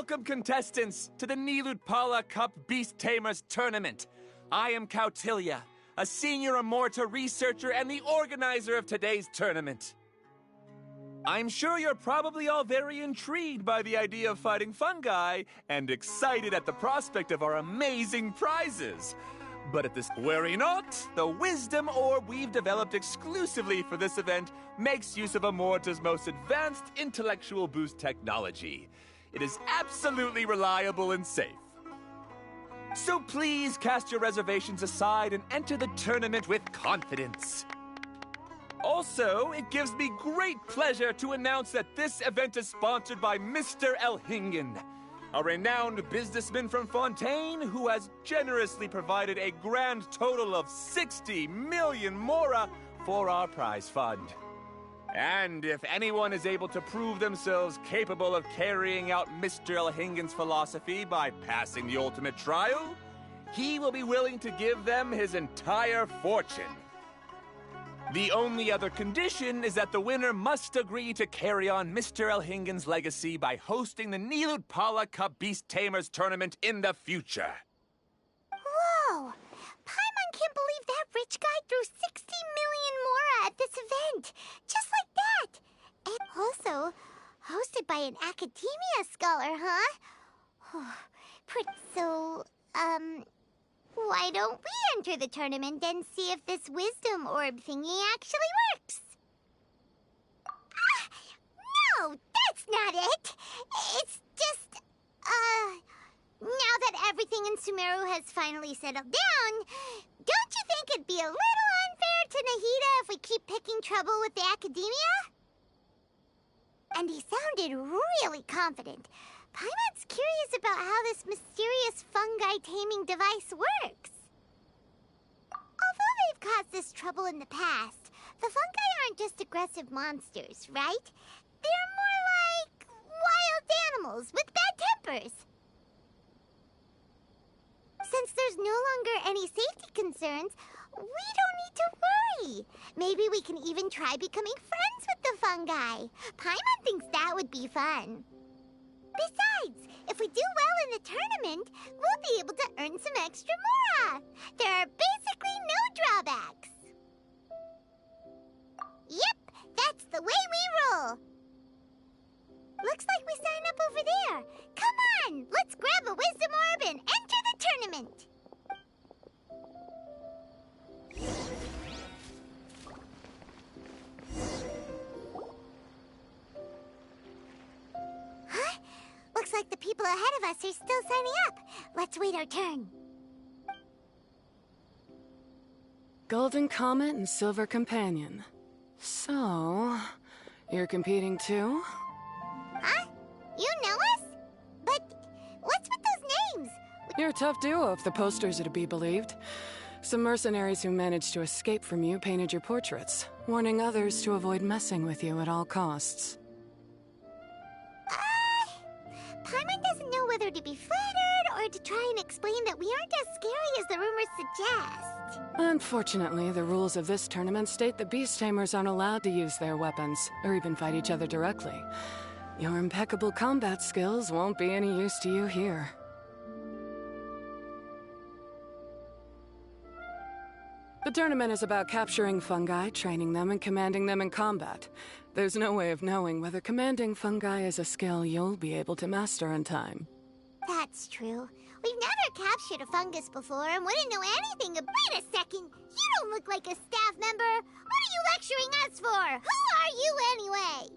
Welcome, contestants, to the Nilutpala Cup Beast Tamers Tournament. I am Cautilia, a senior Amorta researcher and the organizer of today's tournament. I'm sure you're probably all very intrigued by the idea of fighting fungi and excited at the prospect of our amazing prizes. But at this, worry not, the wisdom orb we've developed exclusively for this event makes use of Amorta's most advanced intellectual boost technology. It is absolutely reliable and safe. So please cast your reservations aside and enter the tournament with confidence. Also, it gives me great pleasure to announce that this event is sponsored by Mr. Elhingen, a renowned businessman from Fontaine who has generously provided a grand total of 60 million mora for our prize fund. And if anyone is able to prove themselves capable of carrying out Mr. Elhingen's philosophy by passing the ultimate trial, he will be willing to give them his entire fortune. The only other condition is that the winner must agree to carry on Mr. Elhingen's legacy by hosting the Nilutpala Cup Beast Tamers tournament in the future. Whoa! Paimon can't believe that rich guy threw 60 million mora at this event. Just like that. And also, hosted by an academia scholar, huh? So, why don't we enter the tournament and see if this wisdom orb thingy actually works? No, that's not it. It's just, now that everything in Sumeru has finally settled down, don't you think it'd be a little unfair to Nahida if we keep picking trouble with the academia? And he sounded really confident. Paimon's curious about how this mysterious fungi taming device works. Although they've caused us trouble in the past, the fungi aren't just aggressive monsters, right? They're more like wild animals with bad tempers. Since there's no longer any safety concerns, we don't need to worry. Maybe we can even try becoming friends with the fungi. Paimon thinks that would be fun. Besides, if we do well in the tournament, we'll be able to earn some extra mora. There are basically no drawbacks. Yep, that's the way we roll. Looks like we sign up over there. Come on, let's grab a wisdom orb and enter the tournament. Huh? Looks like the people ahead of us are still signing up. Let's wait our turn. Golden Comet and Silver Companion. So, you're competing too? Huh? You know us? But what's with those names? You're a tough duo if the posters are to be believed. Some mercenaries who managed to escape from you painted your portraits, warning others to avoid messing with you at all costs. Paimon doesn't know whether to be flattered or to try and explain that we aren't as scary as the rumors suggest. Unfortunately, the rules of this tournament state that beast tamers aren't allowed to use their weapons, or even fight each other directly. Your impeccable combat skills won't be any use to you here. The tournament is about capturing fungi, training them, and commanding them in combat. There's no way of knowing whether commanding fungi is a skill you'll be able to master in time. That's true. We've never captured a fungus before and wouldn't know anything about— Wait a second! You don't look like a staff member! What are you lecturing us for? Who are you anyway?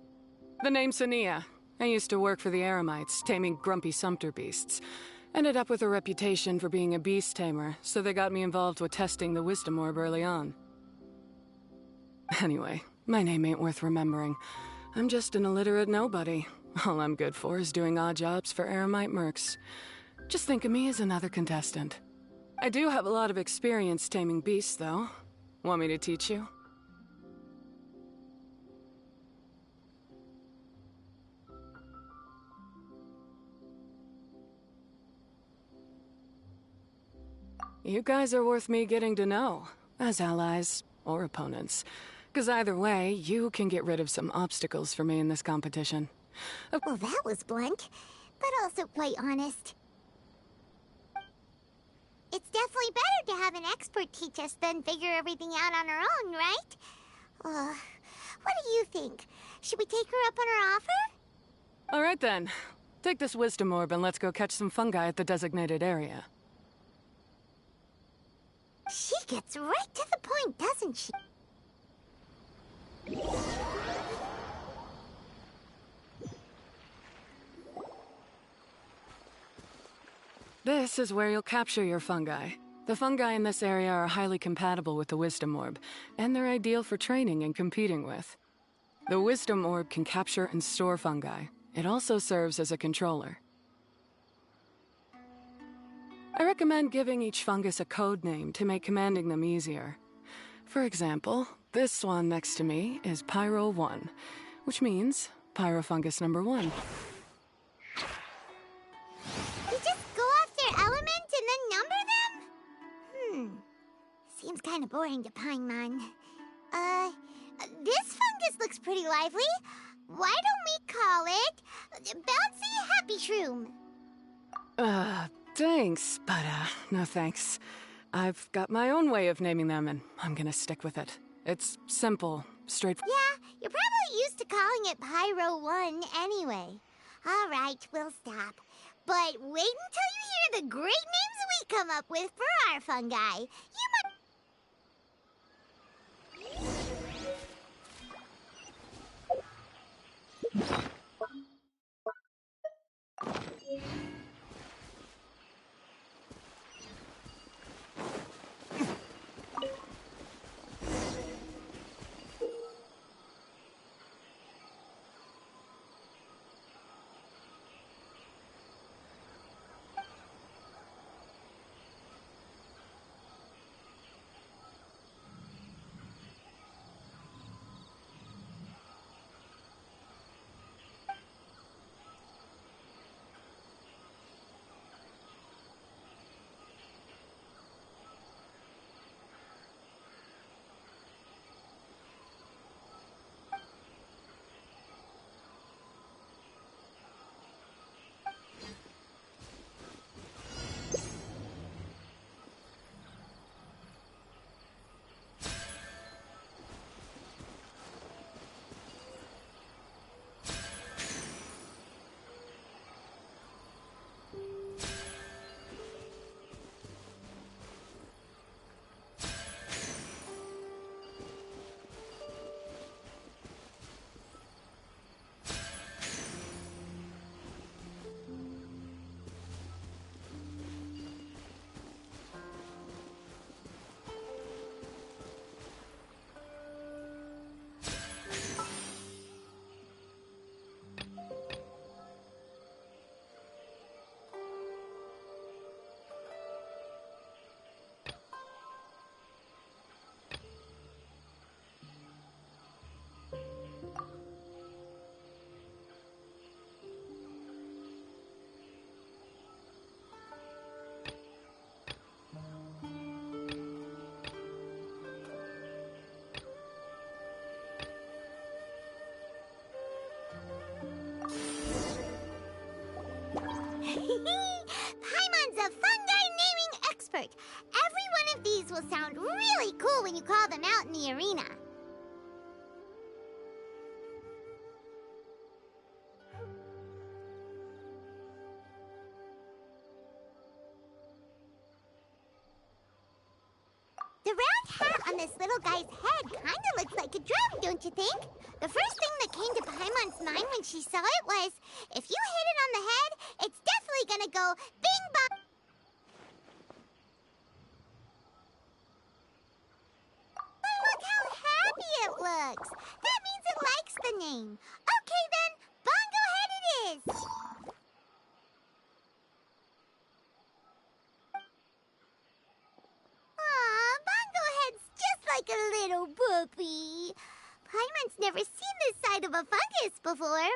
The name's Sania. I used to work for the Eremites, taming grumpy sumpter beasts. Ended up with a reputation for being a beast tamer, so they got me involved with testing the wisdom orb early on. Anyway, my name ain't worth remembering. I'm just an illiterate nobody. All I'm good for is doing odd jobs for Eremite mercs. Just think of me as another contestant. I do have a lot of experience taming beasts, though. Want me to teach you? You guys are worth me getting to know, as allies or opponents. Because either way, you can get rid of some obstacles for me in this competition. Well, that was blunt. but also quite honest. It's definitely better to have an expert teach us than figure everything out on our own, right? What do you think? Should we take her up on her offer? All right then. Take this wisdom orb and let's go catch some fungi at the designated area. She gets right to the point, doesn't she? This is where you'll capture your fungi. The fungi in this area are highly compatible with the wisdom orb, and they're ideal for training and competing with. The wisdom orb can capture and store fungi. It also serves as a controller. I recommend giving each fungus a code name to make commanding them easier. For example, this one next to me is Pyro 1, which means Pyrofungus number 1. You just go off their element and then number them? Seems kind of boring to Paimon. This fungus looks pretty lively. Why don't we call it Bouncy Happy Shroom? Thanks, but no thanks. I've got my own way of naming them, and I'm gonna stick with it. It's simple, straightforward. Yeah, you're probably used to calling it Pyro 1 anyway. All right, we'll stop. But wait until you hear the great names we come up with for our fungi. You might... Paimon's a fungi naming expert. Every one of these will sound really cool when you call them out in the arena. The round hat on this little guy's head kinda looks like a drum, don't you think? The first thing that came to Paimon's mind when she saw it was, if you hit it on the head, it's definitely gonna go bing bong. Oh, look how happy it looks. That means it likes the name. Okay then, Bongo Head it is. Aw, Bongo Head's just like a little puppy. Paimon's never seen this side of a fungus before.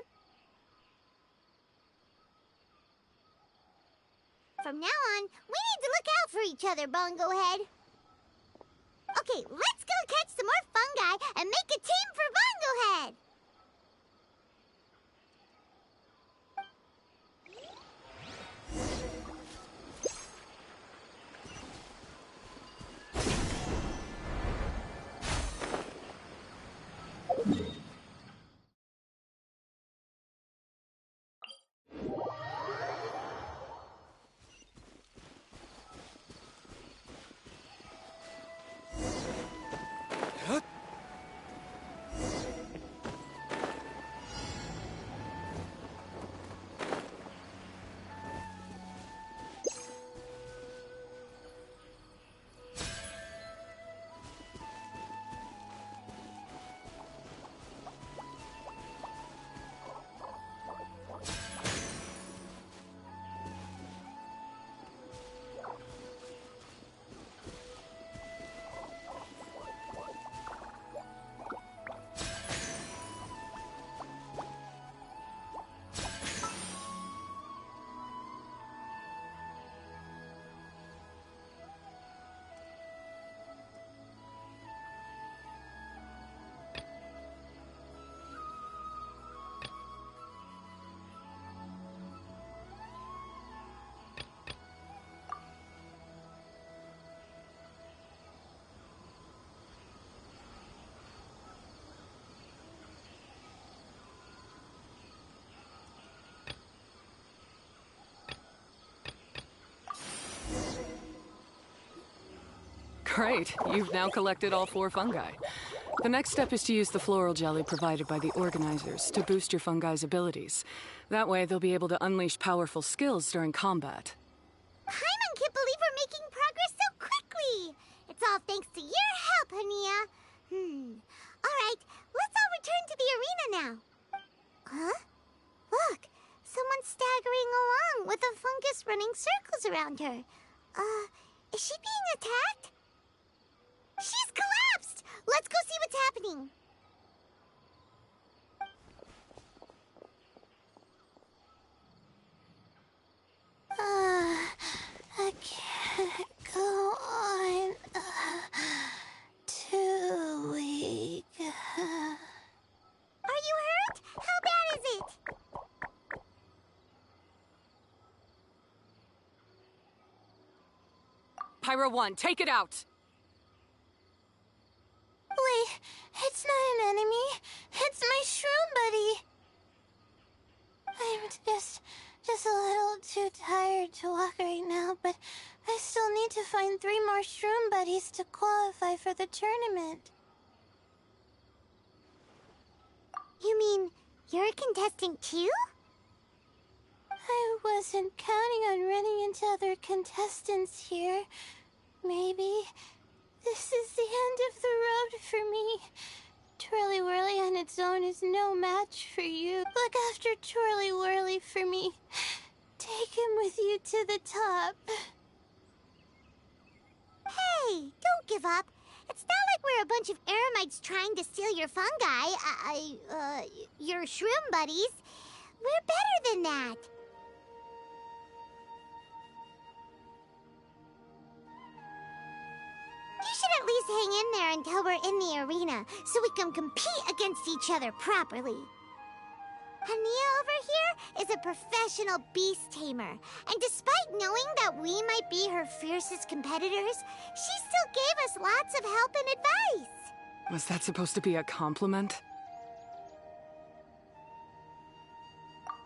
From now on, we need to look out for each other, Bongo Head. Okay, let's go catch some more fungi and make a team for Bongo Head. Great, you've now collected all 4 fungi. The next step is to use the floral jelly provided by the organizers to boost your fungi's abilities. That way, they'll be able to unleash powerful skills during combat. Paimon can't believe we're making progress so quickly! It's all thanks to your help, Hania. Alright, let's all return to the arena now. Huh? Look, someone's staggering along with a fungus running circles around her. Is she being attacked? She's collapsed! Let's go see what's happening. I can't go on. Too weak. Are you hurt? How bad is it? Pyro 1, take it out! Wait, it's not an enemy. It's my shroom buddy. I'm just a little too tired to walk right now, but I still need to find 3 more shroom buddies to qualify for the tournament. You mean you're a contestant too? I wasn't counting on running into other contestants here. Maybe this is the end of the road for me. Twirly Whirly on its own is no match for you. Look after Twirly Whirly for me. Take him with you to the top. Hey, don't give up. It's not like we're a bunch of eremites trying to steal your fungi. Your shroom buddies. We're better than that. You should at least hang in there until we're in the arena, so we can compete against each other properly. Hania over here is a professional beast tamer, and despite knowing that we might be her fiercest competitors, she still gave us lots of help and advice. Was that supposed to be a compliment?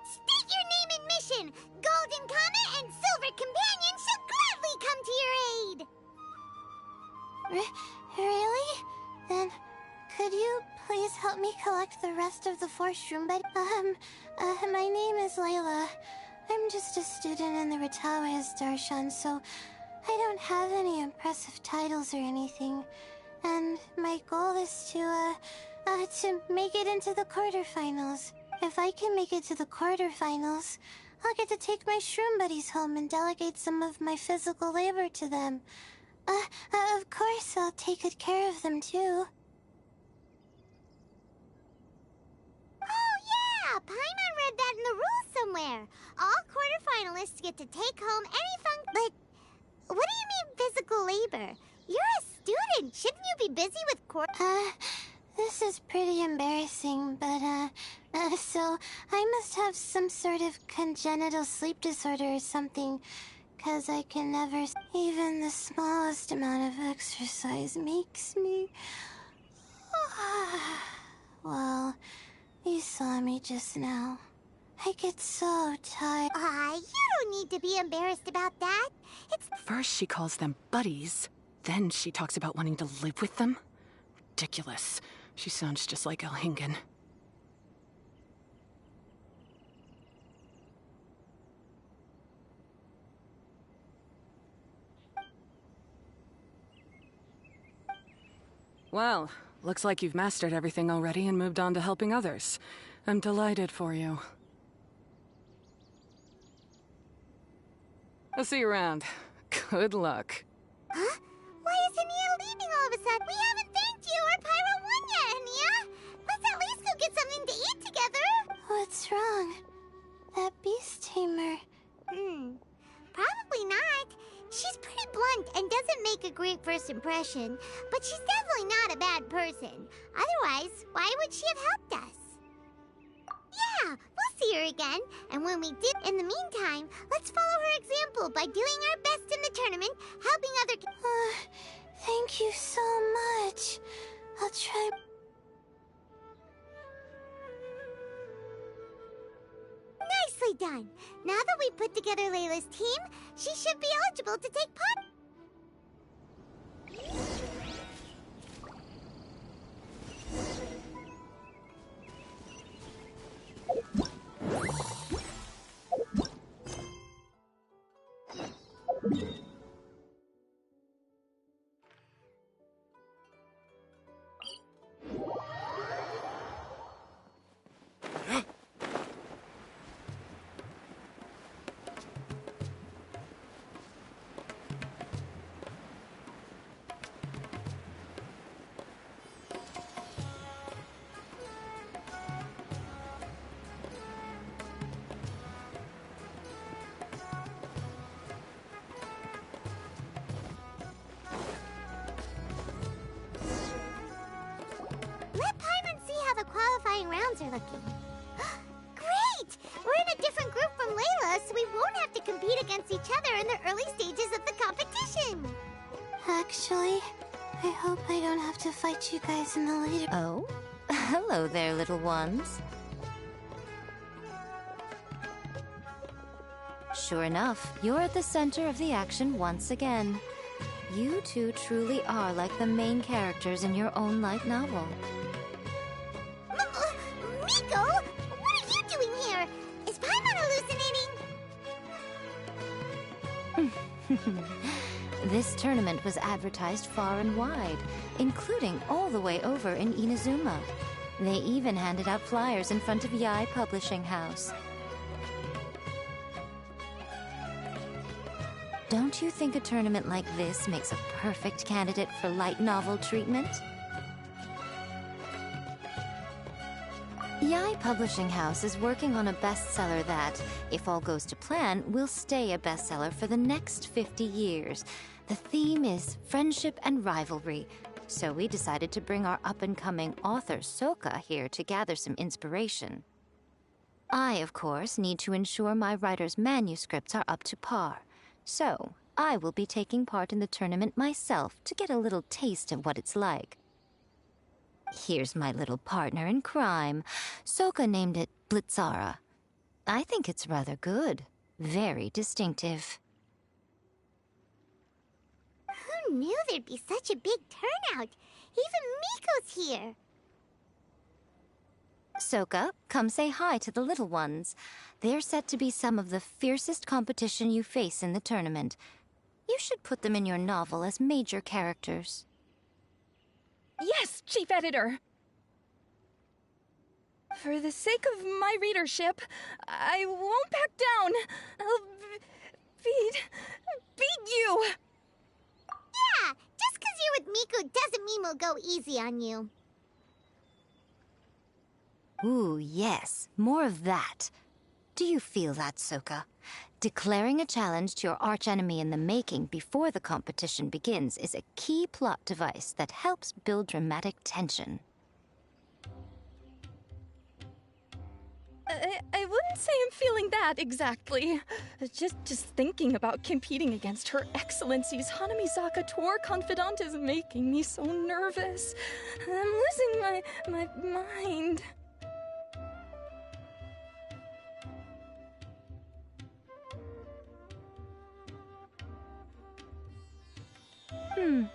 State your name and mission. Golden Comet and Silver Companion shall gladly come to your aid. Really? Then, could you please help me collect the rest of the 4 shroom bed? My name is Layla. I'm just a student in the Retawa's Darshan, so I don't have any impressive titles or anything. And my goal is to make it into the quarterfinals. If I can make it to the quarterfinals, I'll get to take my shroom buddies home and delegate some of my physical labor to them. Of course, I'll take good care of them, too. Oh, yeah! Paimon read that in the rules somewhere. All quarterfinalists get to take home any But what do you mean physical labor? You're a student. Shouldn't you be busy with This is pretty embarrassing, but, so I must have some sort of congenital sleep disorder or something. 'Cause I can never... Even the smallest amount of exercise makes me... Well, you saw me just now. I get so tired. You don't need to be embarrassed about that. First she calls them buddies, then she talks about wanting to live with them? Ridiculous. She sounds just like Elhingen. Well, looks like you've mastered everything already and moved on to helping others. I'm delighted for you. I'll see you around. Good luck. Huh? Why is Hania leaving all of a sudden? We haven't thanked you or Pyro 1 yet, Hania! Let's at least go get something to eat together! What's wrong? That beast tamer... Probably not. She's pretty blunt and doesn't make a great first impression, but she's definitely not a bad person. Otherwise, why would she have helped us? Yeah, we'll see her again, and when we do, in the meantime, let's follow her example by doing our best in the tournament, helping other... thank you so much. I'll try... Nicely done. Now that we've put together Layla's team, she should be eligible to take part. I hope I don't have to fight you guys in the later... Oh? Hello there, little ones. Sure enough, you're at the center of the action once again. You two truly are like the main characters in your own light novel. Miko! What are you doing here? Is Paimon hallucinating? This tournament was advertised far and wide, including all the way over in Inazuma. They even handed out flyers in front of Yae Publishing House. Don't you think a tournament like this makes a perfect candidate for light novel treatment? Yae Publishing House is working on a bestseller that, if all goes to plan, will stay a bestseller for the next 50 years. The theme is friendship and rivalry, so we decided to bring our up-and-coming author Soka here to gather some inspiration. I, of course, need to ensure my writer's manuscripts are up to par. So, I will be taking part in the tournament myself to get a little taste of what it's like. Here's my little partner in crime. Soka named it Blitzara. I think it's rather good. Very distinctive. Who knew there'd be such a big turnout? Even Miko's here. Soka, come say hi to the little ones. They're set to be some of the fiercest competition you face in the tournament. You should put them in your novel as major characters. Yes, Chief Editor! For the sake of my readership, I won't back down. I'll beat you! Yeah, just 'cause you're with Miko doesn't mean we'll go easy on you. Ooh, yes. More of that. Do you feel that, Soka? Declaring a challenge to your archenemy in the making before the competition begins is a key plot device that helps build dramatic tension. I wouldn't say I'm feeling that exactly. Just thinking about competing against Her Excellency's Hanamizaka tour confidant is making me so nervous. I'm losing my mind.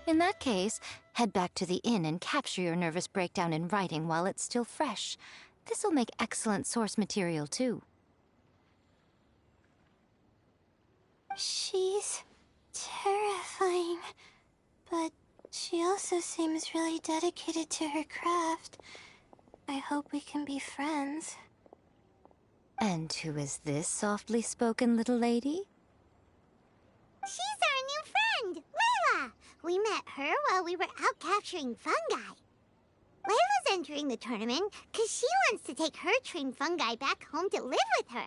In that case, head back to the inn and capture your nervous breakdown in writing while it's still fresh. This'll make excellent source material, too. She's terrifying, but she also seems really dedicated to her craft. I hope we can be friends. And who is this softly spoken little lady? She's our new friend, Layla! We met her while we were out capturing fungi. Layla's entering the tournament because she wants to take her trained fungi back home to live with her.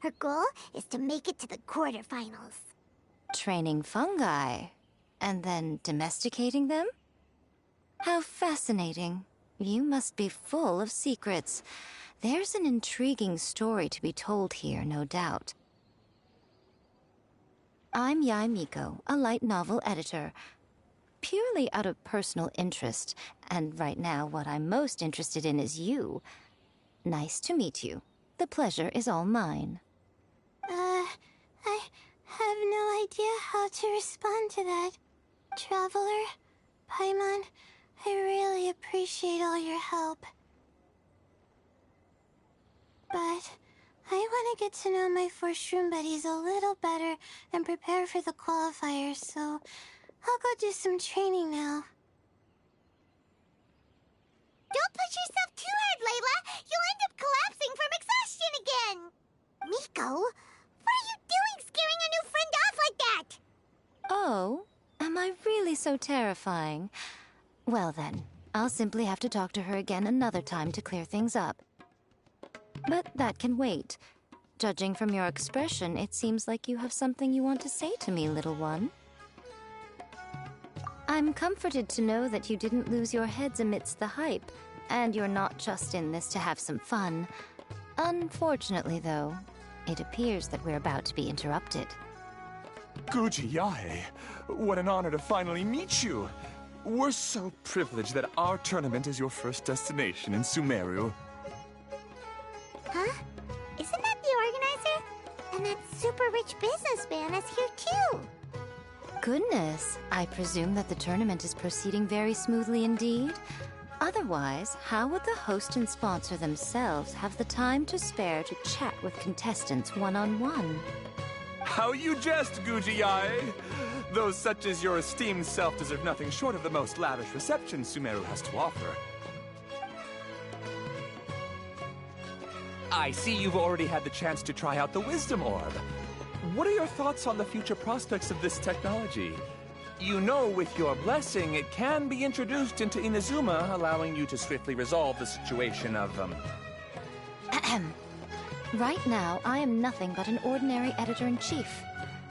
Her goal is to make it to the quarterfinals. Training fungi, and then domesticating them? How fascinating. You must be full of secrets. There's an intriguing story to be told here, no doubt. I'm Yae Miko, a light novel editor. Purely out of personal interest, and right now what I'm most interested in is you. Nice to meet you. The pleasure is all mine. I have no idea how to respond to that. Traveler, Paimon, I really appreciate all your help. But I want to get to know my 4 shroom buddies a little better and prepare for the qualifiers, so I'll go do some training now. Don't push yourself too hard, Layla! You'll end up collapsing from exhaustion again! Miko, what are you doing scaring a new friend off like that? Oh, am I really so terrifying? Well then, I'll simply have to talk to her again another time to clear things up. But that can wait. Judging from your expression, it seems like you have something you want to say to me, little one. I'm comforted to know that you didn't lose your heads amidst the hype, and you're not just in this to have some fun. Unfortunately, though, it appears that we're about to be interrupted. Guji Yae, what an honor to finally meet you. We're so privileged that our tournament is your first destination in Sumeru. Huh? Isn't that the organizer? And that super rich businessman is here too. Goodness, I presume that the tournament is proceeding very smoothly indeed. Otherwise, how would the host and sponsor themselves have the time to spare to chat with contestants one-on-one? How you jest, Gujiyai! Those such as your esteemed self deserve nothing short of the most lavish reception Sumeru has to offer. I see you've already had the chance to try out the Wisdom Orb. What are your thoughts on the future prospects of this technology? You know, with your blessing, it can be introduced into Inazuma, allowing you to swiftly resolve the situation of, Right now, I am nothing but an ordinary editor-in-chief.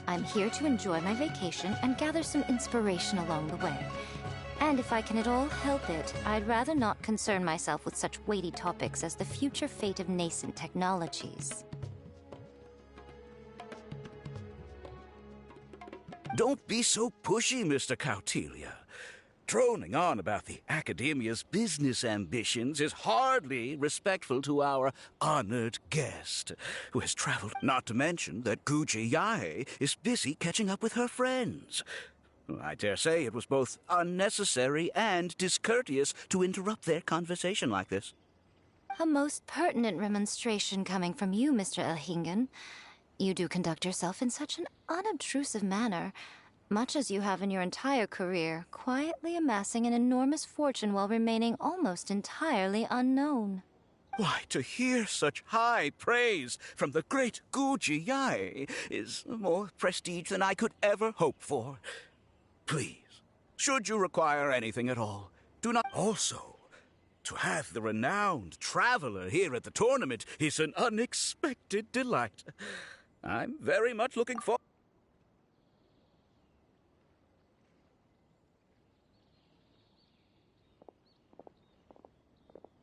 I'm here to enjoy my vacation and gather some inspiration along the way. And if I can at all help it, I'd rather not concern myself with such weighty topics as the future fate of nascent technologies. Don't be so pushy, Mr. Kautelia. Droning on about the Academia's business ambitions is hardly respectful to our honored guest, who has traveled. Not to mention that Guji Yae is busy catching up with her friends. I dare say it was both unnecessary and discourteous to interrupt their conversation like this. A most pertinent remonstration coming from you, Mr. Elhingen. You do conduct yourself in such an unobtrusive manner, much as you have in your entire career, quietly amassing an enormous fortune while remaining almost entirely unknown. Why, to hear such high praise from the great Guji Yae is more prestige than I could ever hope for. Please, should you require anything at all, do not... Also, to have the renowned traveler here at the tournament is an unexpected delight. I'm very much looking forward...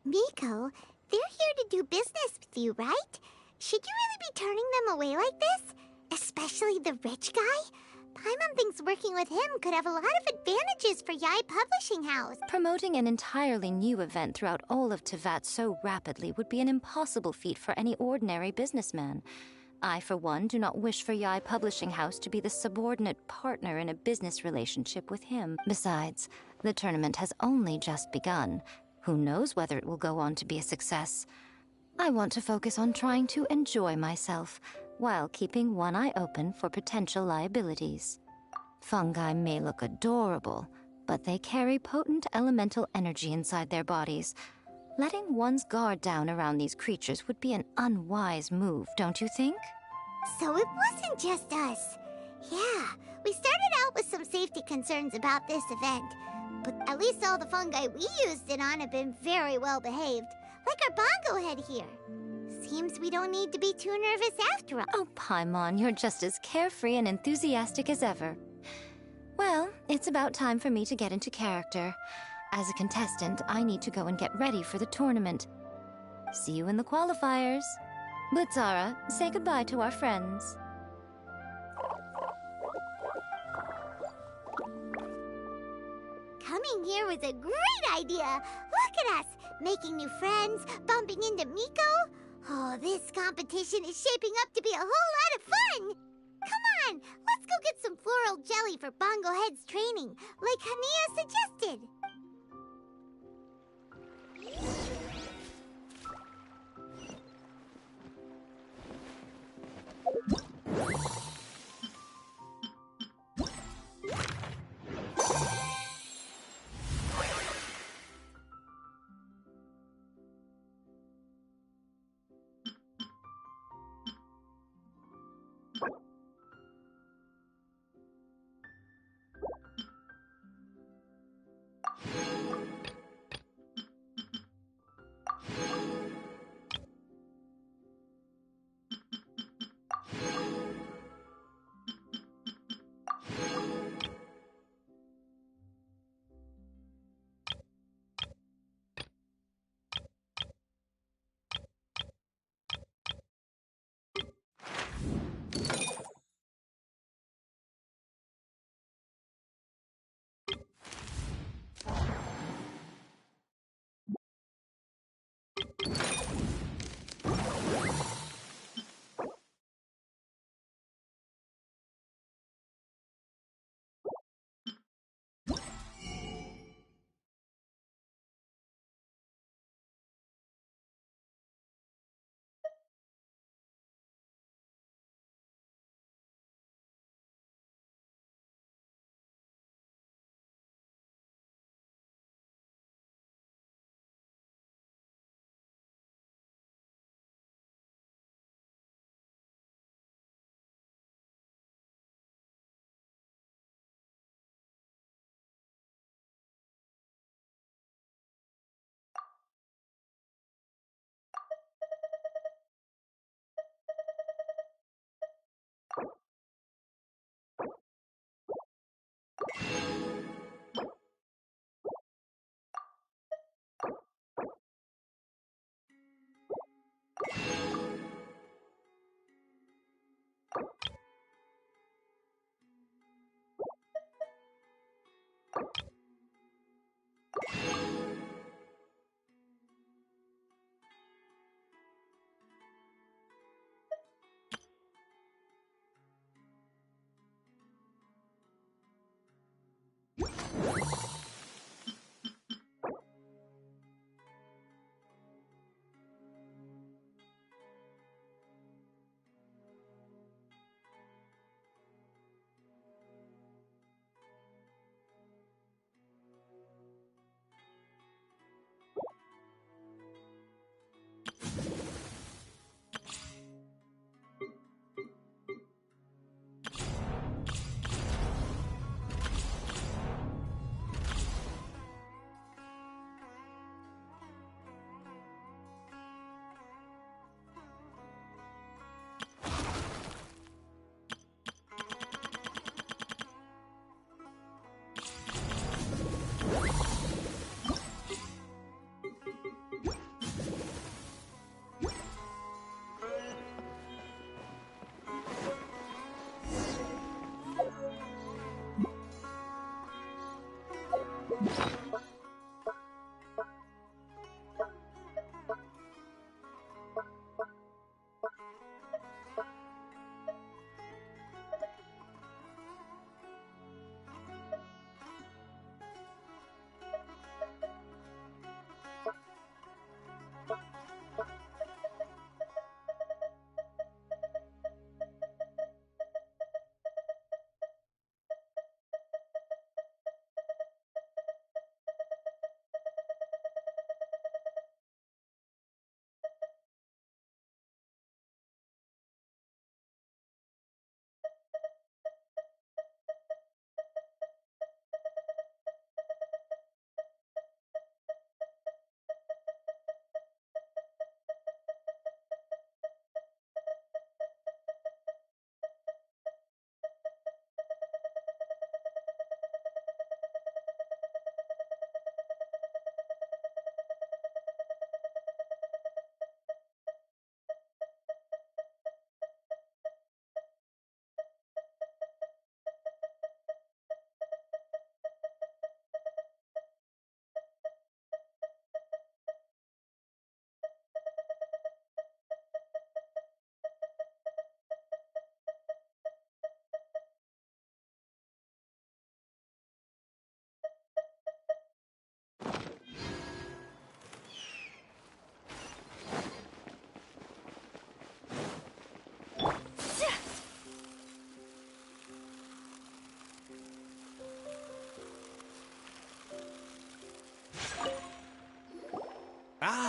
Miko, they're here to do business with you, right? Should you really be turning them away like this? Especially the rich guy? Paimon thinks working with him could have a lot of advantages for Yae Publishing House. Promoting an entirely new event throughout all of Teyvat so rapidly would be an impossible feat for any ordinary businessman. I, for one, do not wish for Yae Publishing House to be the subordinate partner in a business relationship with him. Besides, the tournament has only just begun. Who knows whether it will go on to be a success? I want to focus on trying to enjoy myself, while keeping one eye open for potential liabilities. Fungi may look adorable, but they carry potent elemental energy inside their bodies. Letting one's guard down around these creatures would be an unwise move, don't you think? So it wasn't just us. Yeah, we started out with some safety concerns about this event, but at least all the fungi we used it on have been very well behaved, like our bongo head here. Seems we don't need to be too nervous after all. Oh, Paimon, you're just as carefree and enthusiastic as ever. Well, it's about time for me to get into character. As a contestant, I need to go and get ready for the tournament. See you in the qualifiers. Blitzara, say goodbye to our friends. Coming here was a great idea. Look at us, making new friends, bumping into Miko. Oh, this competition is shaping up to be a whole lot of fun. Come on, let's go get some floral jelly for Bongo Head's training, like Hania suggested.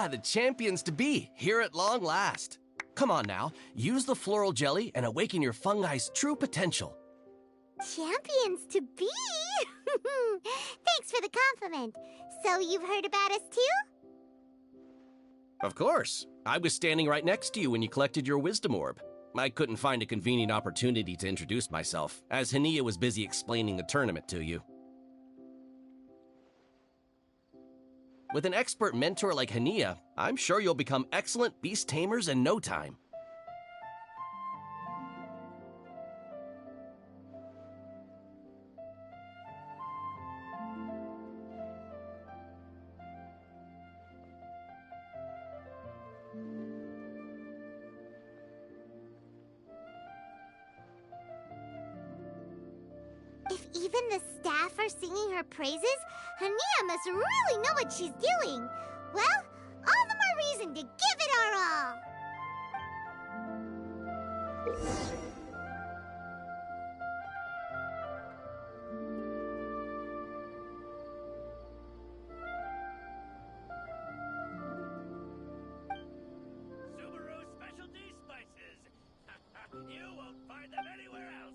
the champions to be, here at long last. Come on now, use the floral jelly and awaken your fungi's true potential. Champions to be? Thanks for the compliment. So you've heard about us too? Of course. I was standing right next to you when you collected your wisdom orb. I couldn't find a convenient opportunity to introduce myself, as Hania was busy explaining the tournament to you. With an expert mentor like Hania, I'm sure you'll become excellent beast tamers in no time. If even the staff are singing her praises, Hania must really know what she's doing. Well, all the more reason to give it our all. Subaru specialty spices. You won't find them anywhere else.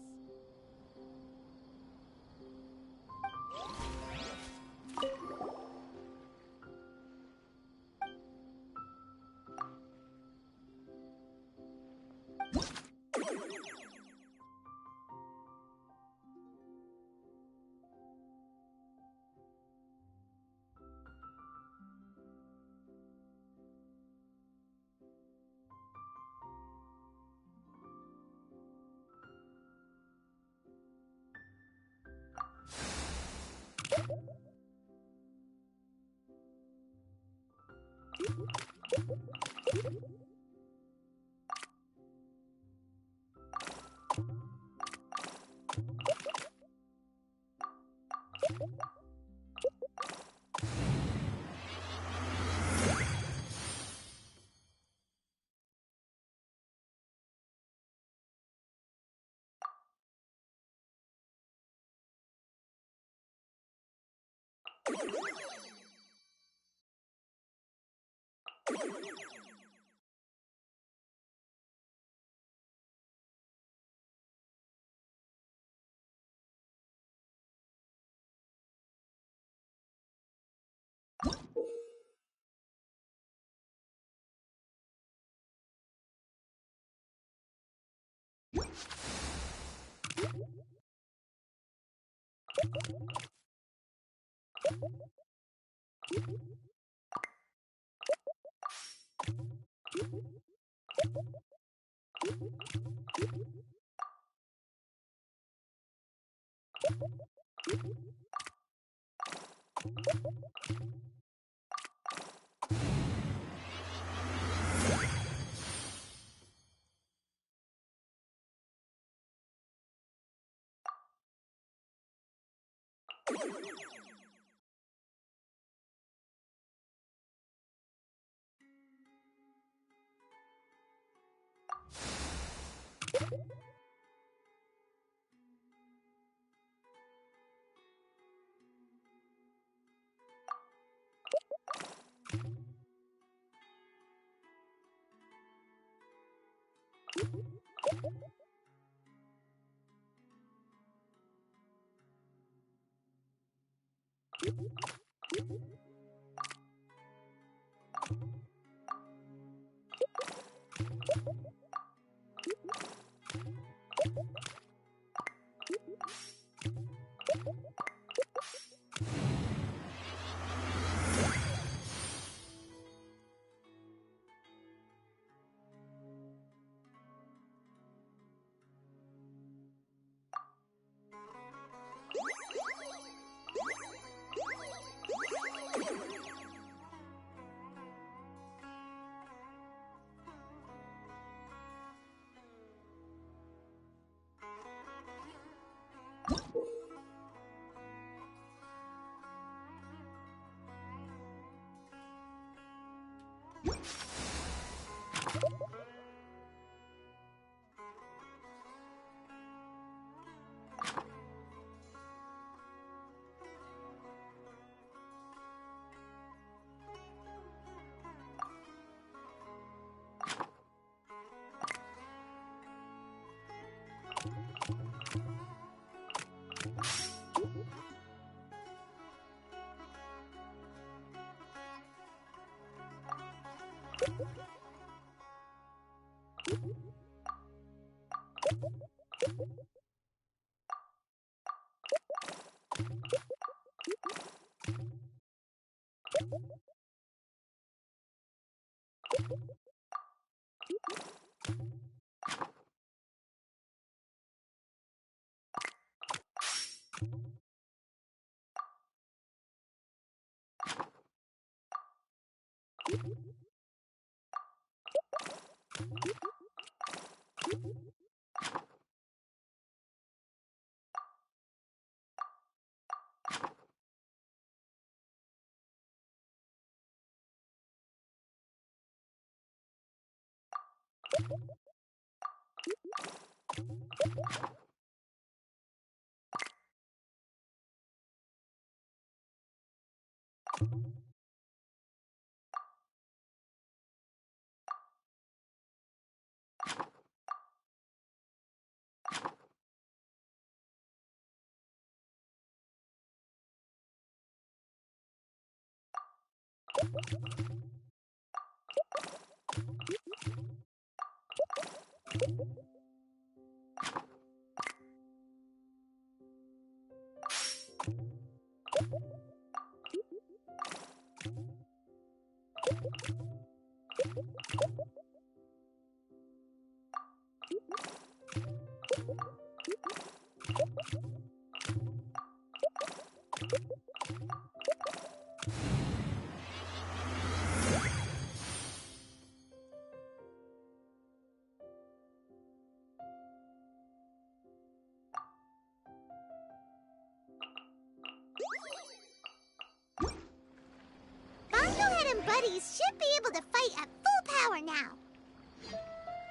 Buddies should be able to fight at full power now.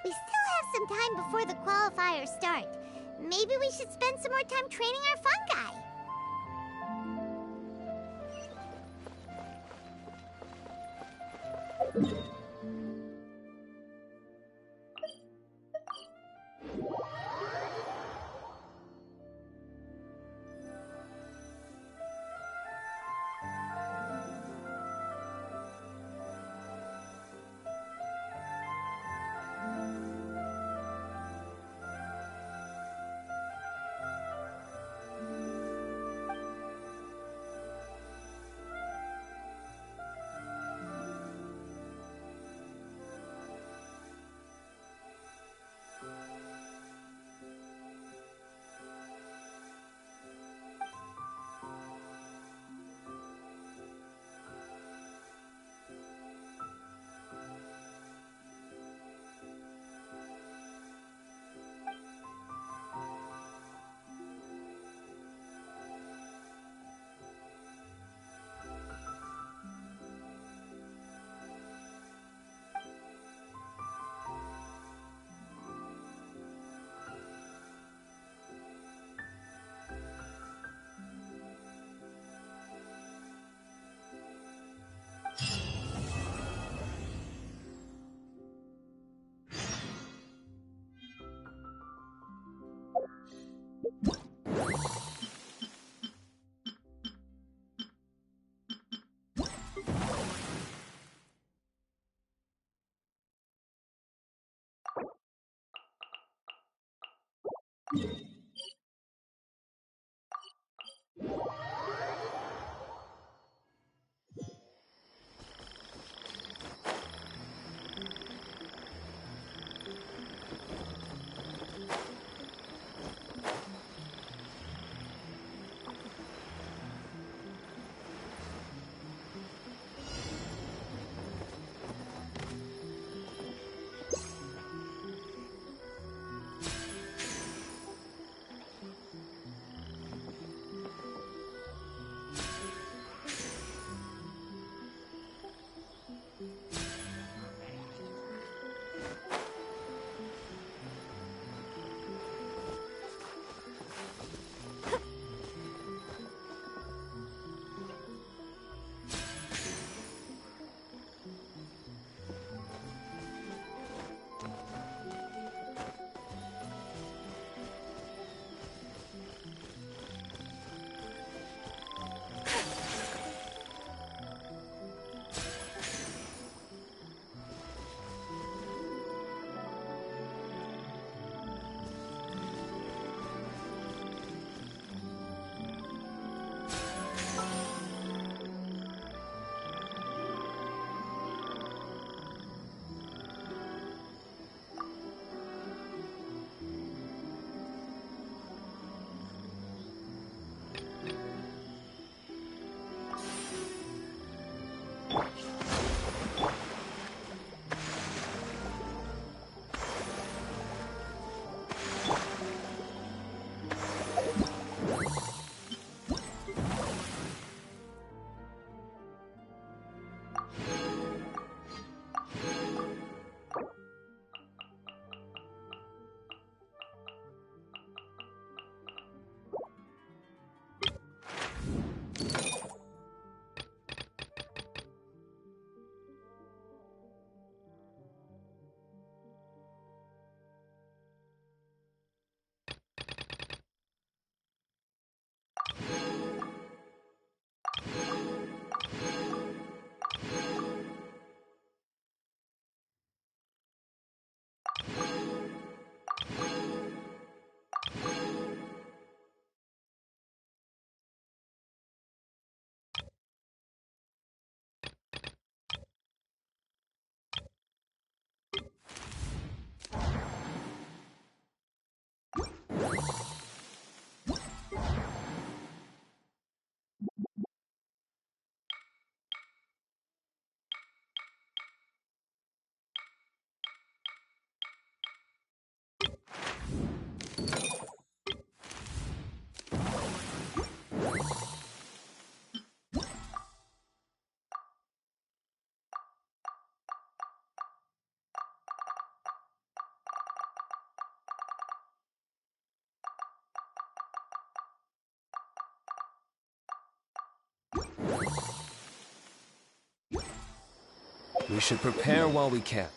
We still have some time before the qualifiers start. Maybe we should spend some more time training our fungi. We should prepare while we can.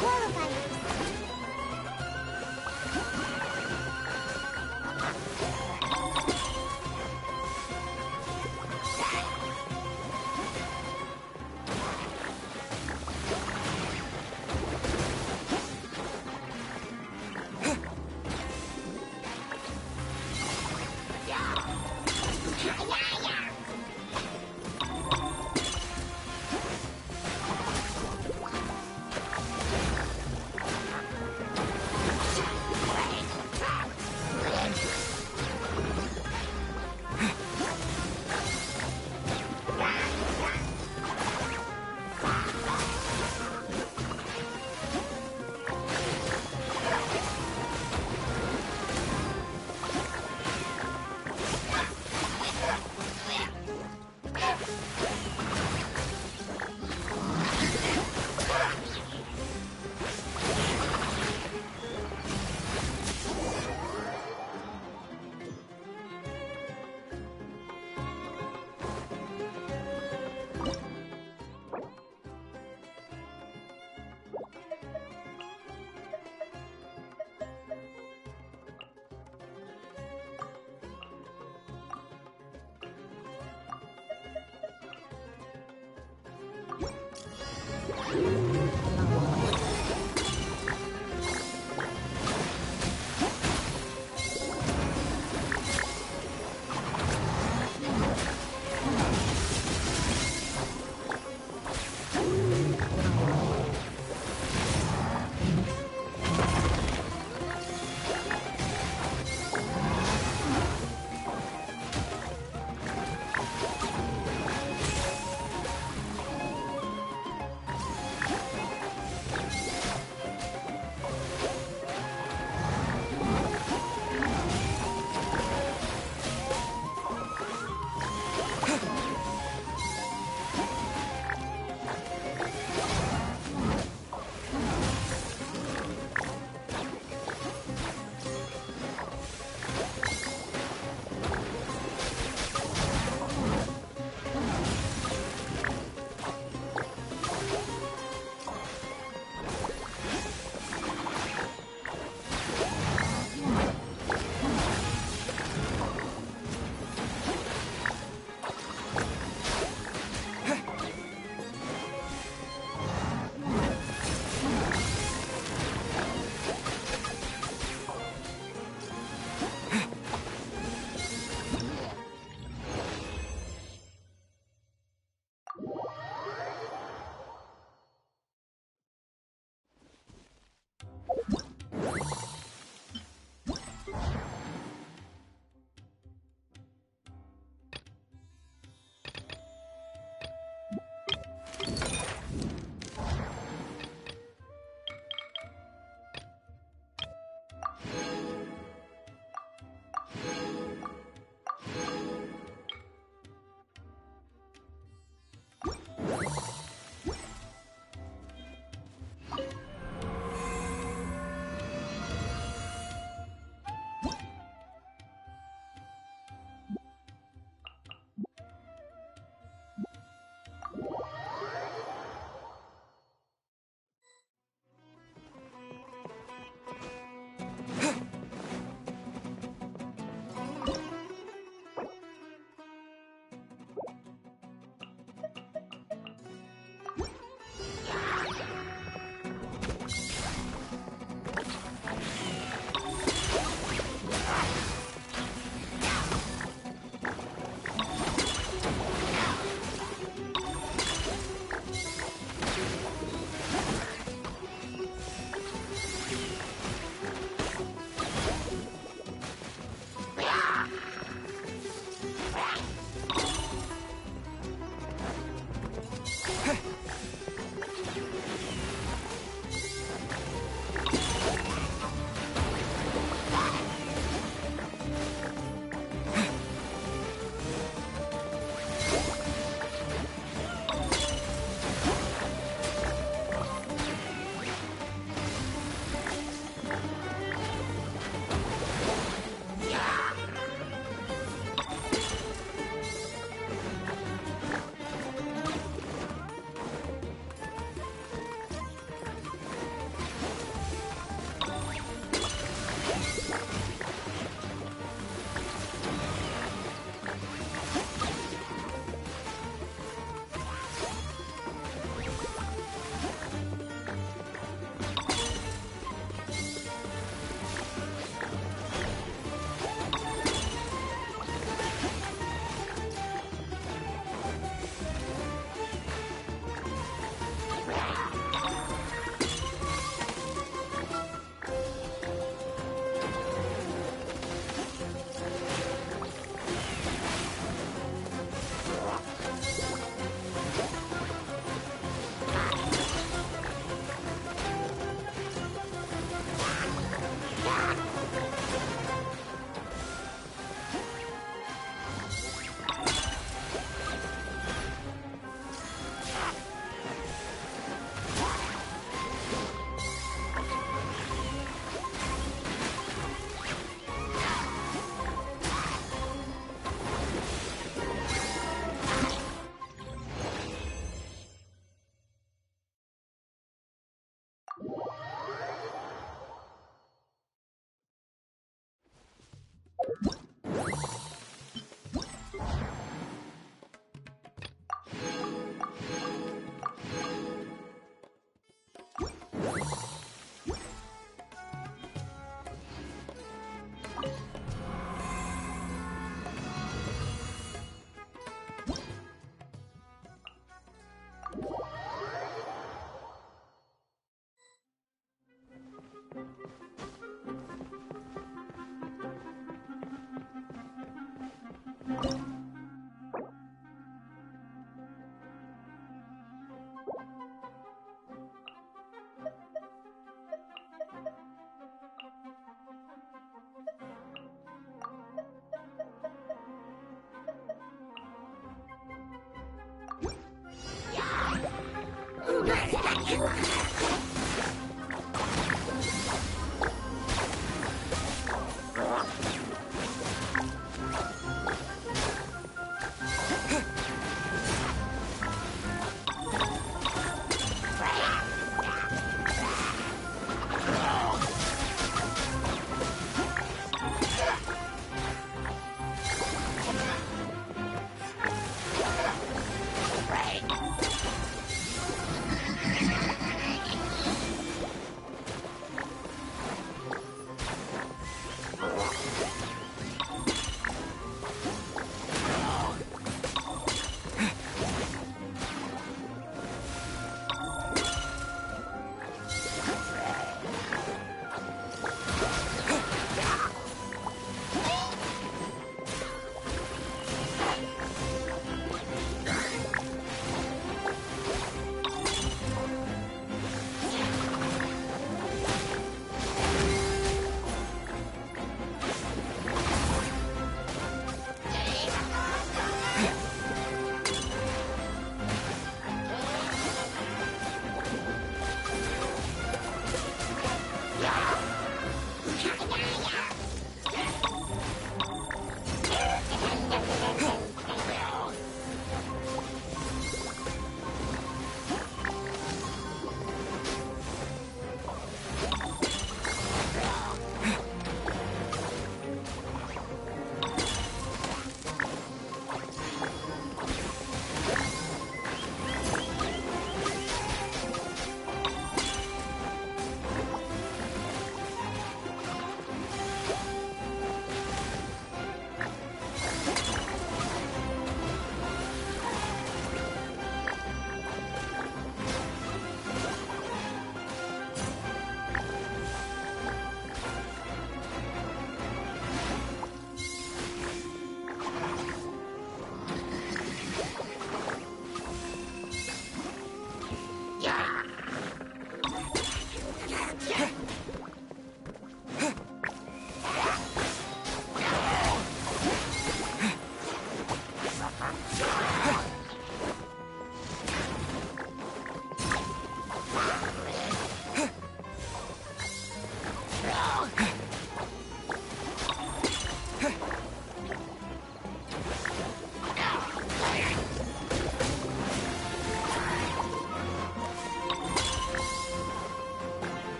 qualifiers.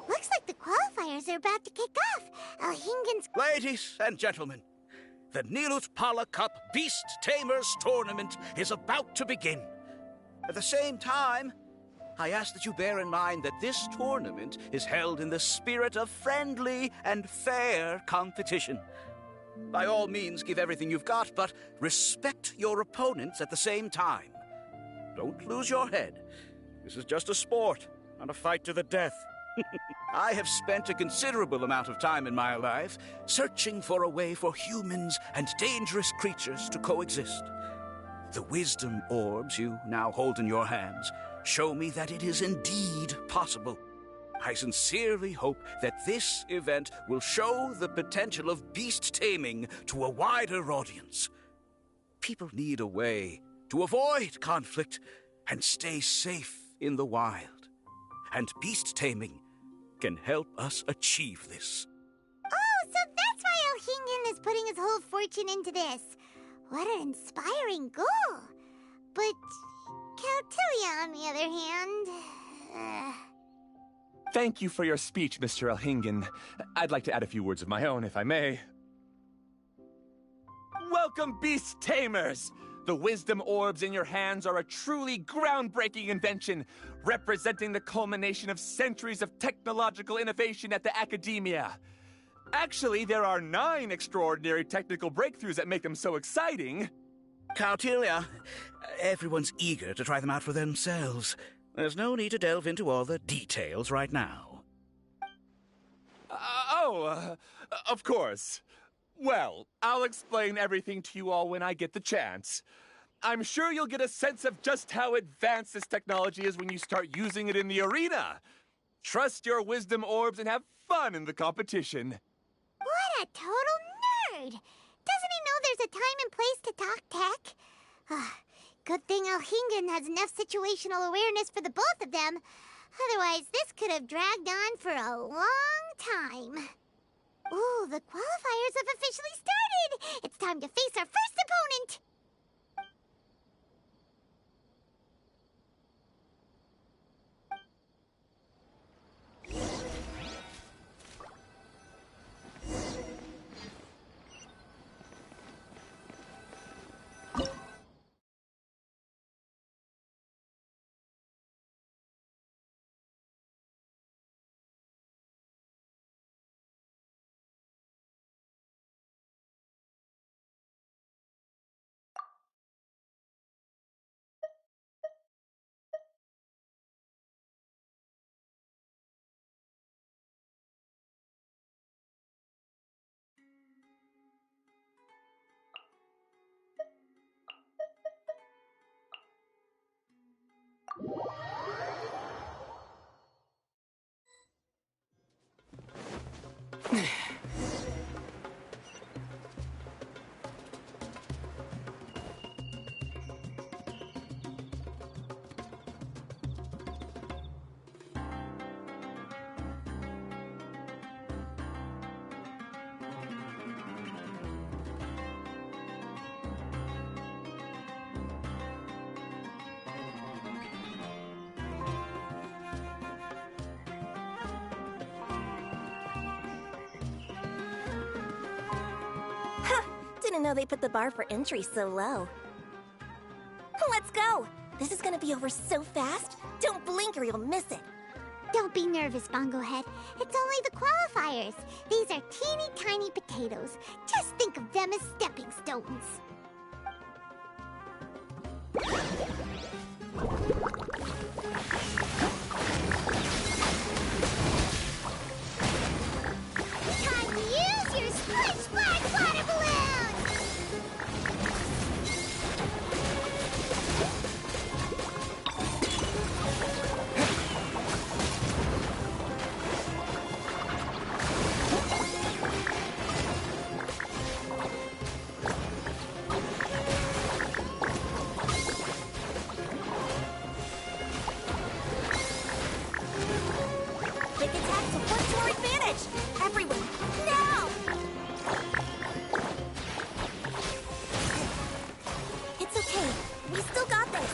Looks like the qualifiers are about to kick off. Alhingen's... Ladies and gentlemen, the Nilut Pala Cup Beast Tamers Tournament is about to begin. At the same time, I ask that you bear in mind that this tournament is held in the spirit of friendly and fair competition. By all means, give everything you've got, but respect your opponents at the same time. Don't lose your head. This is just a sport, not a fight to the death. I have spent a considerable amount of time in my life searching for a way for humans and dangerous creatures to coexist. The wisdom orbs you now hold in your hands show me that it is indeed possible. I sincerely hope that this event will show the potential of beast taming to a wider audience. People need a way to avoid conflict and stay safe in the wild. And beast taming can help us achieve this. Oh, so that's why Alhingen is putting his whole fortune into this. What an inspiring goal. But Caltilia, on the other hand... Thank you for your speech, Mr. Alhingen. I'd like to add a few words of my own, if I may. Welcome, Beast Tamers! The wisdom orbs in your hands are a truly groundbreaking invention, representing the culmination of centuries of technological innovation at the academia. Actually, there are 9 extraordinary technical breakthroughs that make them so exciting. Caltilia, everyone's eager to try them out for themselves. There's no need to delve into all the details right now. Of course. Well, I'll explain everything to you all when I get the chance. I'm sure you'll get a sense of just how advanced this technology is when you start using it in the arena. Trust your wisdom orbs and have fun in the competition. What a total nerd! Doesn't he know there's a time and place to talk tech? Good thing Alhingen has enough situational awareness for the both of them. Otherwise, this could have dragged on for a long time. Ooh, the qualifiers have officially started! It's time to face our first opponent! Didn't know they put the bar for entry so low. Let's go! This is gonna be over so fast, don't blink or you'll miss it. Don't be nervous, Bongohead. It's only the qualifiers. These are teeny tiny potatoes. Just think of them as stepping stones. Time to use your Splish Splash water balloon! Quick attack to work to our advantage! Everyone, now! It's okay. We still got this.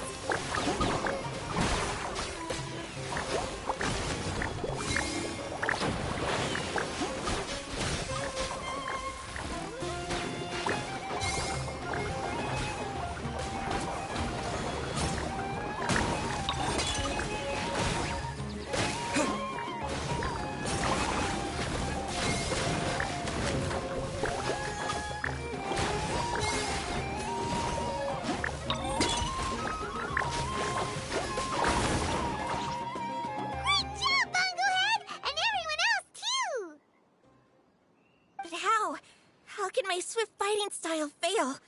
Great job, Bongohead! And everyone else, too! But how? How can my swift fighting style fail?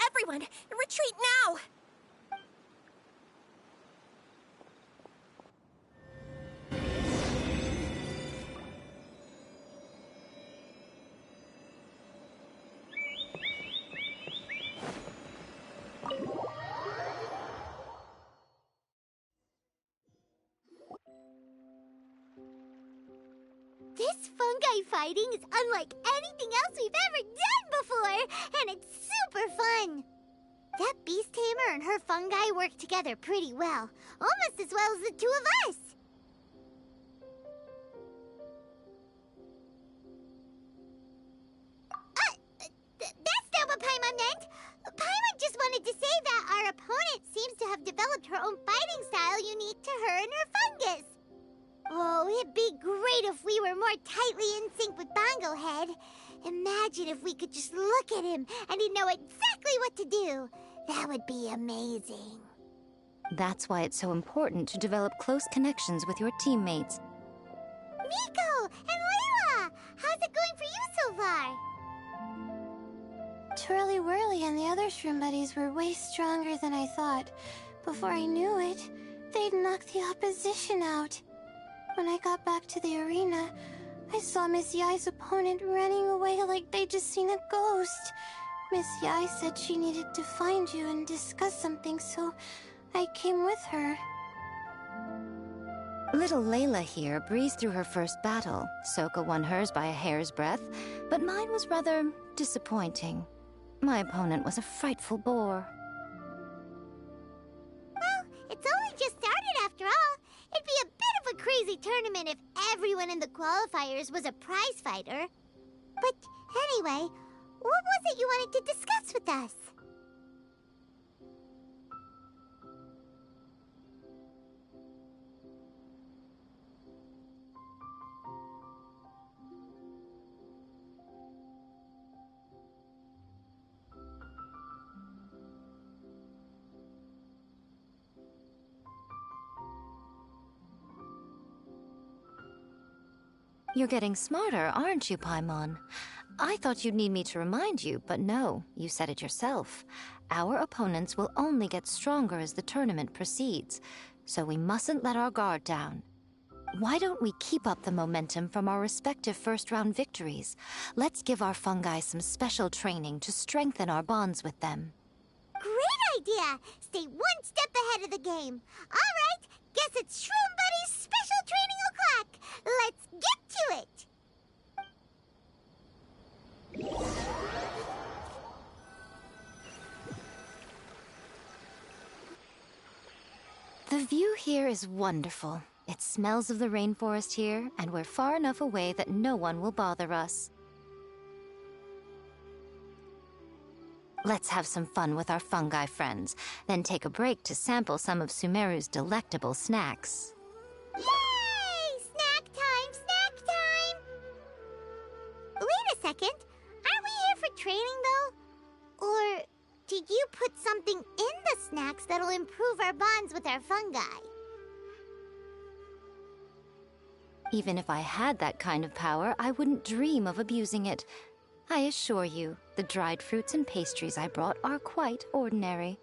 Everyone, retreat now! This fungi fighting is unlike anything else we've ever done before, and it's super fun. That beast tamer and her fungi work together pretty well, almost as well as the two of us. That's not what Paimon meant. Paimon just wanted to say that our opponent seems to have developed her own fighting style unique to her and her fungus. Oh, it'd be great if we were more tightly in sync with Bongohead. Imagine if we could just look at him and he'd know exactly what to do. That would be amazing. That's why it's so important to develop close connections with your teammates. Miko and Layla, how's it going for you so far? Twirly Whirly and the other shroom buddies were way stronger than I thought. Before I knew it, they'd knocked the opposition out. When I got back to the arena, I saw Miss Yai's opponent running away like they'd just seen a ghost. Miss Yai said she needed to find you and discuss something, so I came with her. Little Layla here breezed through her first battle. Soka won hers by a hair's breadth, but mine was rather disappointing. My opponent was a frightful bore. Well, it's only just started after all. It'd be a bit of a crazy tournament if everyone in the qualifiers was a prize fighter. But anyway, what was it you wanted to discuss with us? You're getting smarter, aren't you, Paimon? I thought you'd need me to remind you, but no, you said it yourself. Our opponents will only get stronger as the tournament proceeds, so we mustn't let our guard down. Why don't we keep up the momentum from our respective first-round victories? Let's give our fungi some special training to strengthen our bonds with them. Great idea! Stay one step ahead of the game. All right, guess it's Shroom Buddy's special training o'clock. Let's get to it! The view here is wonderful. It smells of the rainforest here, and we're far enough away that no one will bother us. Let's have some fun with our fungi friends, then take a break to sample some of Sumeru's delectable snacks. Yay! second. Aren't we here for training, though? Or did you put something in the snacks that'll improve our bonds with our fungi? Even if I had that kind of power, I wouldn't dream of abusing it. I assure you, the dried fruits and pastries I brought are quite ordinary.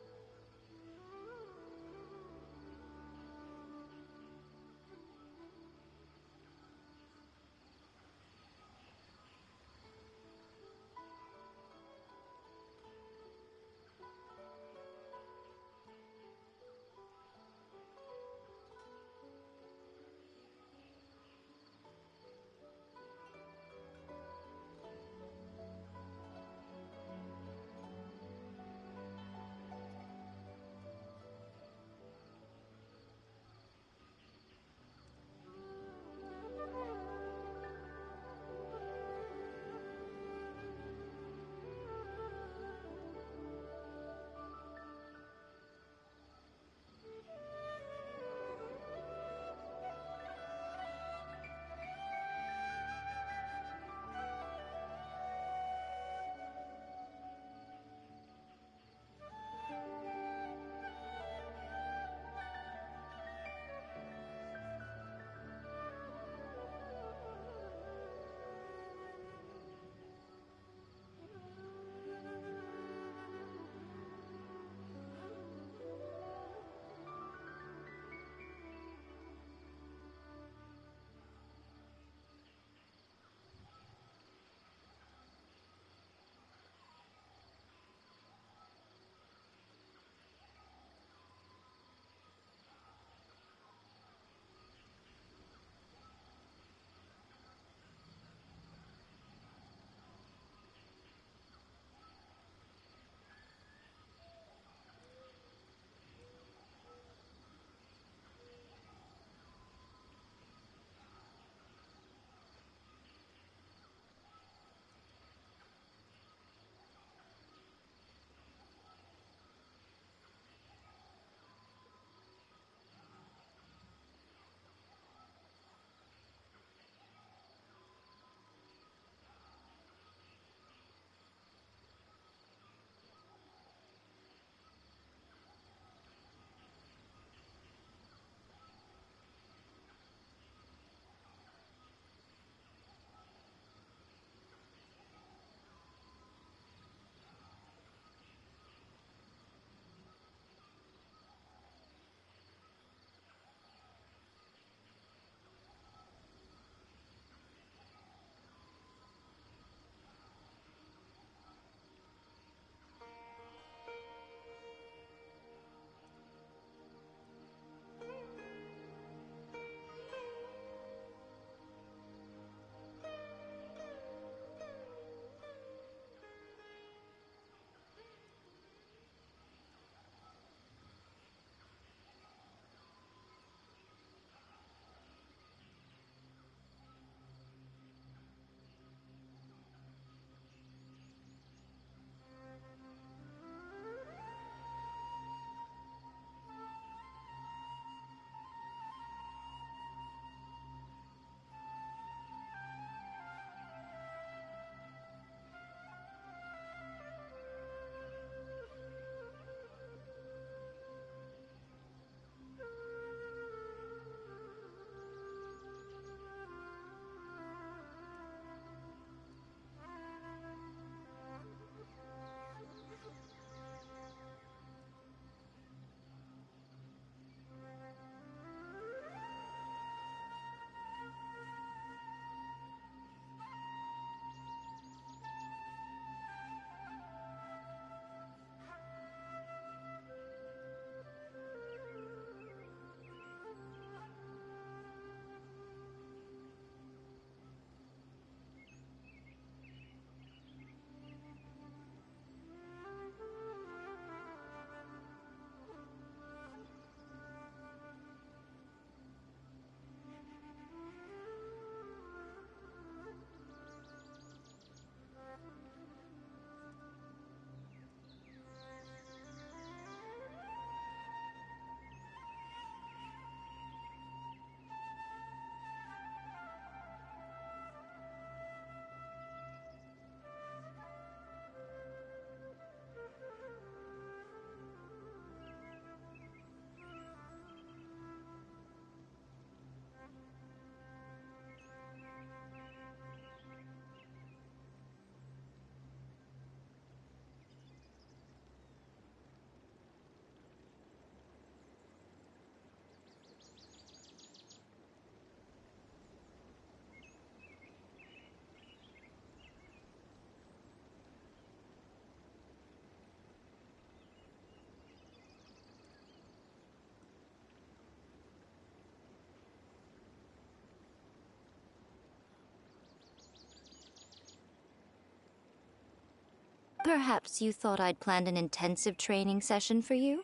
Perhaps you thought I'd planned an intensive training session for you?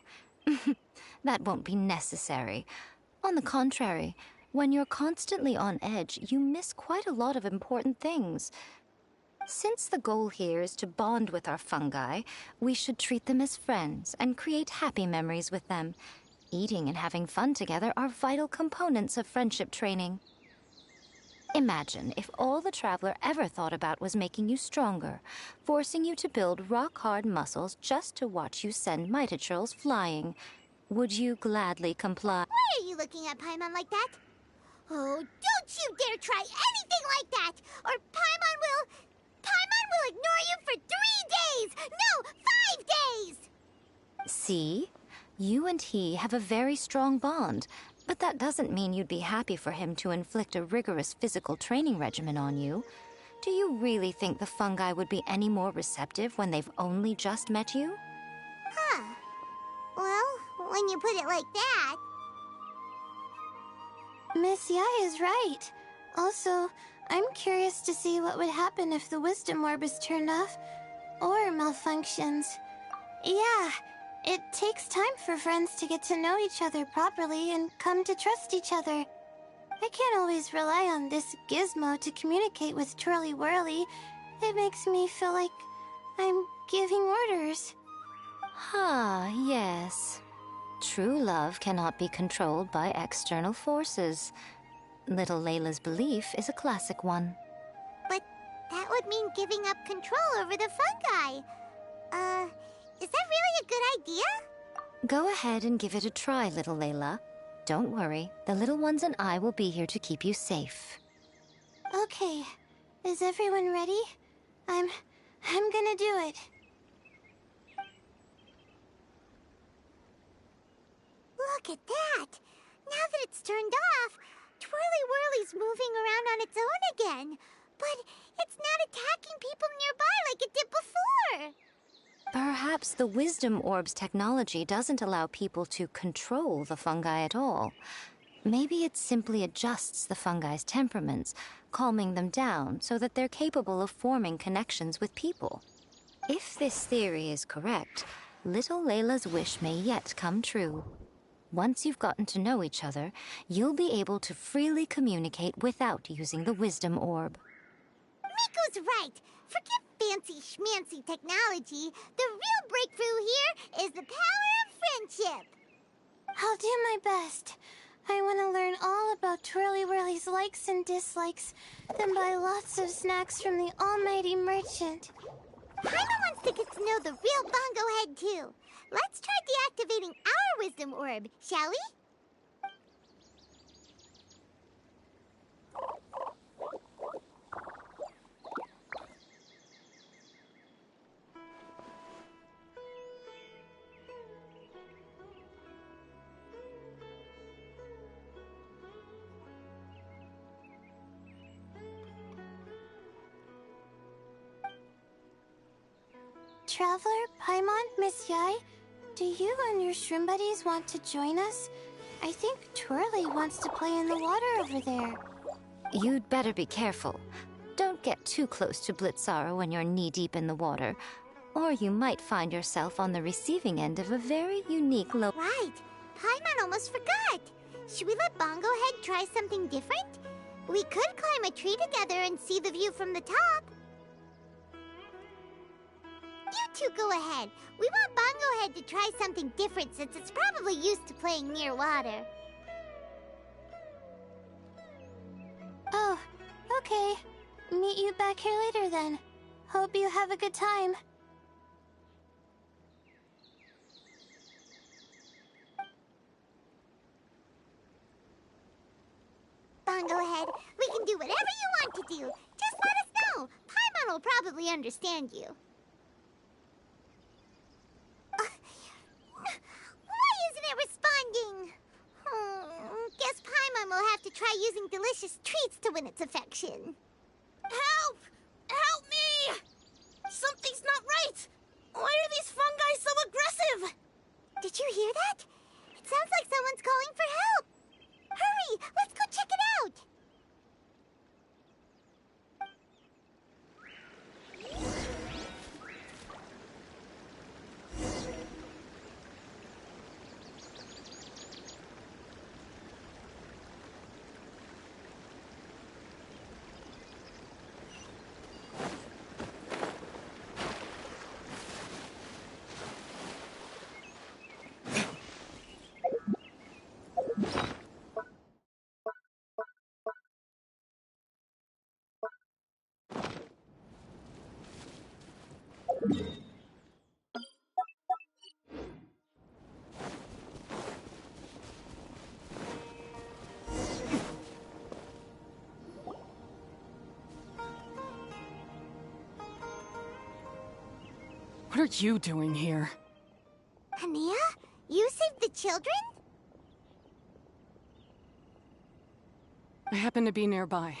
That won't be necessary. On the contrary, when you're constantly on edge, you miss quite a lot of important things. Since the goal here is to bond with our fungi, we should treat them as friends and create happy memories with them. Eating and having fun together are vital components of friendship training. Imagine if all the Traveler ever thought about was making you stronger, forcing you to build rock-hard muscles just to watch you send Mitochurls flying. Would you gladly comply? Why are you looking at Paimon like that? Oh, don't you dare try anything like that, or Paimon will ignore you for 3 days! No, 5 days! See? You and he have a very strong bond, but that doesn't mean you'd be happy for him to inflict a rigorous physical training regimen on you. Do you really think the fungi would be any more receptive when they've only just met you? Huh. Well, when you put it like that... Miss Yai is right. Also, I'm curious to see what would happen if the wisdom orb is turned off or malfunctions. Yeah, it takes time for friends to get to know each other properly and come to trust each other. I can't always rely on this gizmo to communicate with Twirly Whirly. It makes me feel like I'm giving orders. Yes. True love cannot be controlled by external forces. Little Layla's belief is a classic one. But that would mean giving up control over the fungi. Is that really a good idea? Go ahead and give it a try, little Layla. Don't worry, the little ones and I will be here to keep you safe. Okay, is everyone ready? I'm gonna do it. Look at that! Now that it's turned off, Twirly Whirly's moving around on its own again. But it's not attacking people nearby like it did before. Perhaps the Wisdom Orb's technology doesn't allow people to control the fungi at all. Maybe it simply adjusts the fungi's temperaments, calming them down so that they're capable of forming connections with people. If this theory is correct, little Layla's wish may yet come true. Once you've gotten to know each other, you'll be able to freely communicate without using the Wisdom Orb. Miko's right. Forget fancy schmancy technology. The real breakthrough here is the power of friendship. I'll do my best. I want to learn all about Twirly Whirly's likes and dislikes, then buy lots of snacks from the almighty merchant. Paimon wants to get to know the real Bongo Head, too. Let's try deactivating our Wisdom Orb, shall we? Traveler, Paimon, Miss Yai, do you and your shrimp buddies want to join us? I think Twirly wants to play in the water over there. You'd better be careful. Don't get too close to Blitzara when you're knee-deep in the water, or you might find yourself on the receiving end of a very unique Right. Paimon almost forgot. Should we let Bongo Head try something different? We could climb a tree together and see the view from the top. You two go ahead. We want Bongo Head to try something different since it's probably used to playing near water. Oh, okay. Meet you back here later then. Hope you have a good time. Bongo Head, we can do whatever you want to do. Just let us know. Paimon will probably understand you. Why isn't it responding? Guess Paimon will have to try using delicious treats to win its affection. Help! Help me! Something's not right! Why are these fungi so aggressive? Did you hear that? It sounds like someone's calling for help. Hurry! Let's go check it out! What are you doing here? Hania? You saved the children? I happened to be nearby.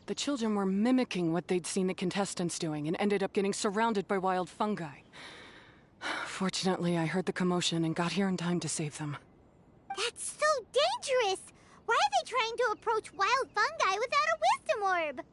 The children were mimicking what they'd seen the contestants doing and ended up getting surrounded by wild fungi. Fortunately, I heard the commotion and got here in time to save them. That's so dangerous! Why are they trying to approach wild fungi without a wisdom orb?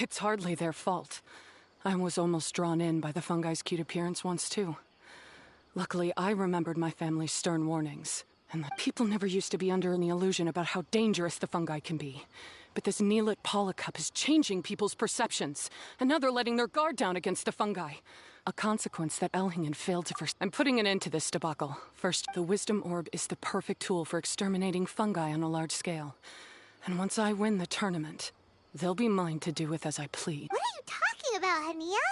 It's hardly their fault. I was almost drawn in by the fungi's cute appearance once, too. Luckily, I remembered my family's stern warnings, and that people never used to be under any illusion about how dangerous the fungi can be. But this Neelit Paula Cup is changing people's perceptions, and now they're letting their guard down against the fungi. A consequence that Elhingen failed to foresee. I'm putting an end to this debacle. First, the Wisdom Orb is the perfect tool for exterminating fungi on a large scale. And once I win the tournament, they'll be mine to do with as I please. What are you talking about, Hania?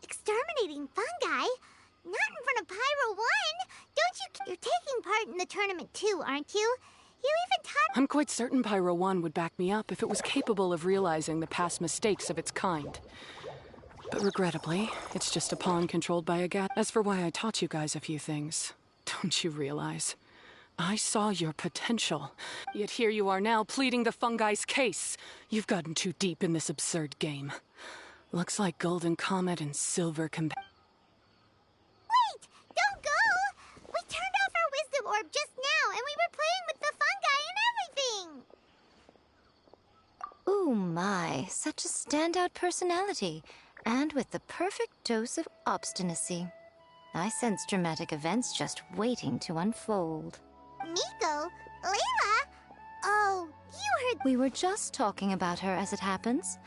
Exterminating fungi? Not in front of Pyro 1! Don't you... You're taking part in the tournament too, aren't you? You even taught... I'm quite certain Pyro 1 would back me up if it was capable of realizing the past mistakes of its kind. But regrettably, it's just a pawn controlled by a gat. As for why I taught you guys a few things, don't you realize? I saw your potential. Yet here you are now pleading the fungi's case. You've gotten too deep in this absurd game. Looks like Golden Comet and Silver Wait! Don't go! We turned off our Wisdom Orb just now, and we were playing with the fungi and everything! Ooh my, such a standout personality. And with the perfect dose of obstinacy. I sense dramatic events just waiting to unfold. Nico? Layla? Oh, you heard... We were just talking about her as it happens.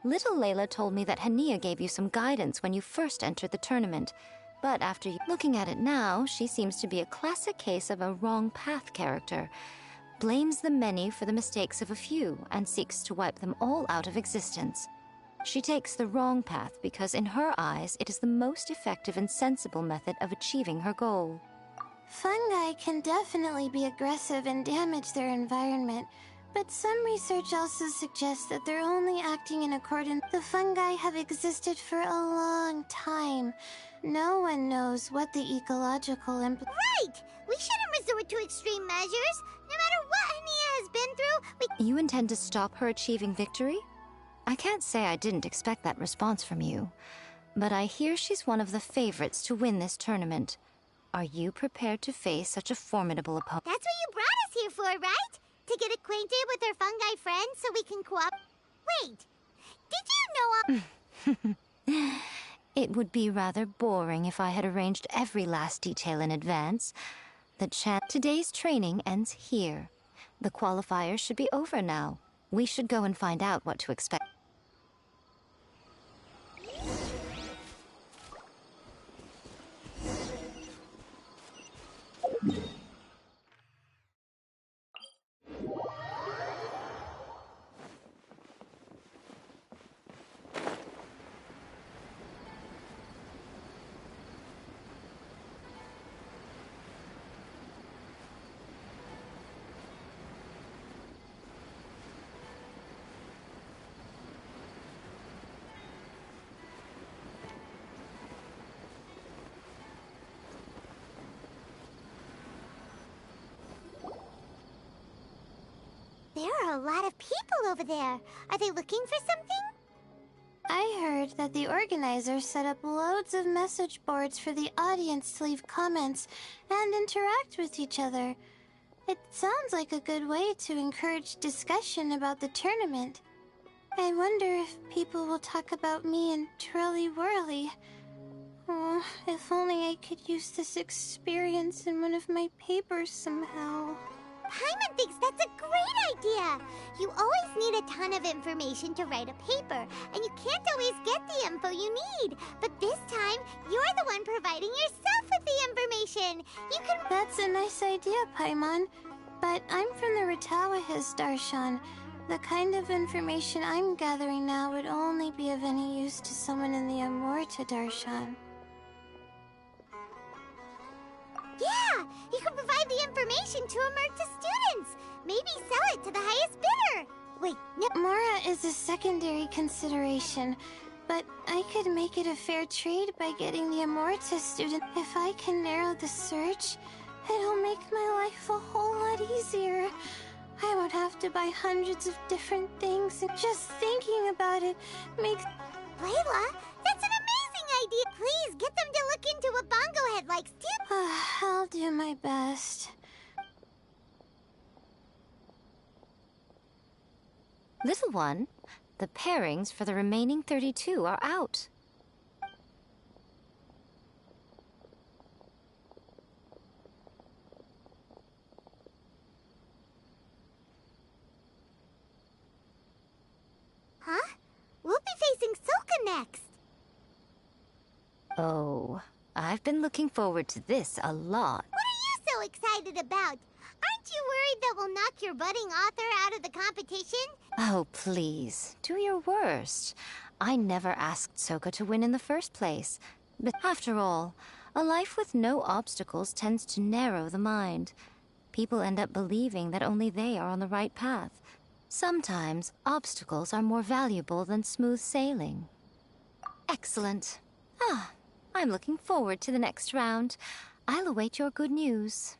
Little Layla told me that Hania gave you some guidance when you first entered the tournament. But after looking at it now, she seems to be a classic case of a wrong path character. Blames the many for the mistakes of a few and seeks to wipe them all out of existence. She takes the wrong path because in her eyes it is the most effective and sensible method of achieving her goal. Fungi can definitely be aggressive and damage their environment, but some research also suggests that they're only acting in accordance. The fungi have existed for a long time. No one knows what the ecological Right! We shouldn't resort to extreme measures. No matter what Hania has been through, You intend to stop her achieving victory? I can't say I didn't expect that response from you, but I hear she's one of the favorites to win this tournament. Are you prepared to face such a formidable opponent? That's what you brought us here for, right? To get acquainted with our fungi friends so we can Wait, did you know It would be rather boring if I had arranged every last detail in advance. Today's training ends here. The qualifiers should be over now. We should go and find out what to expect. There are a lot of people over there. Are they looking for something? I heard that the organizers set up loads of message boards for the audience to leave comments and interact with each other. It sounds like a good way to encourage discussion about the tournament. I wonder if people will talk about me and Twirly Whirly. Oh, if only I could use this experience in one of my papers somehow. Paimon thinks that's a great idea! You always need a ton of information to write a paper, and you can't always get the info you need. But this time, you're the one providing yourself with the information. You can... That's a nice idea, Paimon. But I'm from the Ratawahiz, Darshan. The kind of information I'm gathering now would only be of any use to someone in the Amorta, Darshan. Yeah! You can provide the information to Amurta students! Maybe sell it to the highest bidder! Wait, no... Mora is a secondary consideration, but I could make it a fair trade by getting the Amorta student. If I can narrow the search, it'll make my life a whole lot easier. I won't have to buy hundreds of different things, and just thinking about it makes... Layla, that's an amazing idea! Please, get them to look into what Bongo Head likes too! I'll do my best. Little one, The pairings for the remaining 32 are out. Huh? We'll be facing Soka next. Oh, I've been looking forward to this a lot. What are you so excited about? Aren't you worried that we'll knock your budding author out of the competition? Oh, please, do your worst. I never asked Soka to win in the first place. But after all, a life with no obstacles tends to narrow the mind. People end up believing that only they are on the right path. Sometimes, obstacles are more valuable than smooth sailing. Excellent. I'm looking forward to the next round. I'll await your good news.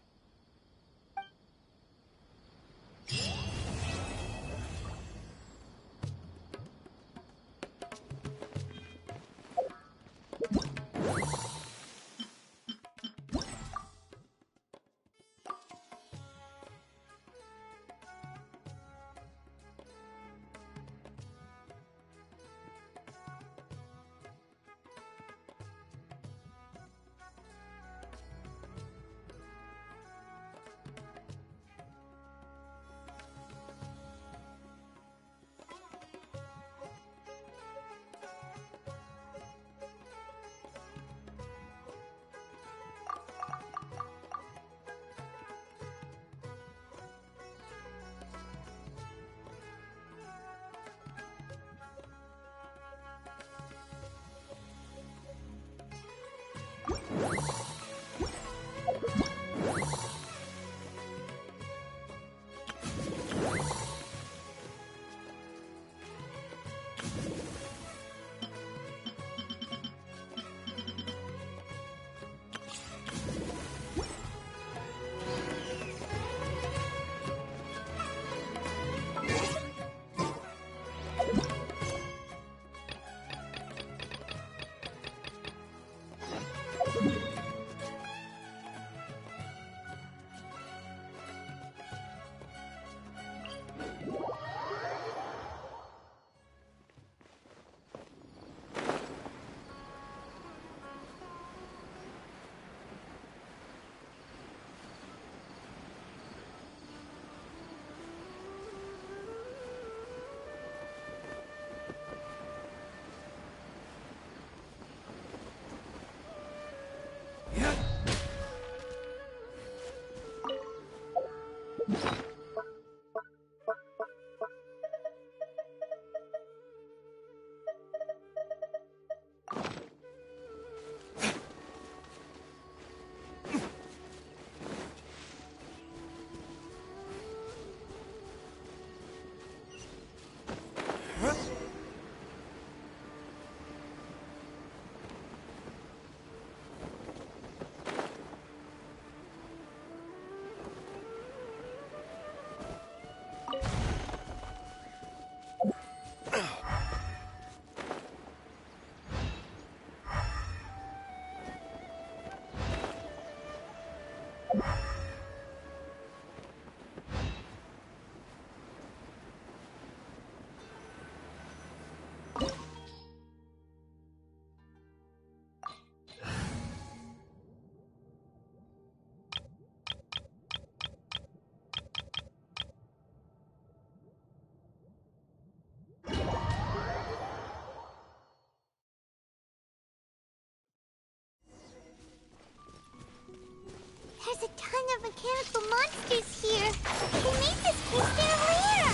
There's a ton of mechanical monsters here. They made this place their lair.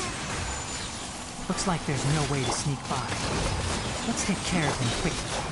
Looks like there's no way to sneak by. Let's take care of them quickly.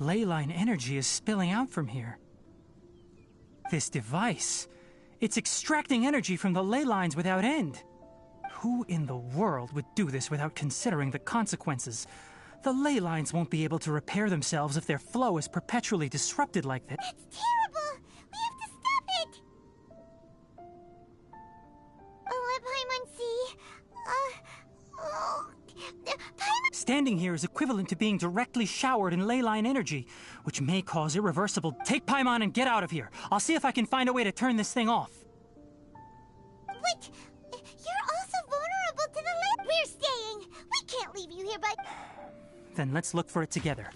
ley line energy is spilling out from here. This device, it's extracting energy from the ley lines without end. Who in the world would do this without considering the consequences? The ley lines won't be able to repair themselves if their flow is perpetually disrupted like this. That's terrible! We have to stop it! Paimon-C, Paimon... Standing here is equivalent to being directly showered in ley line energy, which may cause irreversible... Take Paimon and get out of here. I'll see if I can find a way to turn this thing off. But you're also vulnerable to the ley... We're staying! We can't leave you here, but... Then let's look for it together.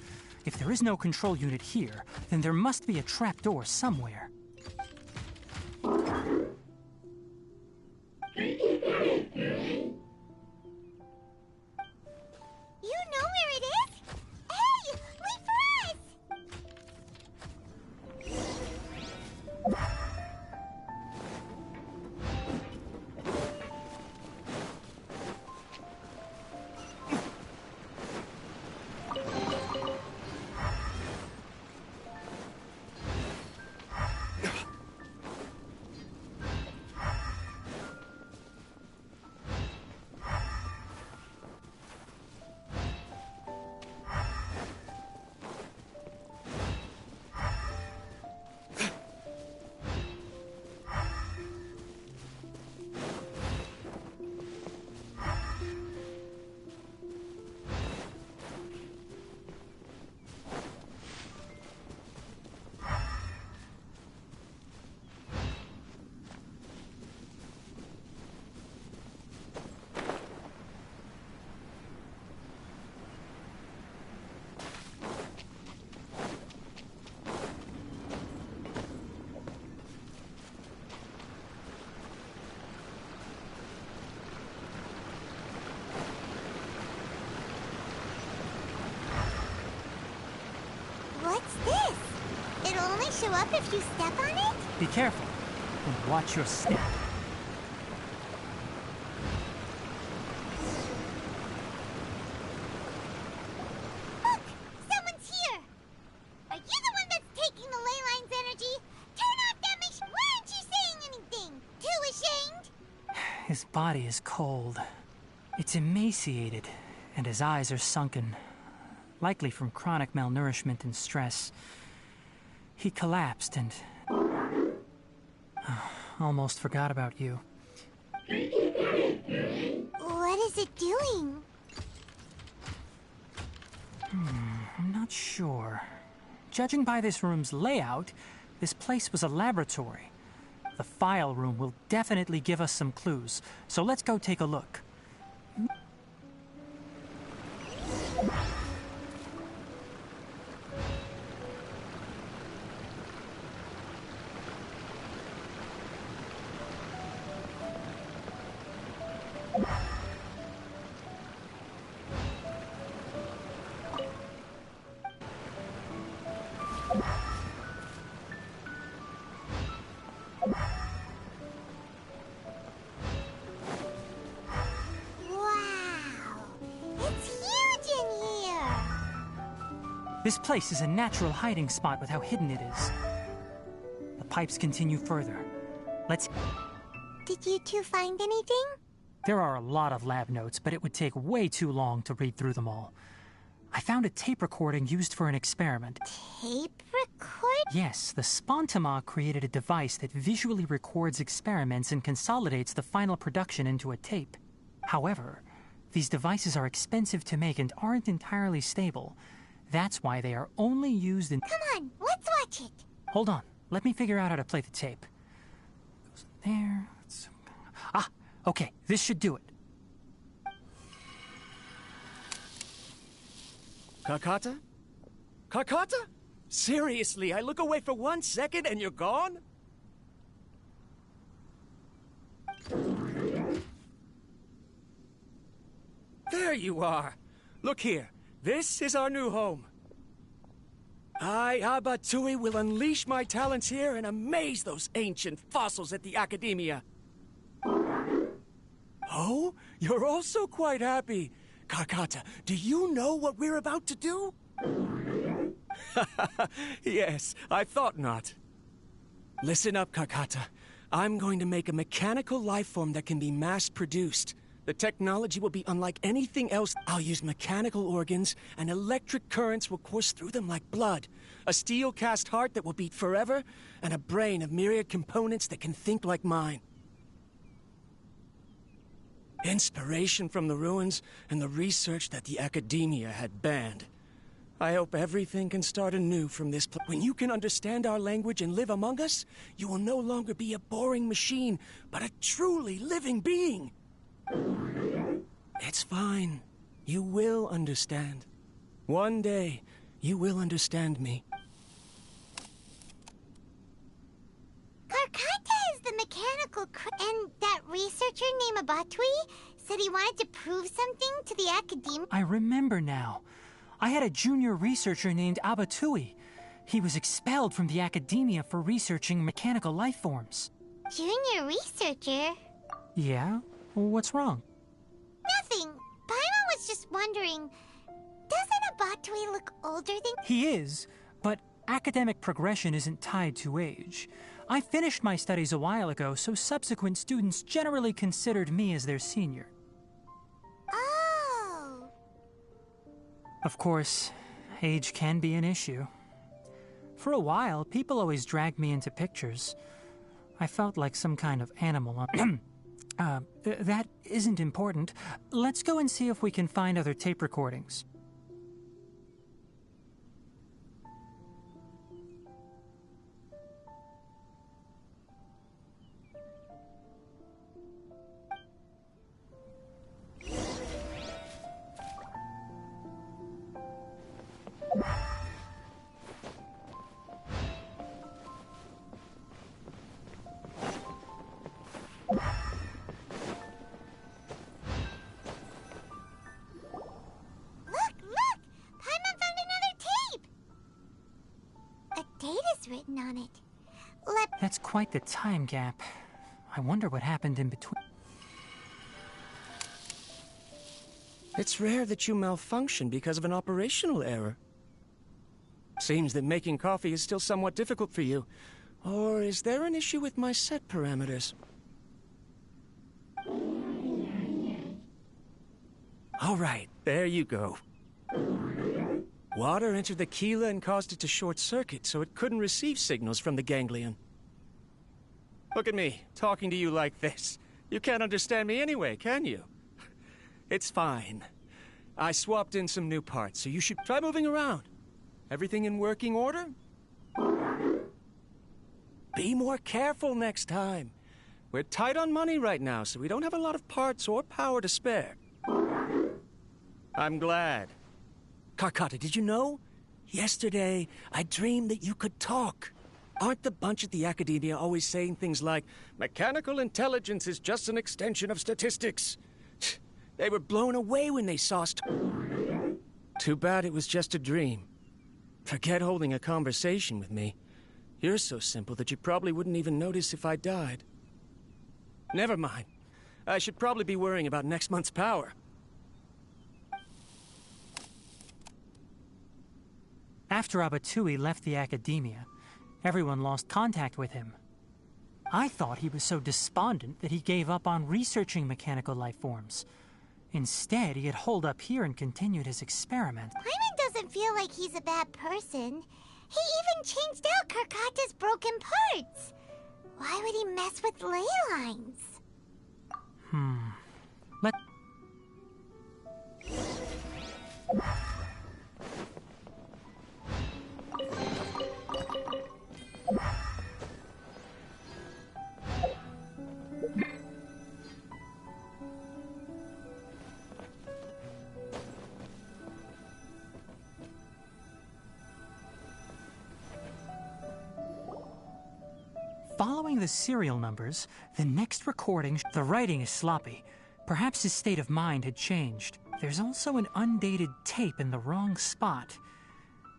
If there is no control unit here, then there must be a trapdoor somewhere. You know where it is? Hey! Wait for us! What's this? It'll only show up if you step on it? Be careful, and watch your step. Look! Someone's here! Are you the one that's taking the ley line's energy? Turn off that machine! Why aren't you saying anything? Too ashamed? His body is cold. It's emaciated, and his eyes are sunken. Likely from chronic malnourishment and stress. He collapsed and... almost forgot about you. What is it doing? I'm not sure. Judging by this room's layout, this place was a laboratory. The file room will definitely give us some clues, so let's go take a look. This place is a natural hiding spot with how hidden it is. The pipes continue further. Let's... Did you two find anything? There are a lot of lab notes, but it would take way too long to read through them all. I found a tape recording used for an experiment. Tape record? Yes, the Spontima created a device that visually records experiments and consolidates the final production into a tape. However, these devices are expensive to make and aren't entirely stable. That's why they are only used in... Come on, let's watch it. Hold on, let me figure out how to play the tape. Goes there. Ah, okay, this should do it. Carcata? Carcata? Seriously, I look away for 1 second and you're gone? There you are. Look here. This is our new home. I, Abatui, will unleash my talents here and amaze those ancient fossils at the Academia. Oh, you're also quite happy. Carcata, do you know what we're about to do? Yes, I thought not. Listen up, Karkata. I'm going to make a mechanical life form that can be mass-produced. The technology will be unlike anything else. I'll use mechanical organs, and electric currents will course through them like blood. A steel-cast heart that will beat forever, and a brain of myriad components that can think like mine. Inspiration from the ruins and the research that the academia had banned. I hope everything can start anew from this place. When you can understand our language and live among us, you will no longer be a boring machine, but a truly living being. It's fine. You will understand. One day, you will understand me. Karkata is the mechanical and that researcher named Abatui said he wanted to prove something to the academia. I remember now. I had a junior researcher named Abatui. He was expelled from the academia for researching mechanical life forms. Junior researcher? Yeah? What's wrong? Nothing. Paimon was just wondering, doesn't Abatui look older than... He is, but academic progression isn't tied to age. I finished my studies a while ago, so subsequent students generally considered me as their senior. Oh. Of course, age can be an issue. For a while, people always dragged me into pictures. I felt like some kind of animal. That isn't important. Let's go and see if we can find other tape recordings. Written on it. That's quite the time gap. I wonder what happened in between. It's rare that you malfunction because of an operational error. Seems that making coffee is still somewhat difficult for you. Or is there an issue with my set parameters? All right, there you go. Water entered the Keela and caused it to short-circuit, so it couldn't receive signals from the ganglion. Look at me, talking to you like this. You can't understand me anyway, can you? It's fine. I swapped in some new parts, so you should try moving around. Everything in working order? Be more careful next time. We're tight on money right now, so we don't have a lot of parts or power to spare. I'm glad. Karkata, did you know? Yesterday, I dreamed that you could talk. Aren't the bunch at the academia always saying things like, mechanical intelligence is just an extension of statistics? They were blown away when they saw Too bad it was just a dream. Forget holding a conversation with me. You're so simple that you probably wouldn't even notice if I died. Never mind. I should probably be worrying about next month's power. After Abatui left the academia, everyone lost contact with him. I thought he was so despondent that he gave up on researching mechanical life forms. Instead, he had holed up here and continued his experiment. Paimon doesn't feel like he's a bad person. He even changed out Karkata's broken parts. Why would he mess with ley lines? Following the serial numbers, the next recording, the writing is sloppy. Perhaps his state of mind had changed. There's also an undated tape in the wrong spot.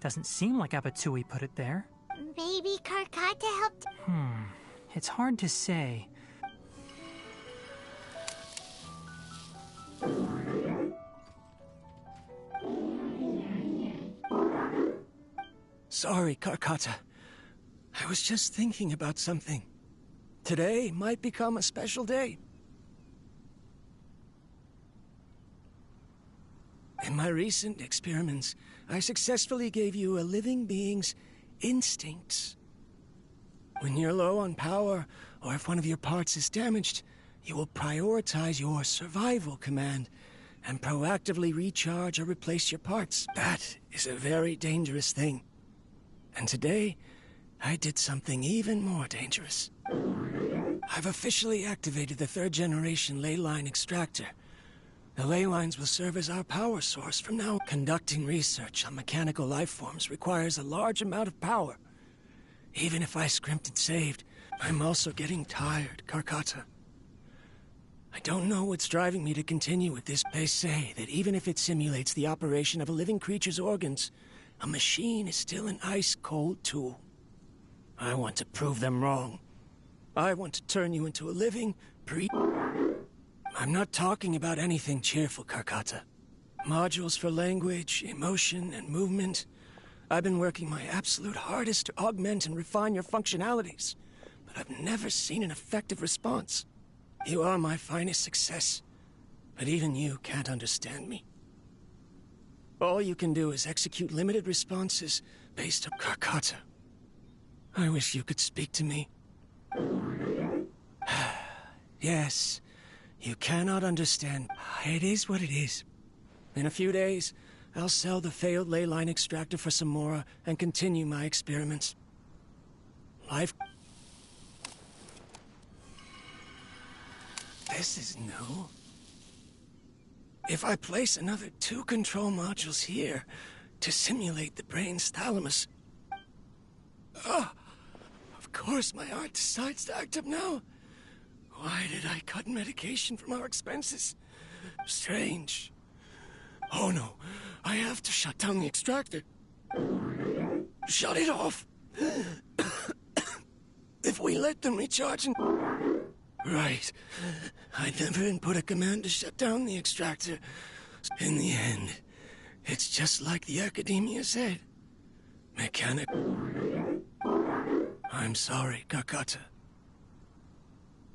Doesn't seem like Abatui put it there. Maybe Karkata helped. It's hard to say. Sorry, Karkata. I was just thinking about something. Today might become a special day. In my recent experiments, I successfully gave you a living being's instincts. When you're low on power, or if one of your parts is damaged, you will prioritize your survival command and proactively recharge or replace your parts. That is a very dangerous thing. And today, I did something even more dangerous. I've officially activated the 3rd generation ley line extractor. The ley lines will serve as our power source from now. Conducting research on mechanical life forms requires a large amount of power. Even if I scrimped and saved, I'm also getting tired, Karkata. I don't know what's driving me to continue with this. They say that even if it simulates the operation of a living creature's organs, a machine is still an ice-cold tool. I want to prove them wrong. I want to turn you into a living, I'm not talking about anything cheerful, Karkata. Modules for language, emotion, and movement. I've been working my absolute hardest to augment and refine your functionalities, but I've never seen an effective response. You are my finest success, but even you can't understand me. All you can do is execute limited responses based on Karkata. I wish you could speak to me. Yes, you cannot understand. It is what it is. In a few days, I'll sell the failed ley line extractor for some more and continue my experiments. Life... This is new. If I place another 2 control modules here to simulate the brain's thalamus... Of course my heart decides to act up now. Why did I cut medication from our expenses? Strange. Oh no, I have to shut down the extractor. Shut it off. If we let them recharge and... Right. I never input a command to shut down the extractor. In the end, it's just like the academia said. Mechanic... I'm sorry, Karkata.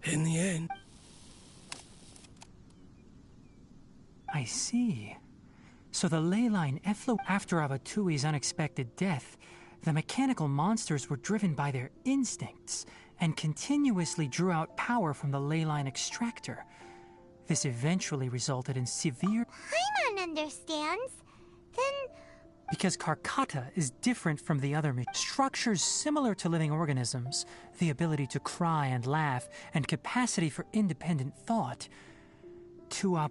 In the end... I see. So the ley line effluent after Avatui's unexpected death, the mechanical monsters were driven by their instincts and continuously drew out power from the ley line extractor. This eventually resulted in severe... Paimon understands. Then... Because Karkata is different from the other structures similar to living organisms, the ability to cry and laugh, and capacity for independent thought.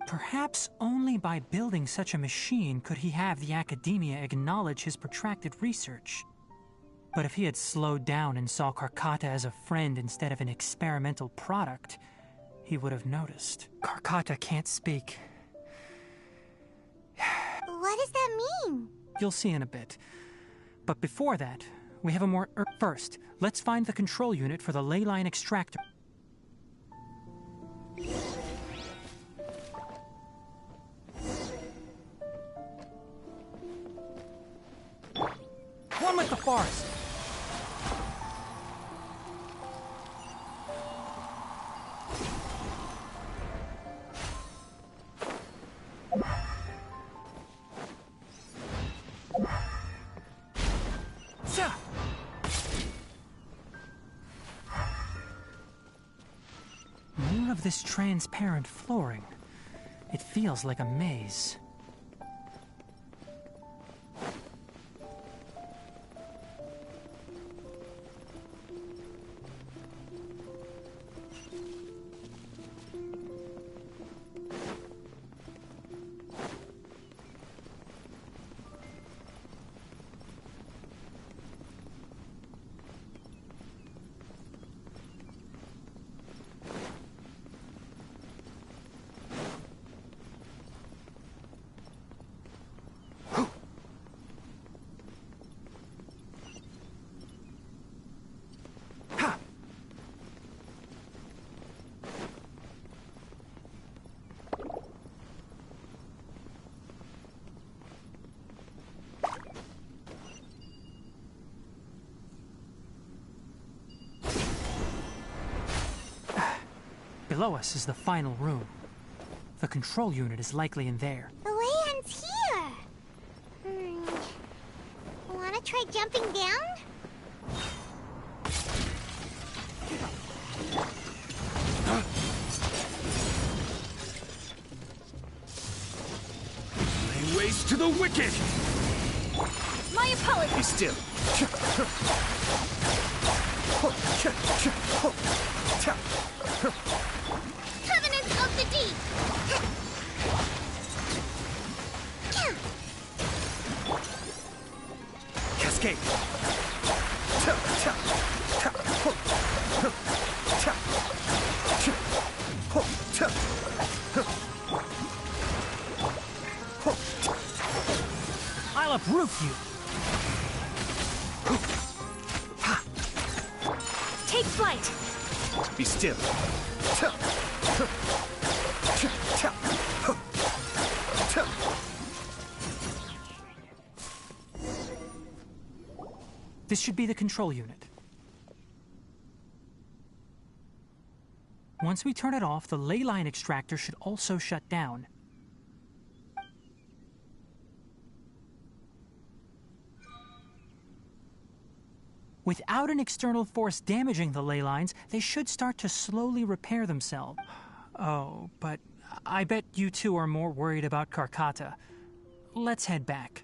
Perhaps only by building such a machine could he have the academia acknowledge his protracted research. But if he had slowed down and saw Karkata as a friend instead of an experimental product, he would have noticed. Karkata can't speak. What does that mean? You'll see in a bit. But before that, we have a more... First, let's find the control unit for the ley line extractor. One with the forest! More of this transparent flooring. It feels like a maze. below us is the final room. The control unit is likely in there. The way ends here. Wanna try jumping down? Lay waste to the wicked! My apologies. Be still. Covenant of the Deep! Cascade. I'll uproot you! Take flight. Be still. This should be the control unit. Once we turn it off, the ley line extractor should also shut down. Without an external force damaging the ley lines, they should start to slowly repair themselves. Oh, but I bet you two are more worried about Karkata. Let's head back.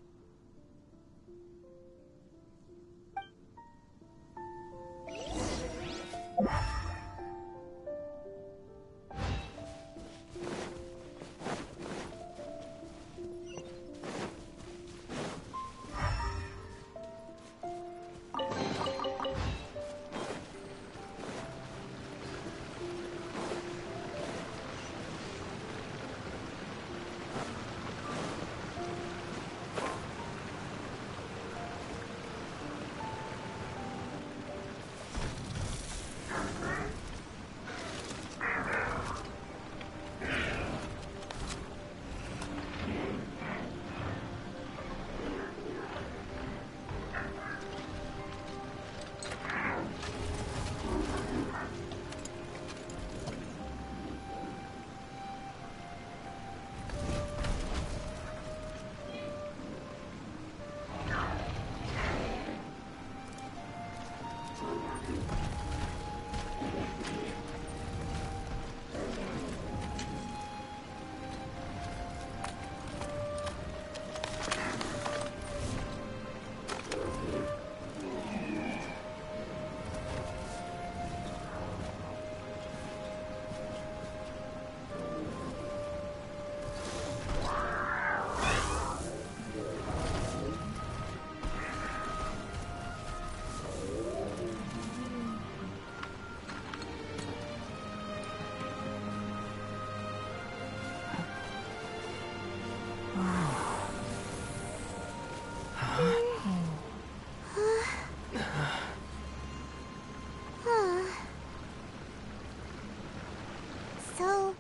So,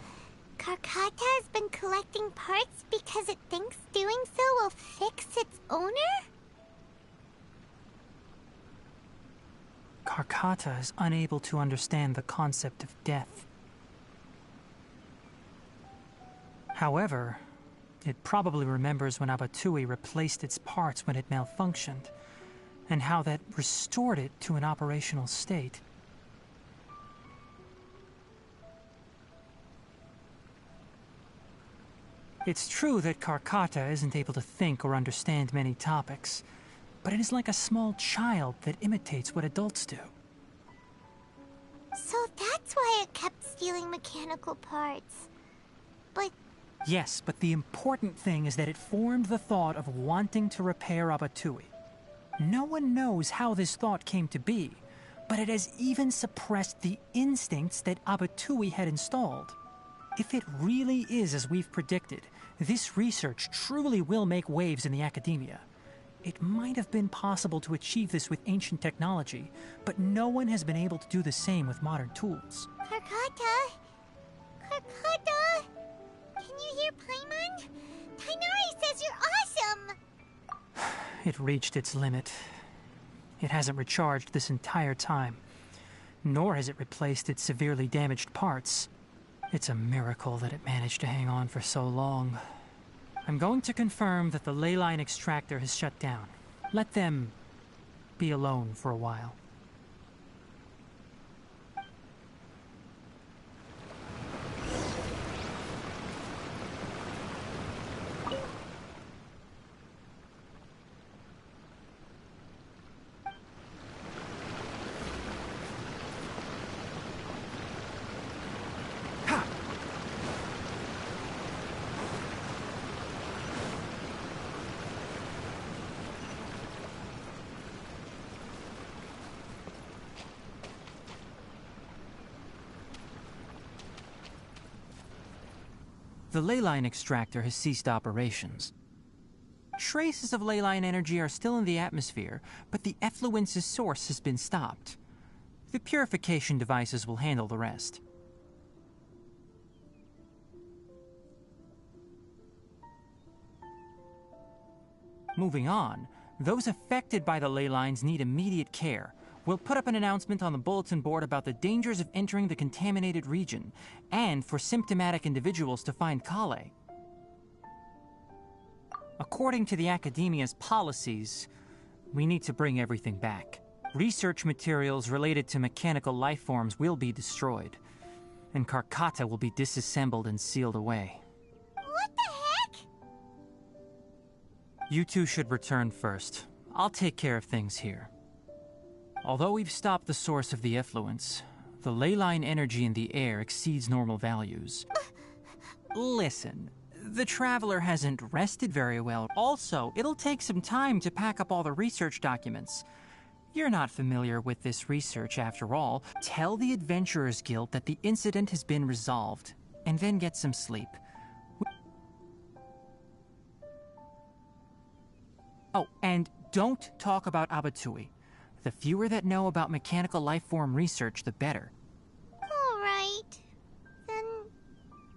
Karkata has been collecting parts because it thinks doing so will fix its owner? Karkata is unable to understand the concept of death. However, it probably remembers when Abatui replaced its parts when it malfunctioned, and how that restored it to an operational state. It's true that Karkata isn't able to think or understand many topics, but it is like a small child that imitates what adults do. So that's why it kept stealing mechanical parts. But... Yes, but the important thing is that it formed the thought of wanting to repair Abatui. No one knows how this thought came to be, but it has even suppressed the instincts that Abatui had installed. If it really is as we've predicted, this research truly will make waves in the academia. It might have been possible to achieve this with ancient technology, but no one has been able to do the same with modern tools. Karkata? Karkata? Can you hear Paimon? Tainari says you're awesome! It reached its limit. It hasn't recharged this entire time, nor has it replaced its severely damaged parts. It's a miracle that it managed to hang on for so long. I'm going to confirm that the ley line extractor has shut down. Let them be alone for a while. The ley line extractor has ceased operations. Traces of ley line energy are still in the atmosphere, but the effluence's source has been stopped. The purification devices will handle the rest. Moving on, those affected by the ley lines need immediate care. We'll put up an announcement on the bulletin board about the dangers of entering the contaminated region, and for symptomatic individuals to find Kale. According to the Academia's policies, we need to bring everything back. Research materials related to mechanical life forms will be destroyed, and Karkata will be disassembled and sealed away. What the heck? You two should return first. I'll take care of things here. Although we've stopped the source of the effluence, the ley line energy in the air exceeds normal values. Listen, the Traveler hasn't rested very well. Also, it'll take some time to pack up all the research documents. You're not familiar with this research after all. Tell the Adventurers Guild that the incident has been resolved, and then get some sleep. Oh, and don't talk about Abatui. The fewer that know about mechanical life form research, the better. All right. Then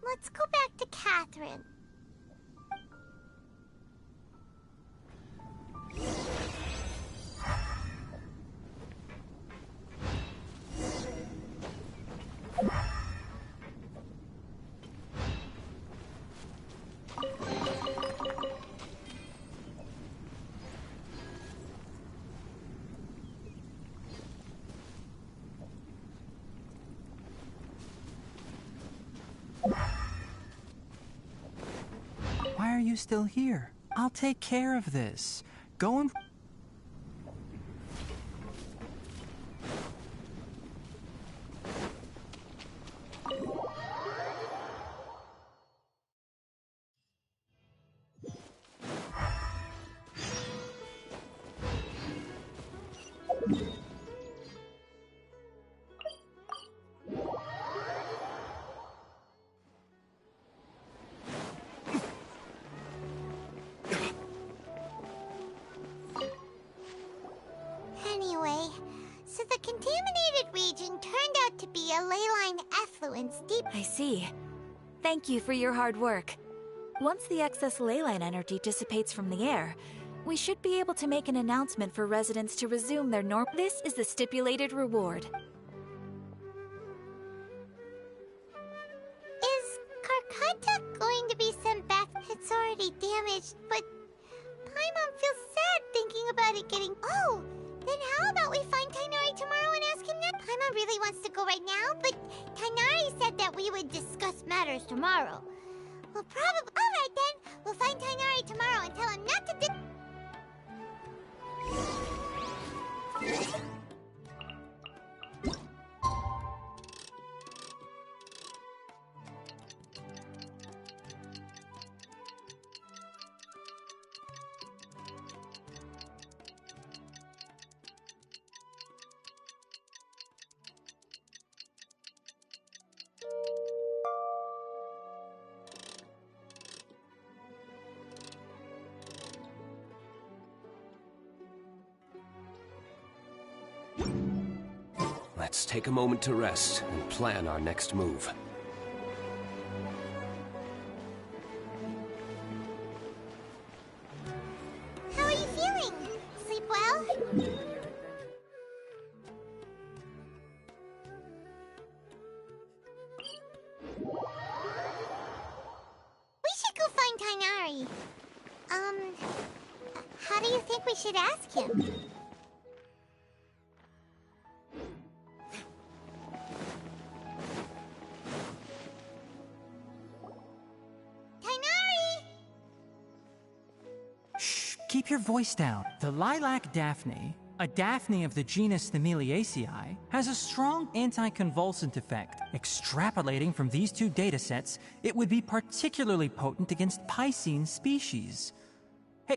let's go back to Catherine. Why are you still here? I'll take care of this. Go and... Anyway, so the contaminated region turned out to be a ley line effluence deep... I see. Thank you for your hard work. Once the excess ley line energy dissipates from the air, we should be able to make an announcement for residents to resume their norm. This is the stipulated reward. Is Karkata going to be sent back? It's already damaged, but Paimon feels sad thinking about it getting... Oh! Then how about we find Tainari tomorrow and ask him that? Paimon really wants to go right now, but Tainari said that we would discuss matters tomorrow. Well, probably... Alright then, we'll find Tainari tomorrow and tell him not to Let's take a moment to rest and plan our next move. How are you feeling? Sleep well? How do you think we should ask him? Shh, keep your voice down. The lilac daphne, a daphne of the genus Thameliaceae, has a strong anticonvulsant effect. Extrapolating from these two datasets, it would be particularly potent against Piscine species. Hey.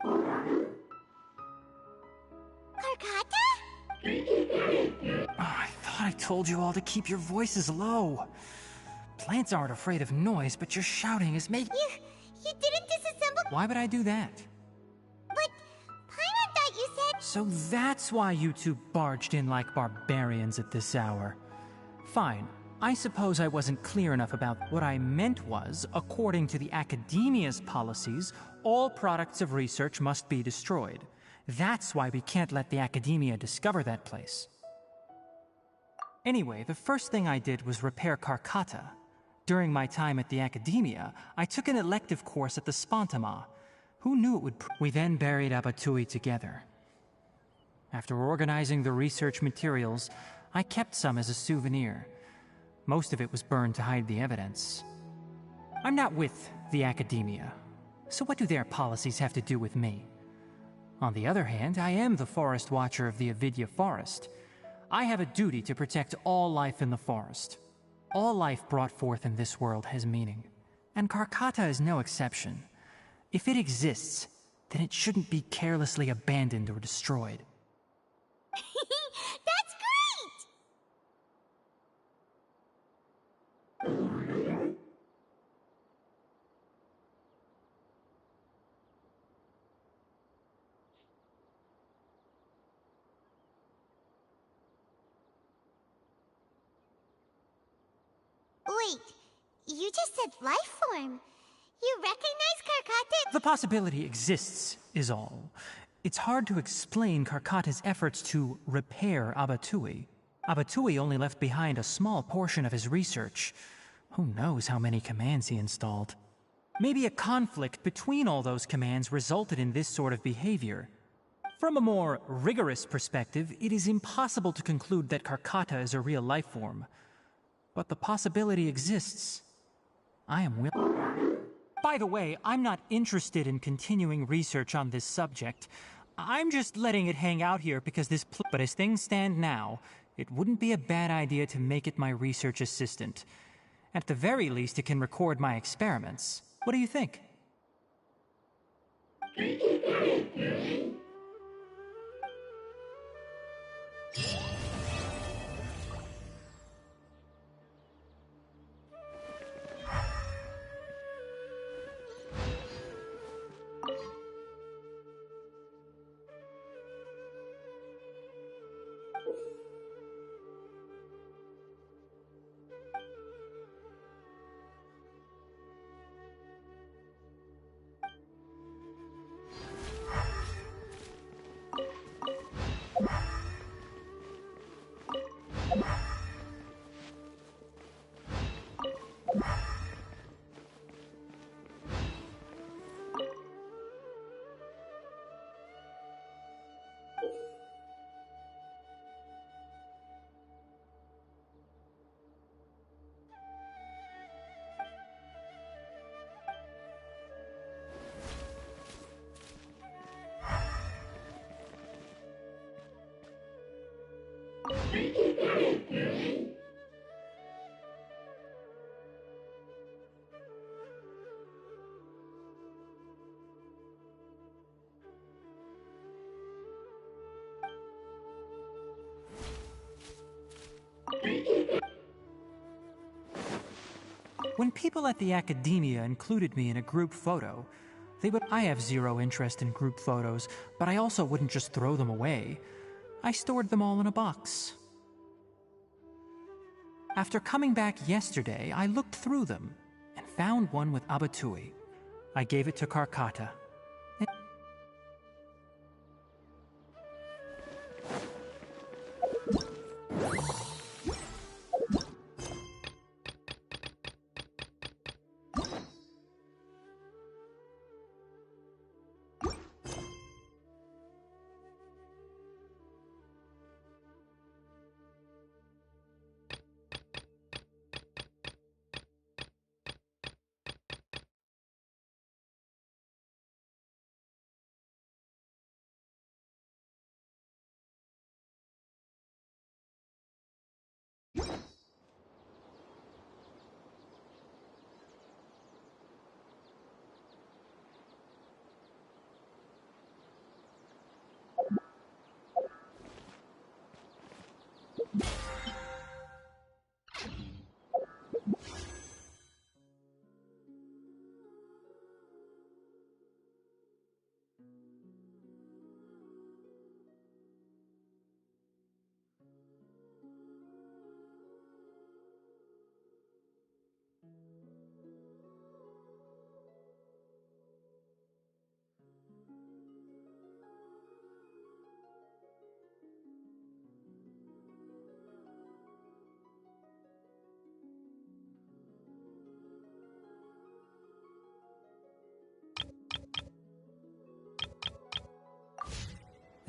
Karkata? Oh, I thought I told you all to keep your voices low. Plants aren't afraid of noise, but your shouting is making... You didn't disassemble... Why would I do that? But Paimon thought you said... So that's why you two barged in like barbarians at this hour. Fine. I suppose I wasn't clear enough about what I meant was, according to the Academia's policies, all products of research must be destroyed. That's why we can't let the Academia discover that place. Anyway, the first thing I did was repair Karkata. During my time at the Academia, I took an elective course at the Spontama. Who knew it would... We then buried Abatui together. After organizing the research materials, I kept some as a souvenir. Most of it was burned to hide the evidence. I'm not with the Academia, so what do their policies have to do with me? On the other hand, I am the Forest Watcher of the Avidya Forest. I have a duty to protect all life in the forest. All life brought forth in this world has meaning, and Karkata is no exception. If it exists, then it shouldn't be carelessly abandoned or destroyed. That's great! Wait, you just said life form. You recognize Karkata? The possibility exists, is all. It's hard to explain Karkata's efforts to repair Abatui. Abatui only left behind a small portion of his research. Who knows how many commands he installed? Maybe a conflict between all those commands resulted in this sort of behavior. From a more rigorous perspective, it is impossible to conclude that Karkata is a real life form. But the possibility exists. I am willing. By the way, I'm not interested in continuing research on this subject. I'm just letting it hang out here because but as things stand now, it wouldn't be a bad idea to make it my research assistant. At the very least, it can record my experiments. What do you think? When people at the Academia included me in a group photo, I have zero interest in group photos, but I also wouldn't just throw them away. I stored them all in a box. After coming back yesterday, I looked through them and found one with Abatui. I gave it to Karkata.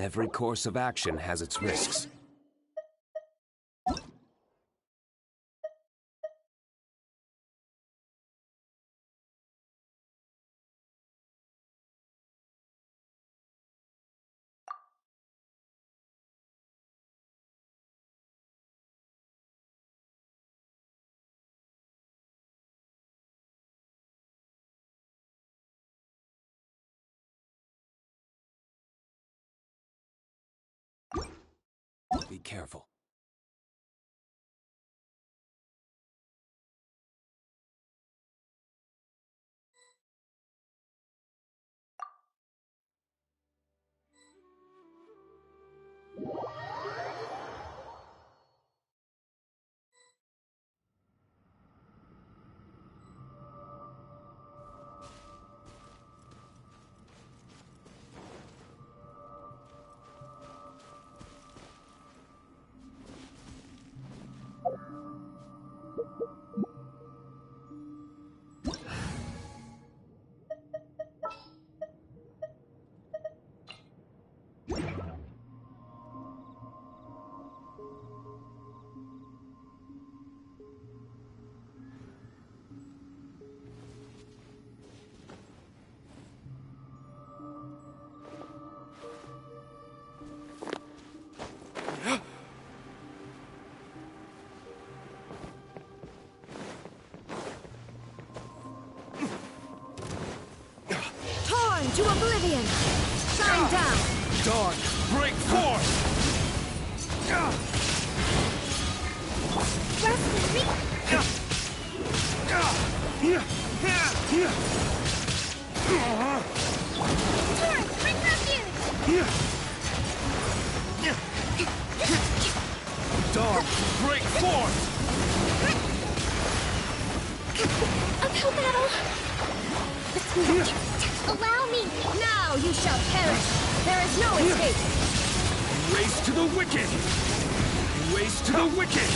Every course of action has its risks. Be careful. To oblivion! Shine down! Dawn, break forth! Torrent, bring refuge! Dawn, break forth! Uphill battle! Allow me! Now you shall perish! There is no escape! Race to the wicked! Race to the wicked!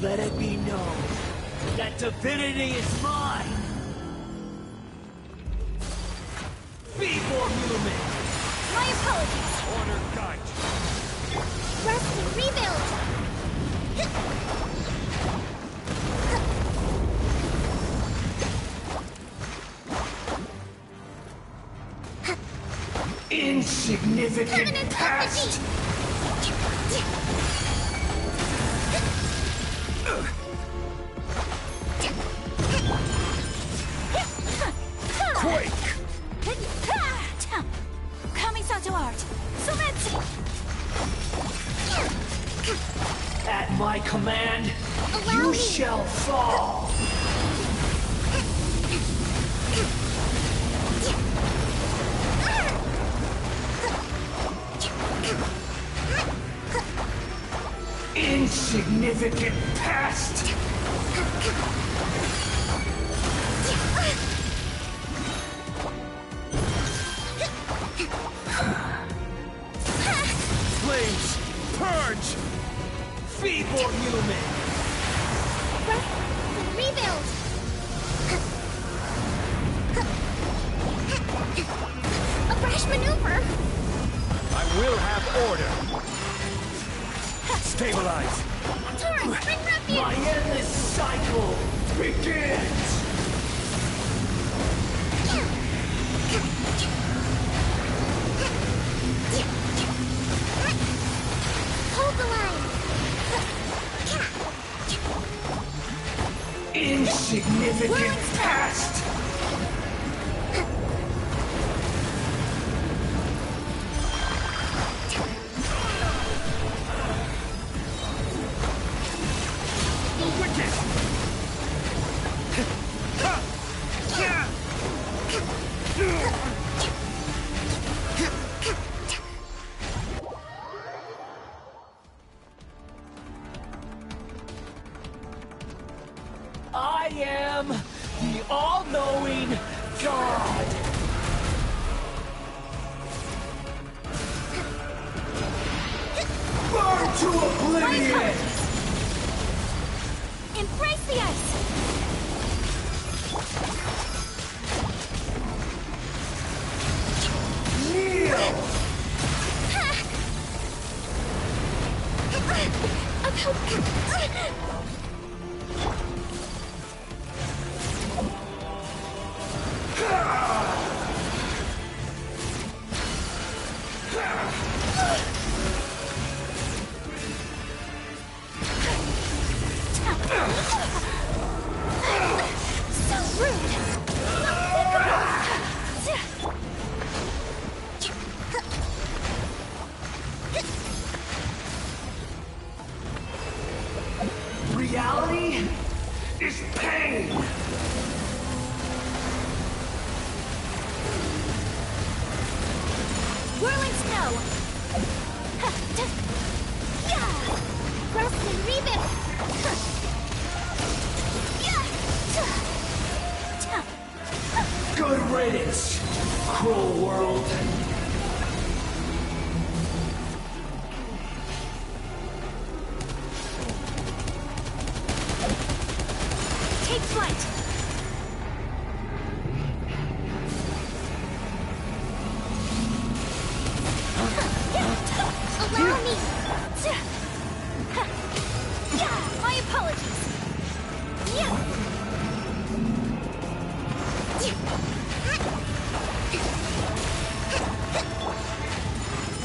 Let it be known that divinity is mine! Be more human! My apologies! Order guide! Rest and rebuild! Insignificant past! Quake! Kamisato art! Sumetsu! At my command, Allow you me. shall fall! Insignificant pest! Flames, purge! Feeble human! Rebuild! A fresh maneuver! I will have order! Stabilize! Torn, bring refuge! My endless cycle begins! Hold the line! Insignificant pest! I am the all-knowing God! Burn to oblivion! Embrace the ice! Kneel! So rude! Reality is pain! Whirling snow! Rust and rebuild! Good riddance, cruel world! Take flight! Allow me! My apologies!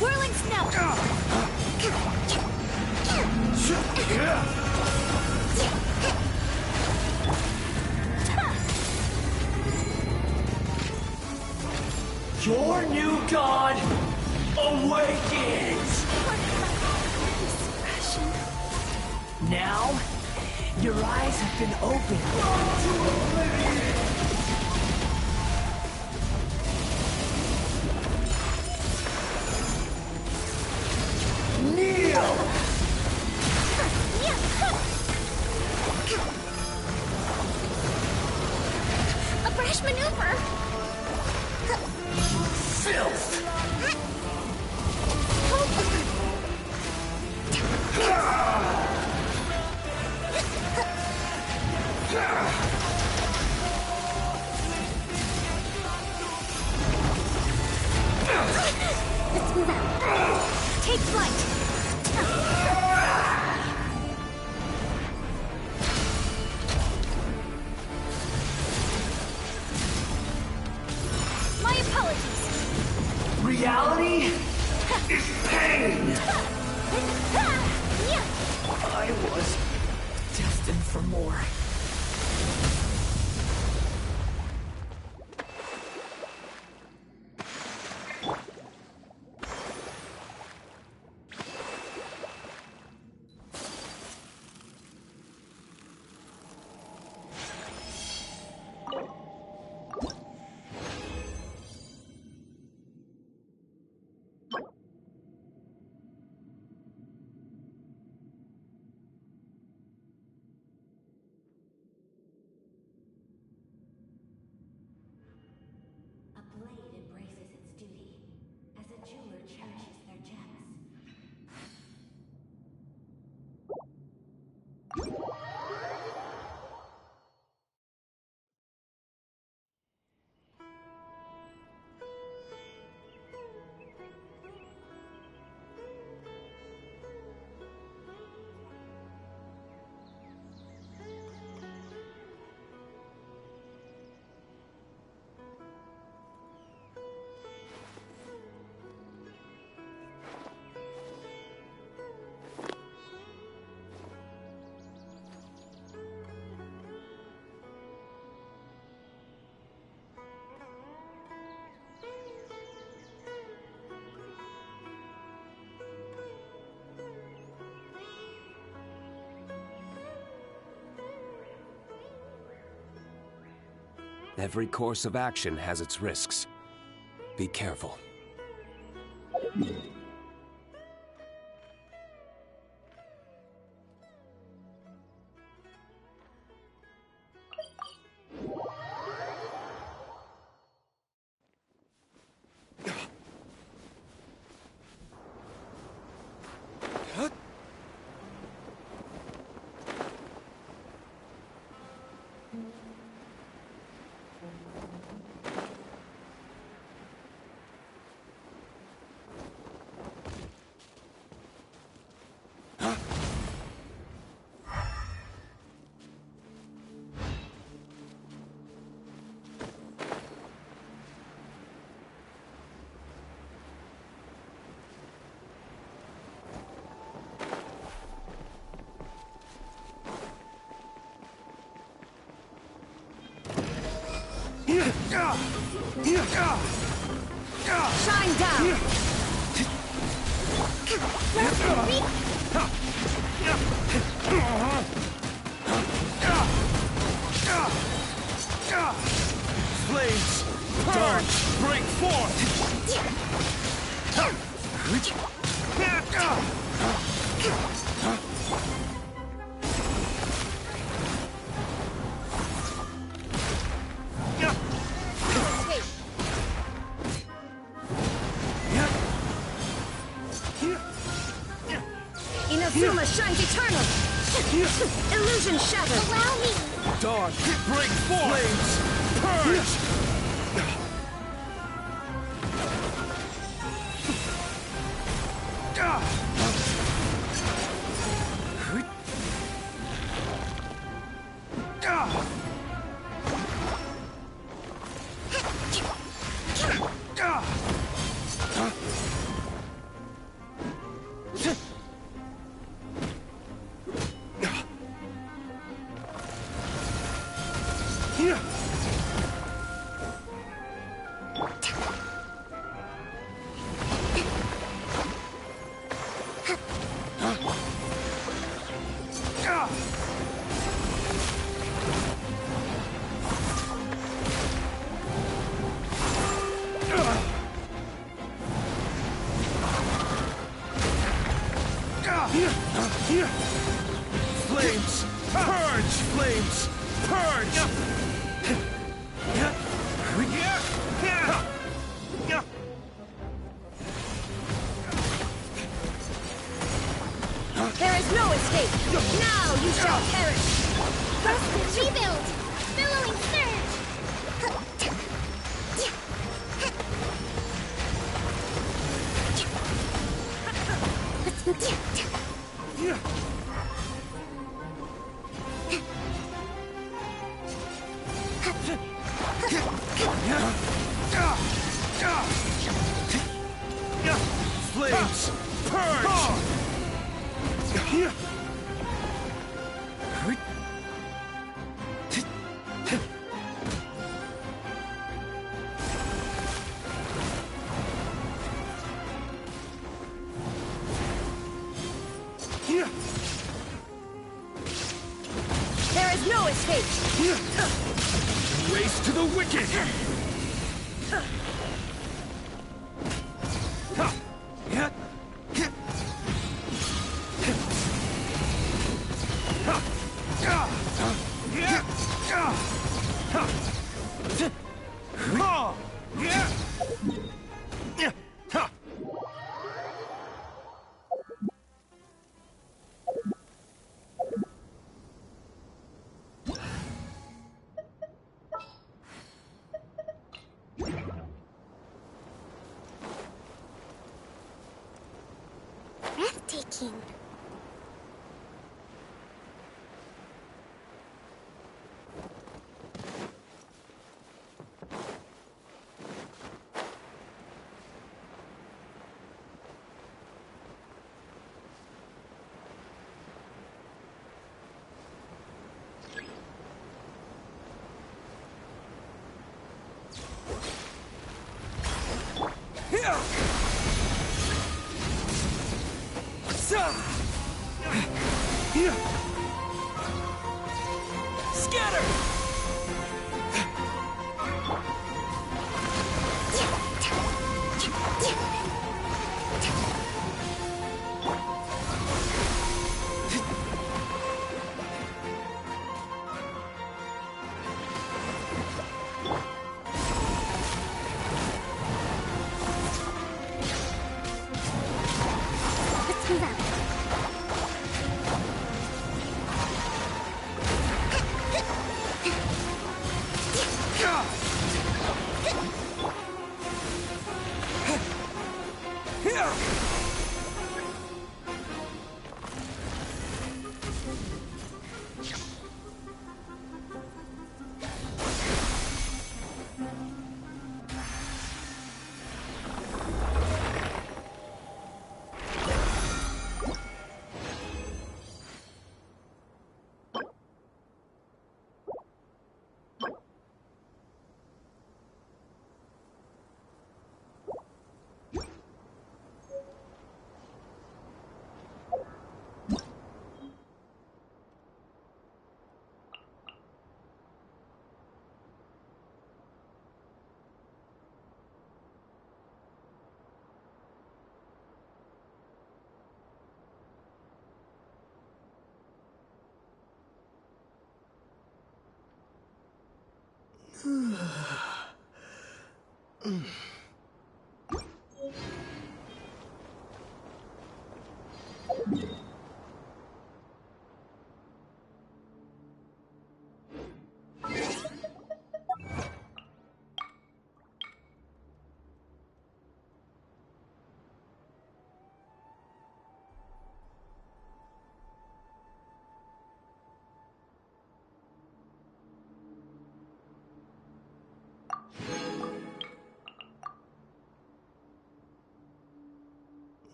Whirling snow! Your new god awakens! Now, your eyes have been opened to oblivion! Kneel! A fresh maneuver! Filth! Let's move out. Take flight! My apologies! Reality is pain! I was destined for more. Every course of action has its risks. Be careful. Shine down! Flames! Dark! Break forth! Inazuma shines eternal! Illusion shattered! Allow me! Dark! Break forth! Flames! Purge! Flames! Purge! Flames! Purge! There is no escape! Now you shall perish! First, rebuild! Billowing surge! Flames! Purge! There is no escape! Race to the wicked! Breathtaking. Scatter!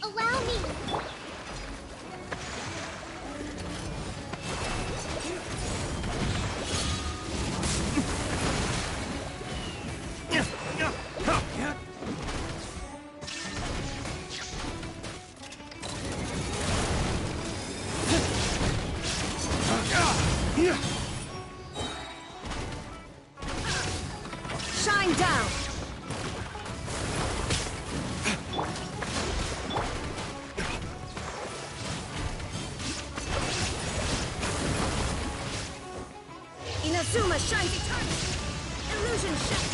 Allow me. Shine down! Inazuma shines eternal! Illusion shine!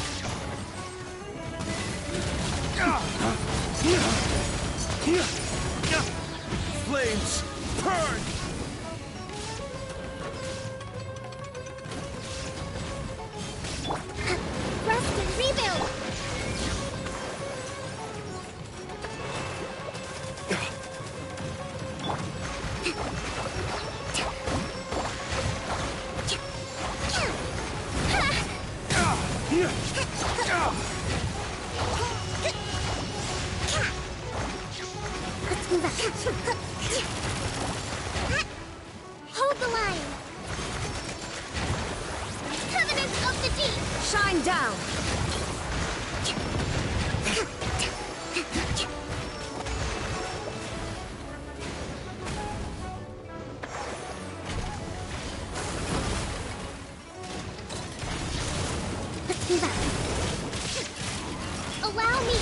Flames, burn! Rest and rebuild. Hold the line. Covenant of the Deep. Shine down! Let's do that. Allow me.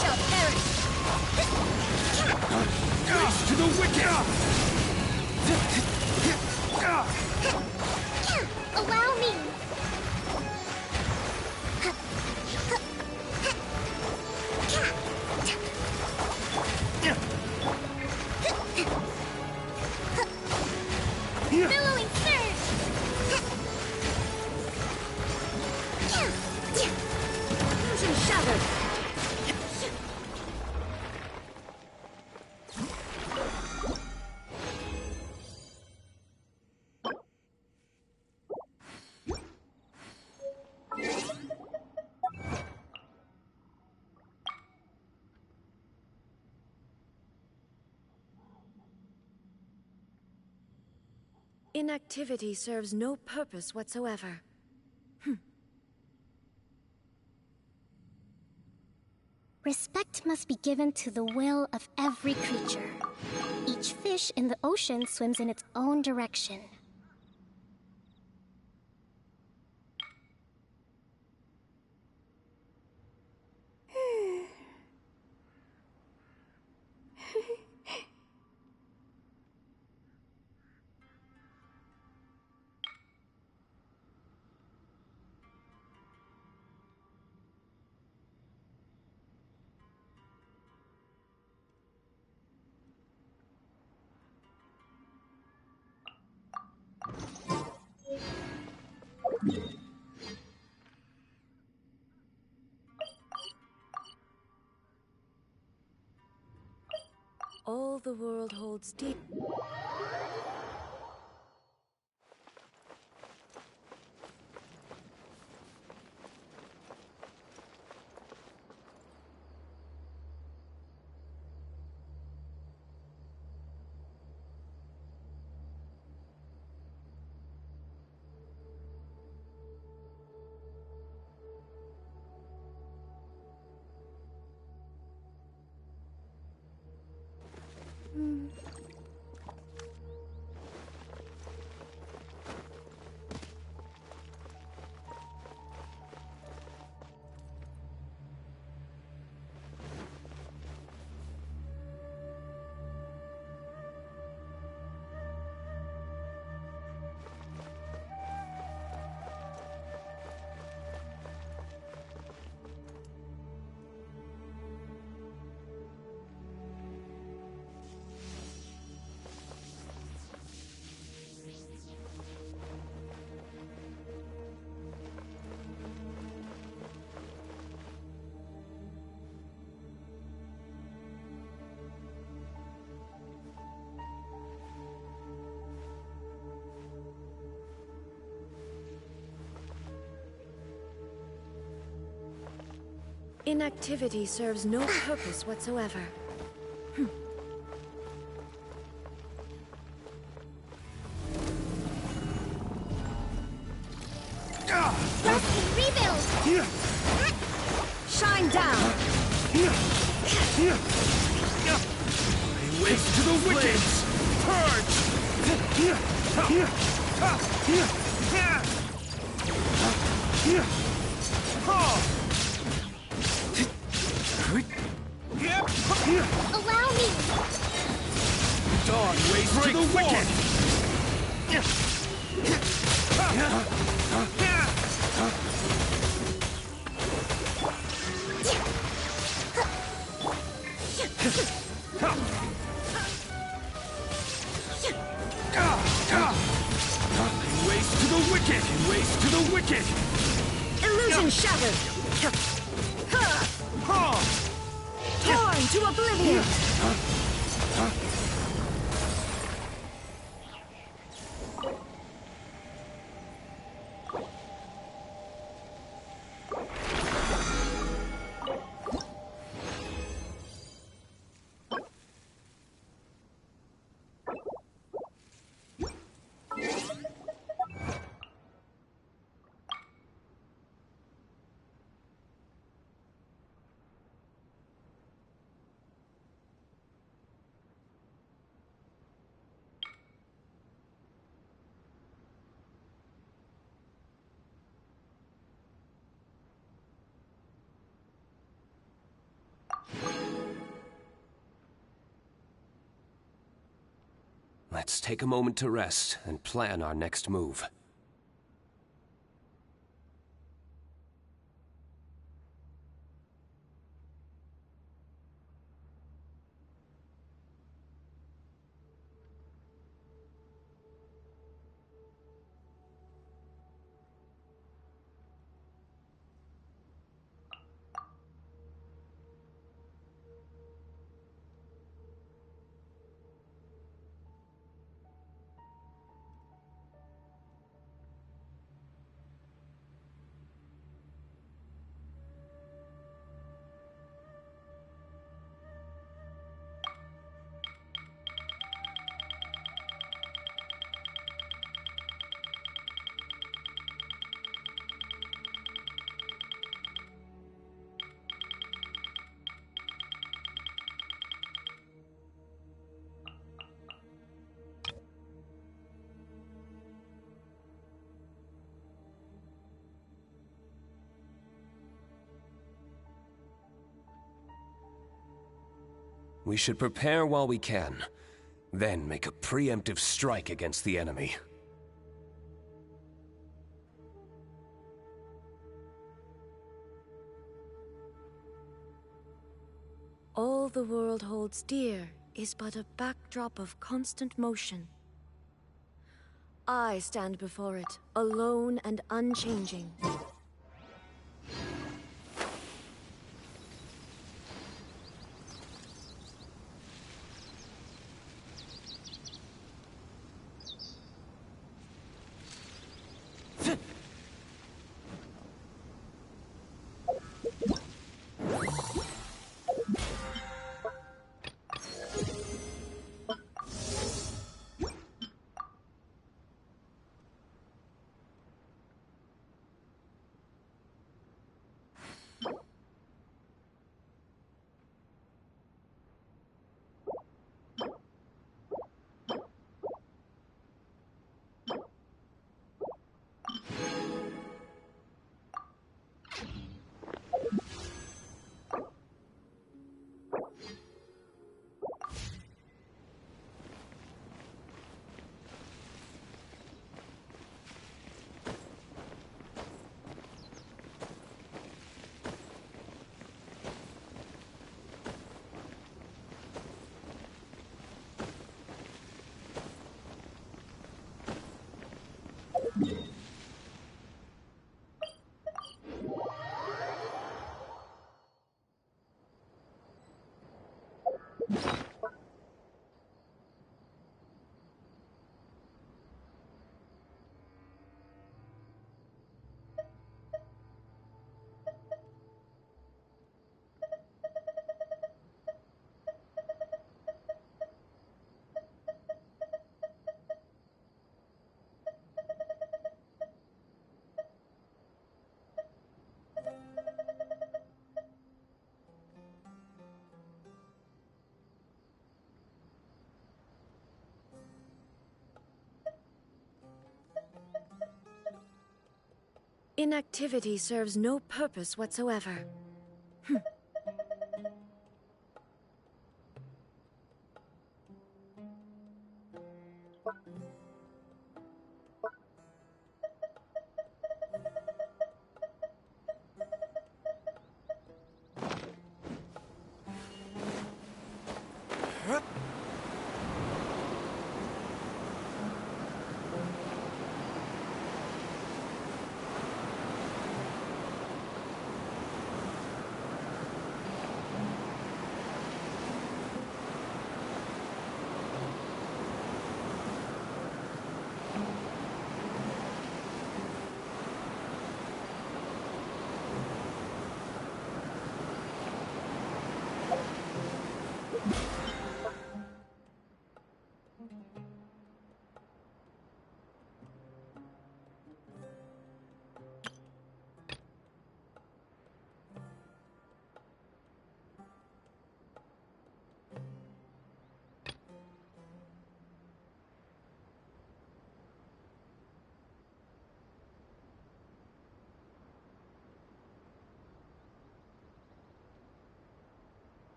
shall perish! Race to the wicked! Allow me! Billowing surge! Illusion shattered! Inactivity serves no purpose whatsoever. Respect must be given to the will of every creature. Each fish in the ocean swims in its own direction. All the world holds deep. Inactivity serves no purpose whatsoever. Rebuild! Shine down! Waste to the wicked! Allow me! Dawn waste to the wicked! Waste to the wicked! Waste to the wicked! Illusion shattered! Torn to oblivion! Let's take a moment to rest and plan our next move. We should prepare while we can, then make a preemptive strike against the enemy. All the world holds dear is but a backdrop of constant motion. I stand before it, alone and unchanging. Inactivity serves no purpose whatsoever.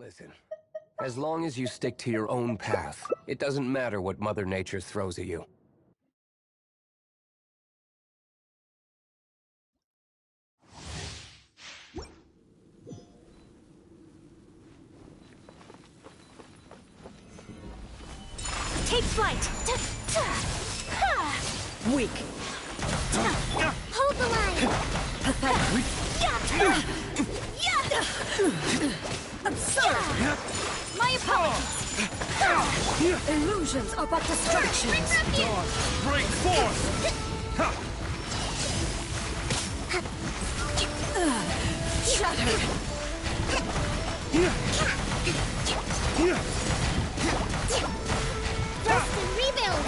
Listen, as long as you stick to your own path, it doesn't matter what Mother Nature throws at you. Take flight! Weak! Hold the line! Pathetic! Absurd! My apologies! Illusions are but distractions. Break forth! Shattered! Rest and rebuild!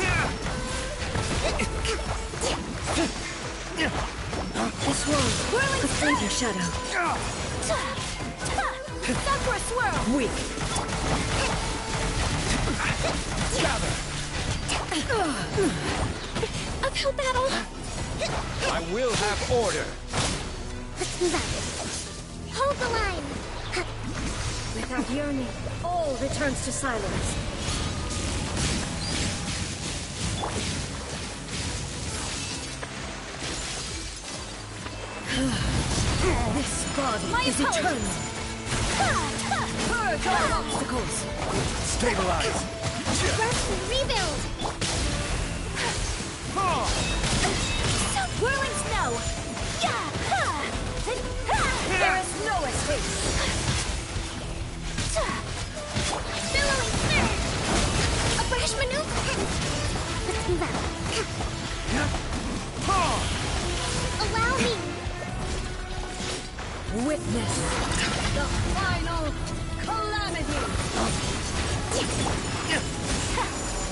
This one, a fleeting shadow. Stop for a swirl! Weak! Uphill battle! I will have order. Hold the line! Without yearning, all returns to silence. This body is eternal. Purge all obstacles. Stabilize. Rest and rebuild! Whirling snow! There is no escape. Billowing surge! A brash maneuver! Let's move out. Allow me! Witness the final calamity.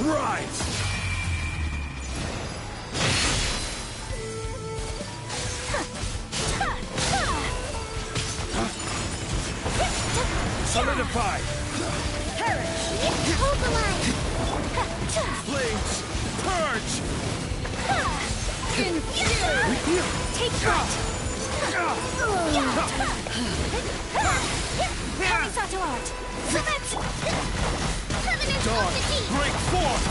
Rise! Solidify! Perish. Hold the line! Flames! Purge! Infuse. Take flight! Misato art! Flip Dawn, break forth!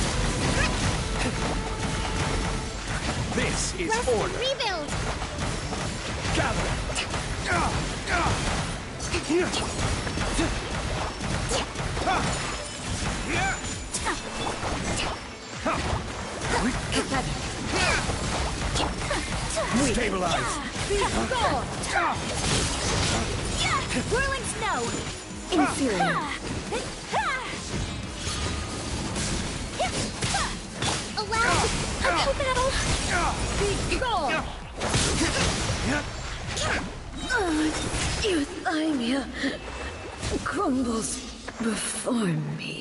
This is Rest order. and rebuild! Gather! Stabilize! Be gone. Whirling snow! Inferior. Allow me! Uphill battle! Be gone. Euthymia crumbles before me.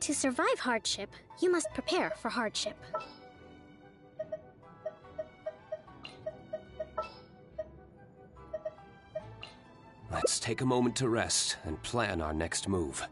To survive hardship, you must prepare for hardship. Let's take a moment to rest and plan our next move.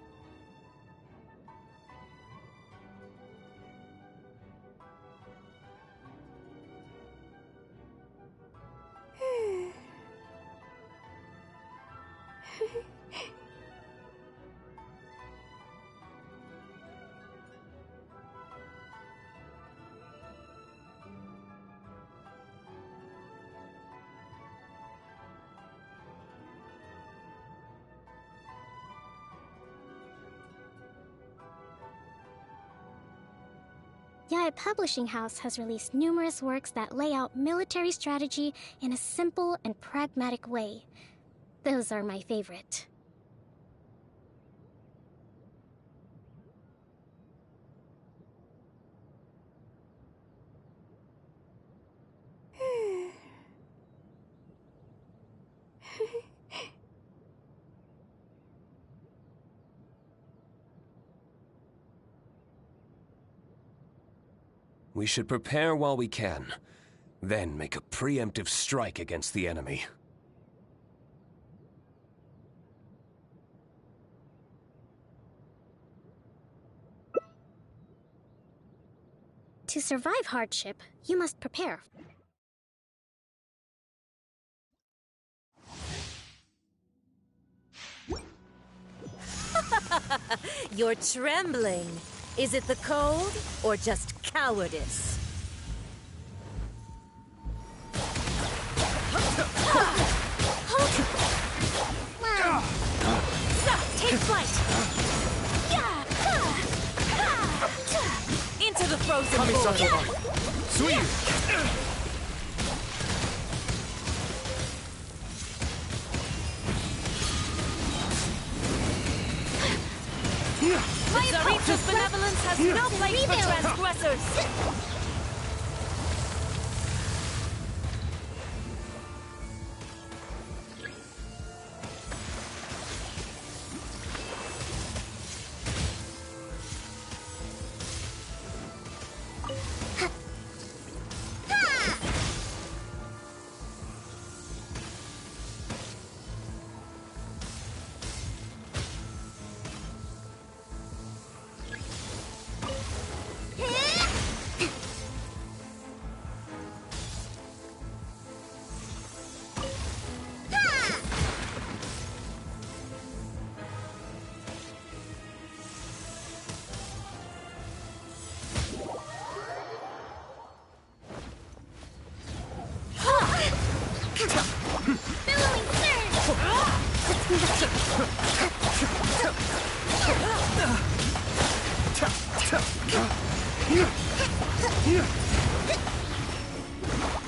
Yae Publishing House has released numerous works that lay out military strategy in a simple and pragmatic way. Those are my favorite. We should prepare while we can, then make a preemptive strike against the enemy. To survive hardship, you must prepare. You're trembling. Is it the cold, or just cowardice? Take flight! Into the frozen void! Sweet! Zaritha's benevolence has no place for transgressors!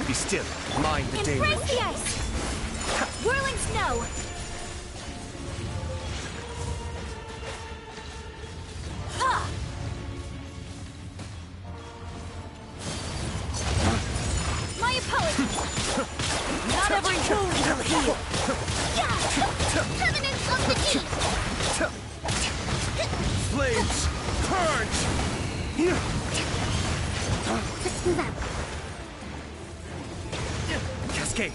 Be still. Mind the danger. Embrace the ice! Whirling snow! My apologies! Not every wound will heal! Covenant of the Deep! Flames! Purge! Let's move out. Cascade!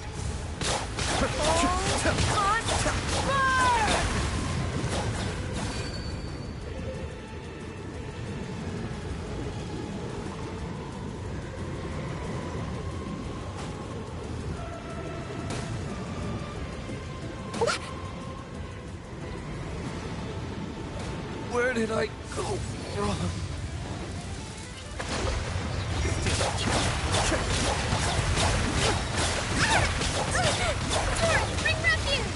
Where did I go wrong? Bring refuge!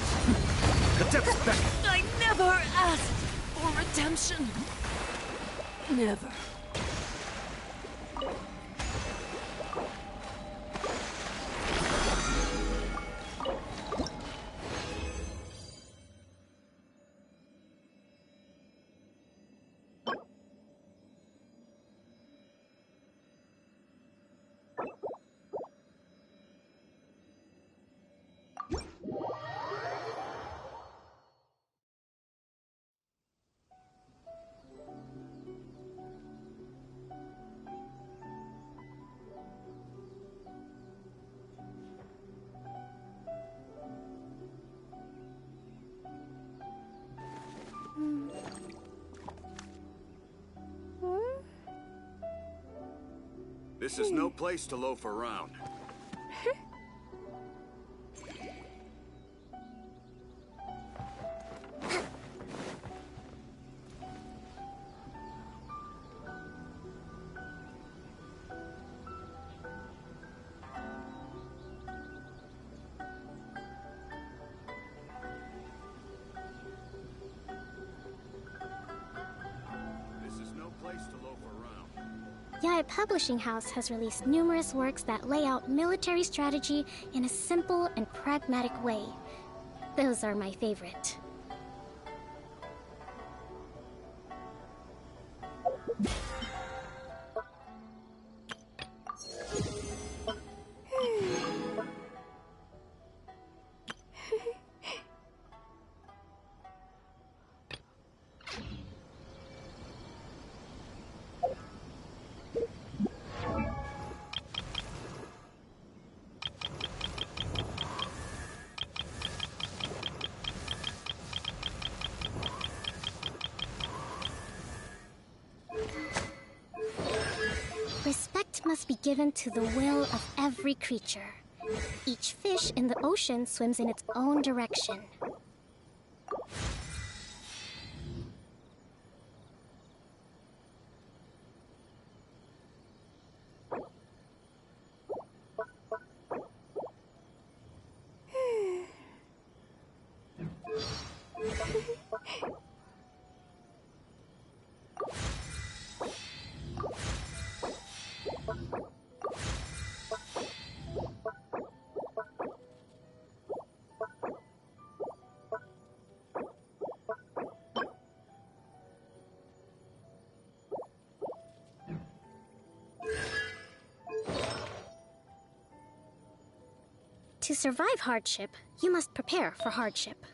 The depths back! I never asked for redemption. Never. This is no place to loaf around. Yae Publishing House has released numerous works that lay out military strategy in a simple and pragmatic way. Those are my favorite. Respect must be given to the will of every creature. Each fish in the ocean swims in its own direction. To survive hardship, you must prepare for hardship.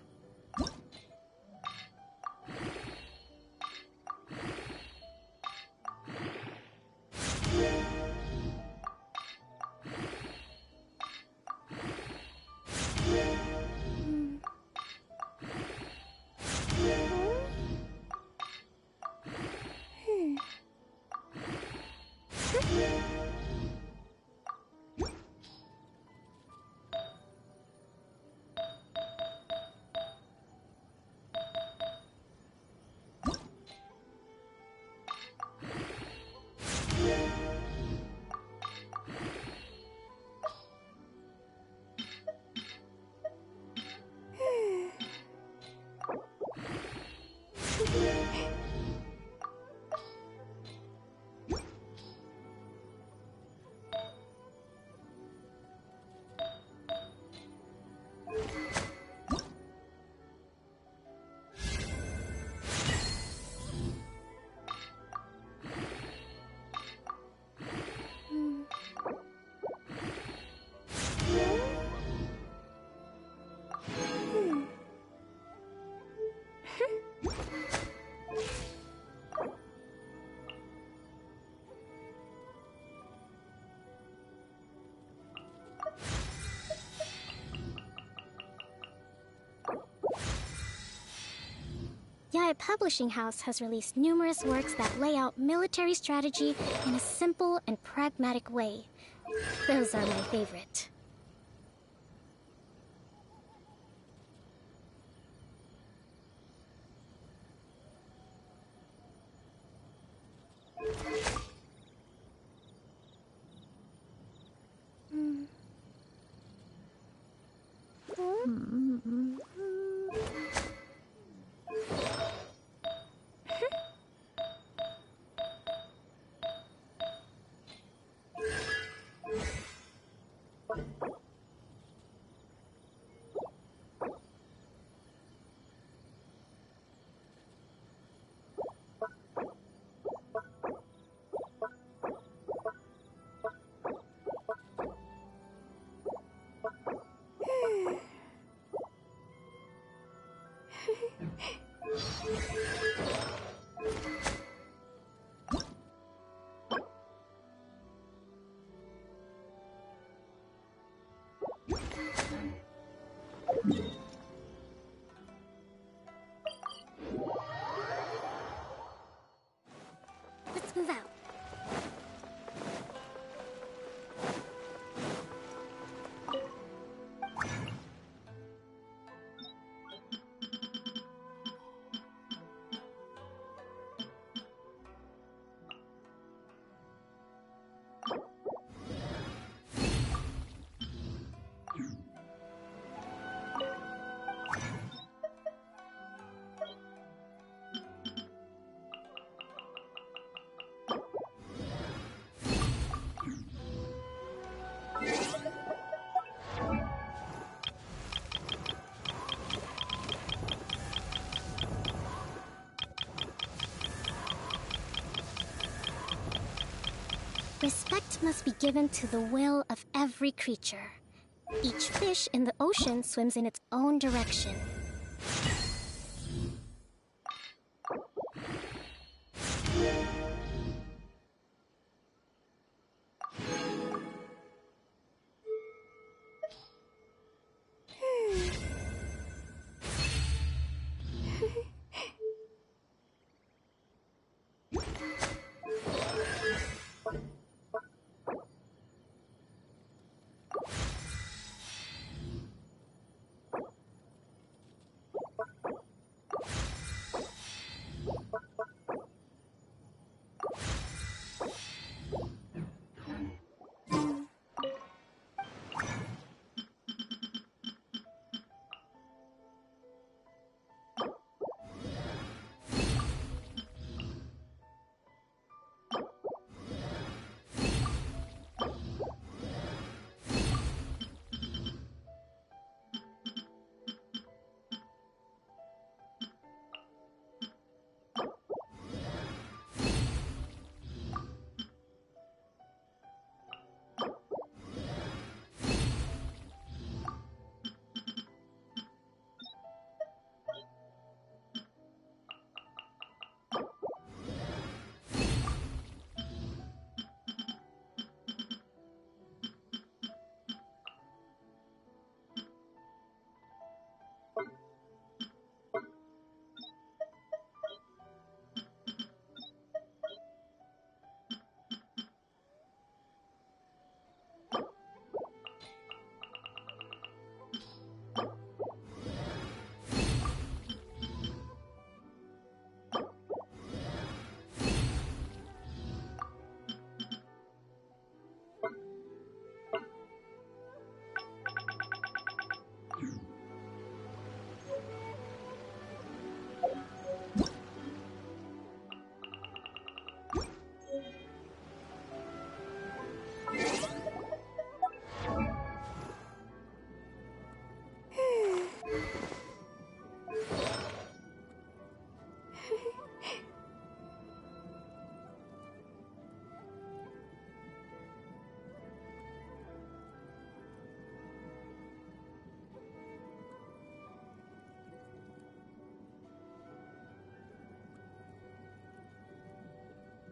Yae Publishing House has released numerous works that lay out military strategy in a simple and pragmatic way. Those are my favorite. Let's move out. Respect must be given to the will of every creature. Each fish in the ocean swims in its own direction.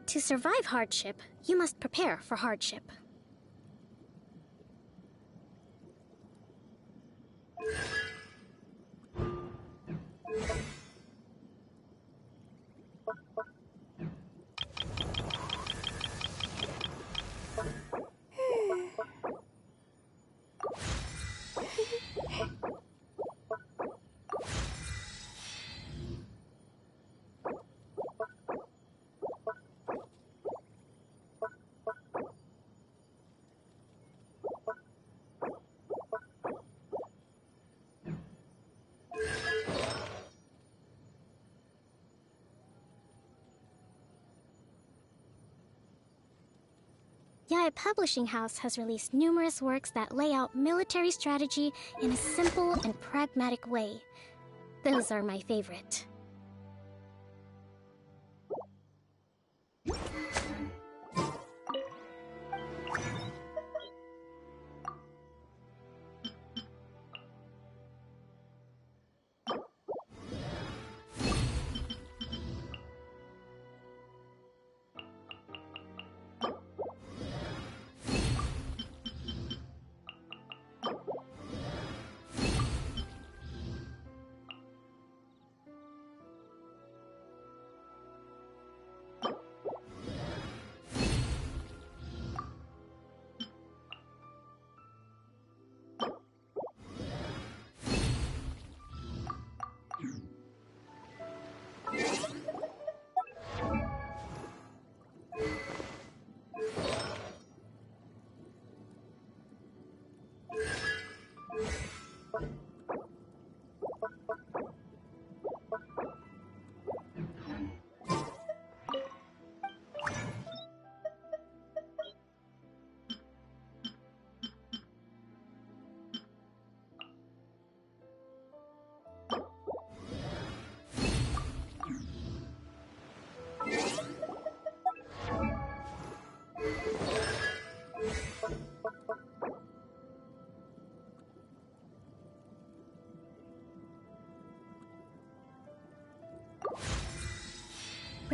To survive hardship, you must prepare for hardship. Yae Publishing House has released numerous works that lay out military strategy in a simple and pragmatic way. Those are my favorite.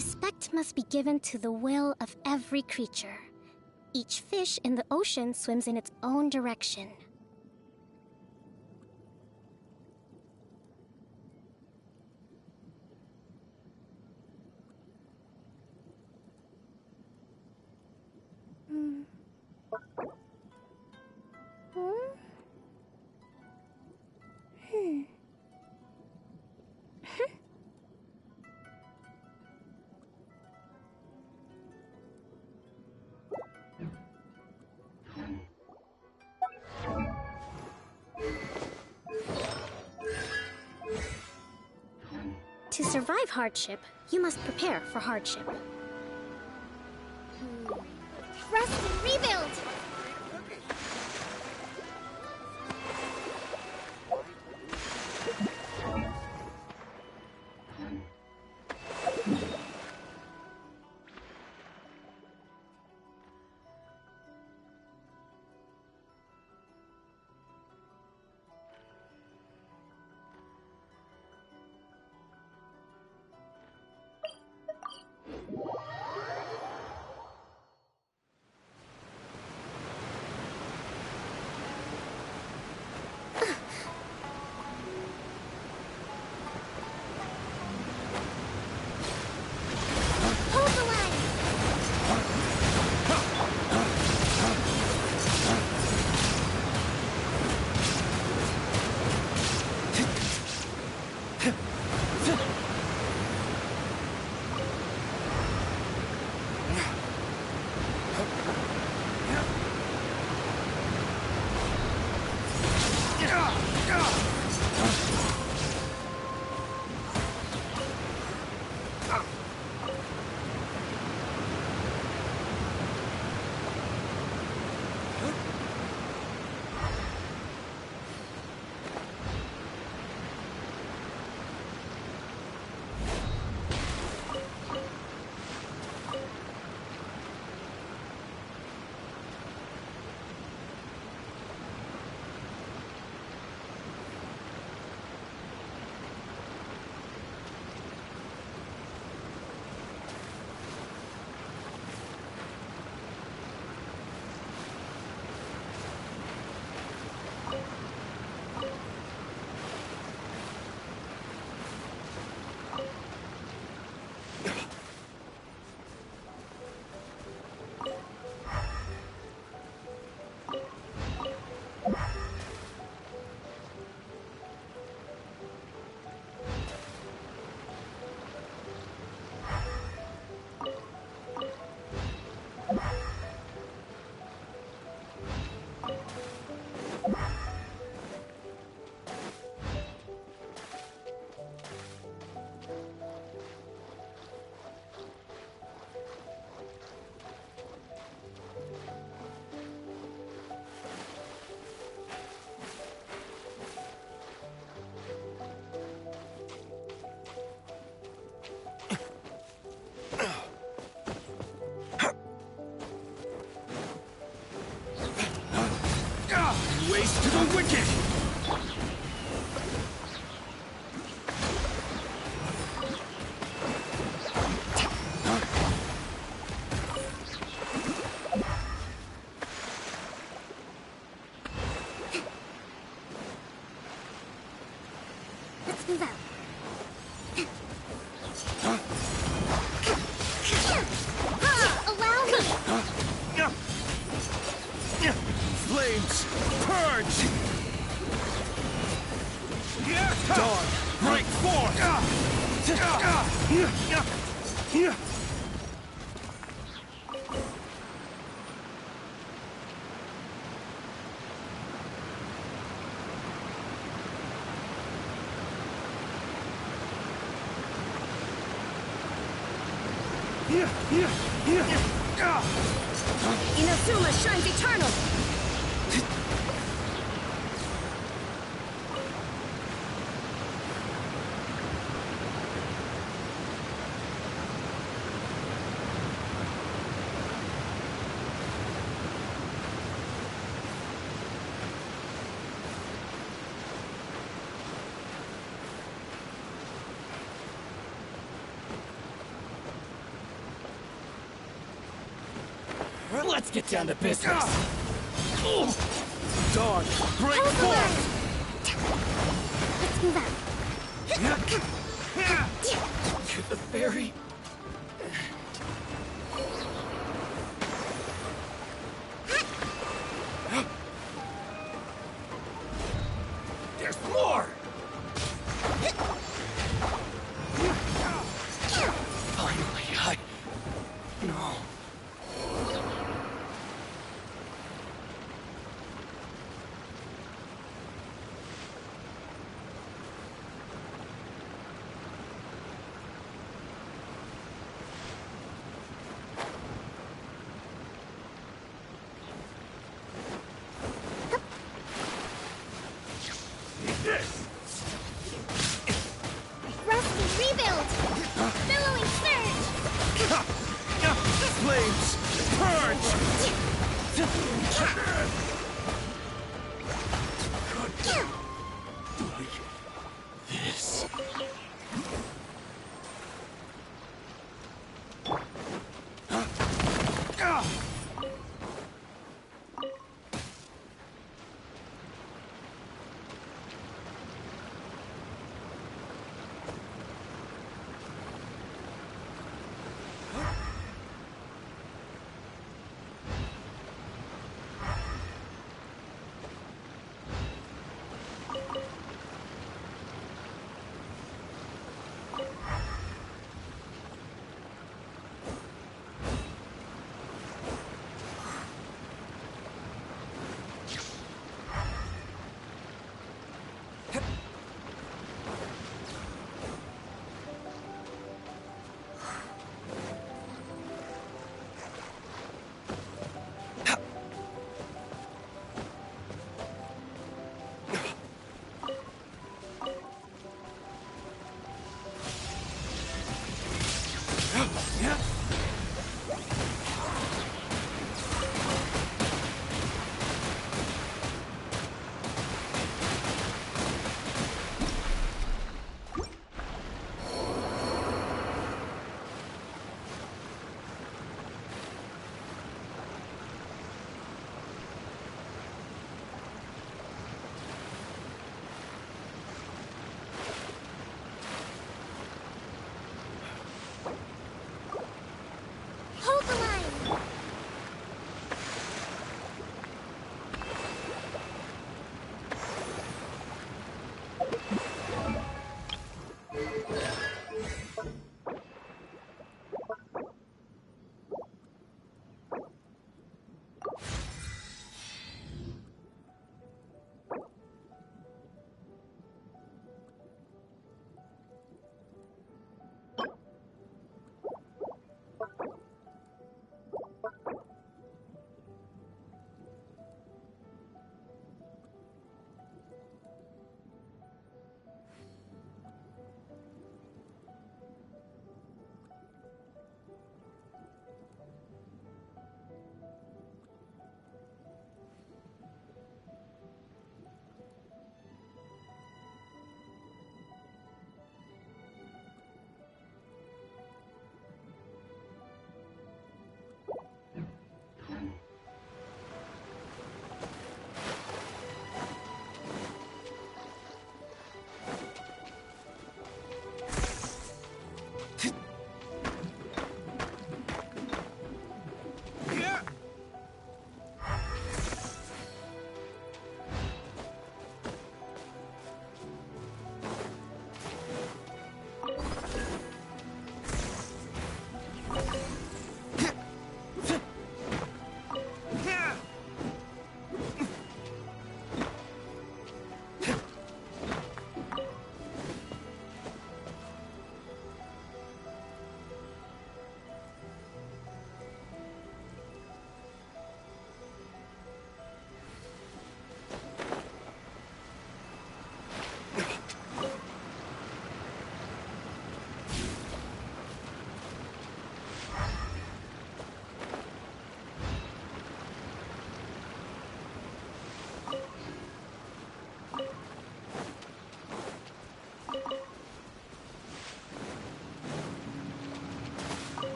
Respect must be given to the will of every creature. Each fish in the ocean swims in its own direction. To survive hardship, you must prepare for hardship. Rest and rebuild! Waste to the wicked! Let's move out. Allow me! Flames, purge! Dawn, break forth! Inazuma shines eternal! Let's get down to business. Dawn, break forth! Let's move out. To the ferry. There's more! Finally, No. Rusty, rebuild! Billowing surge! Flames, purge! This.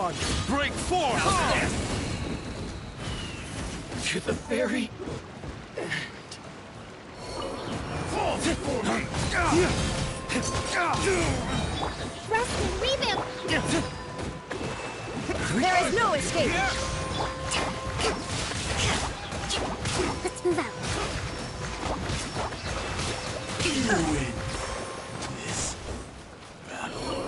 on! Break forth! To the very Rest and rebound! There is no escape! Let's move out. You win this battle.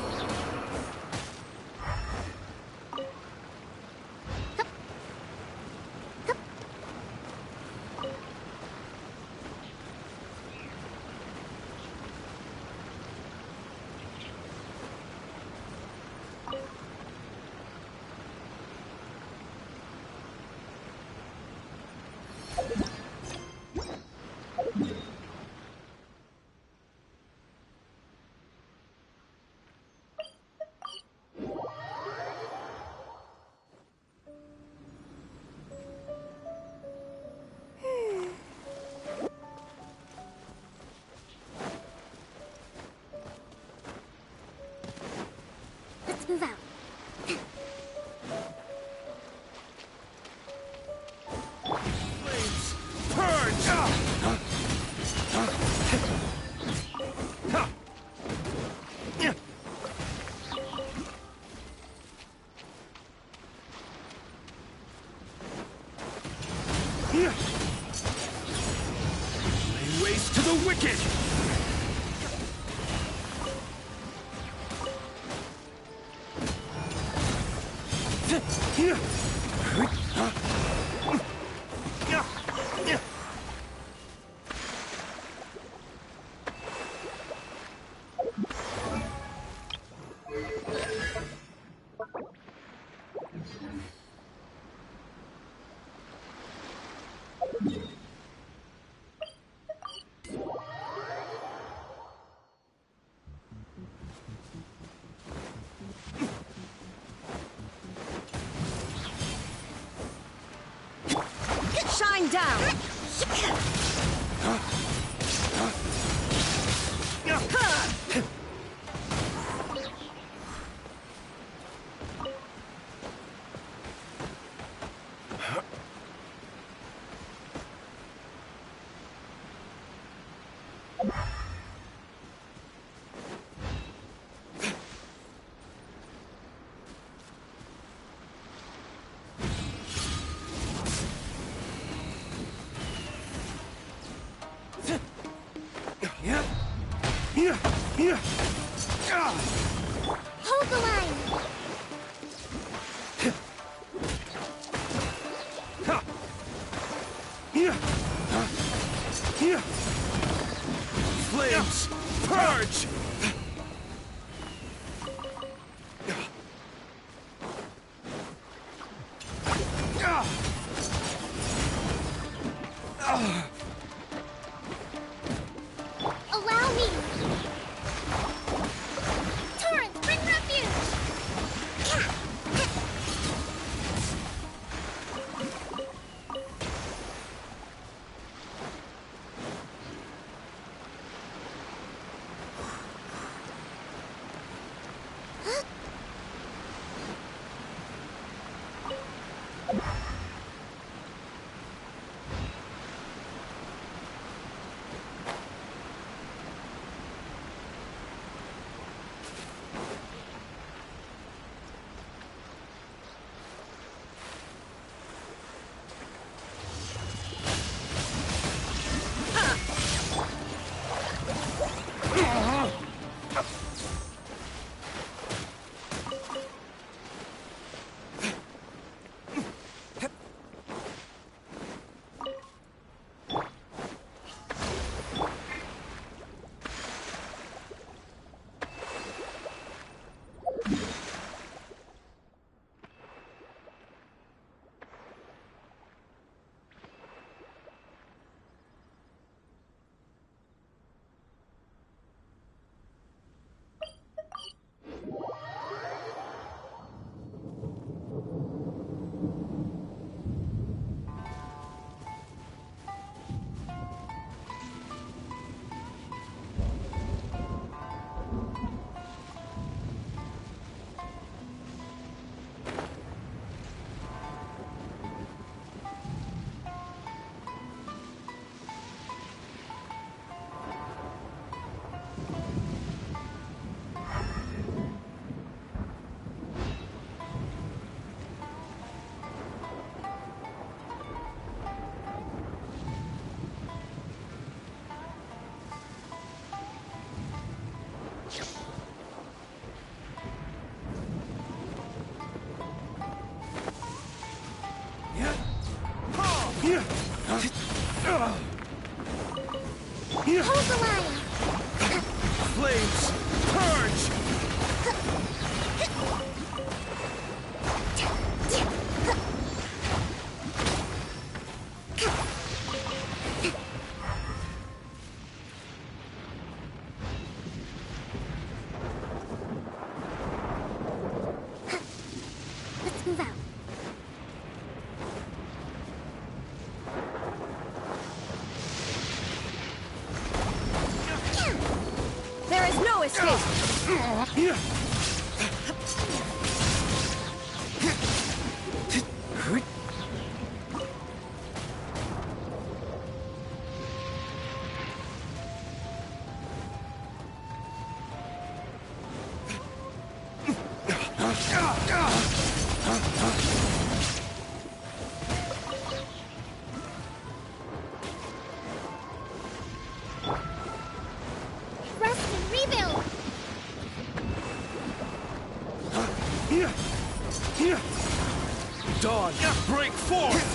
Let's move out. Flames, purge! Lay waste to the wicked! Shine down! Hold the line! Flames, purge! Allow me! Torrent, bring refuge! Hold the line! Flames! Purge! Let's move out. There is no escape! Rest and rebuild! Dawn, break forth!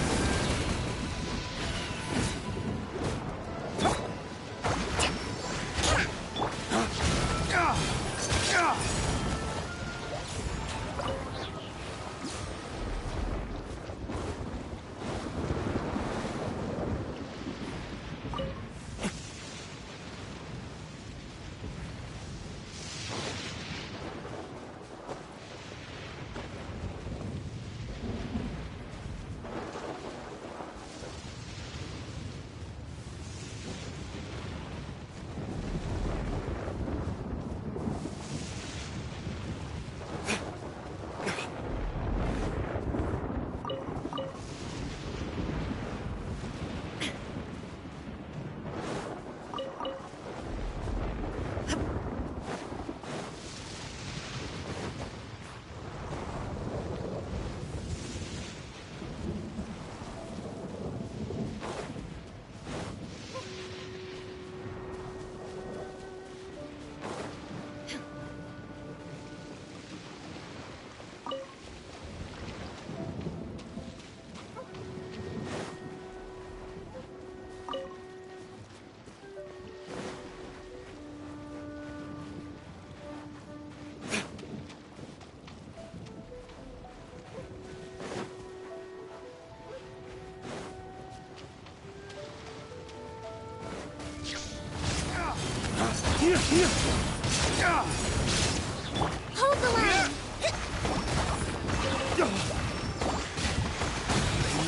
Hold the line!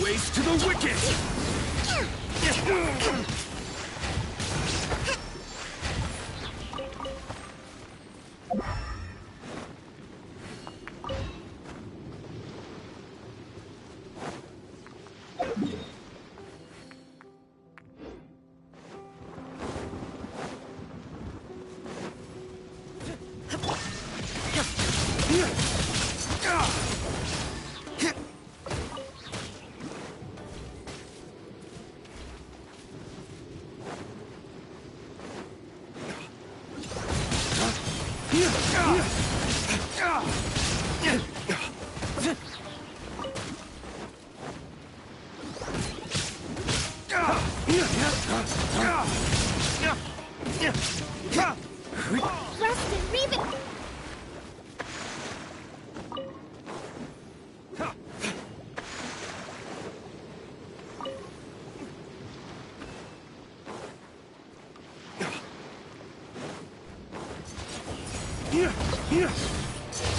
Waste to the wicked! Rest and rebuild!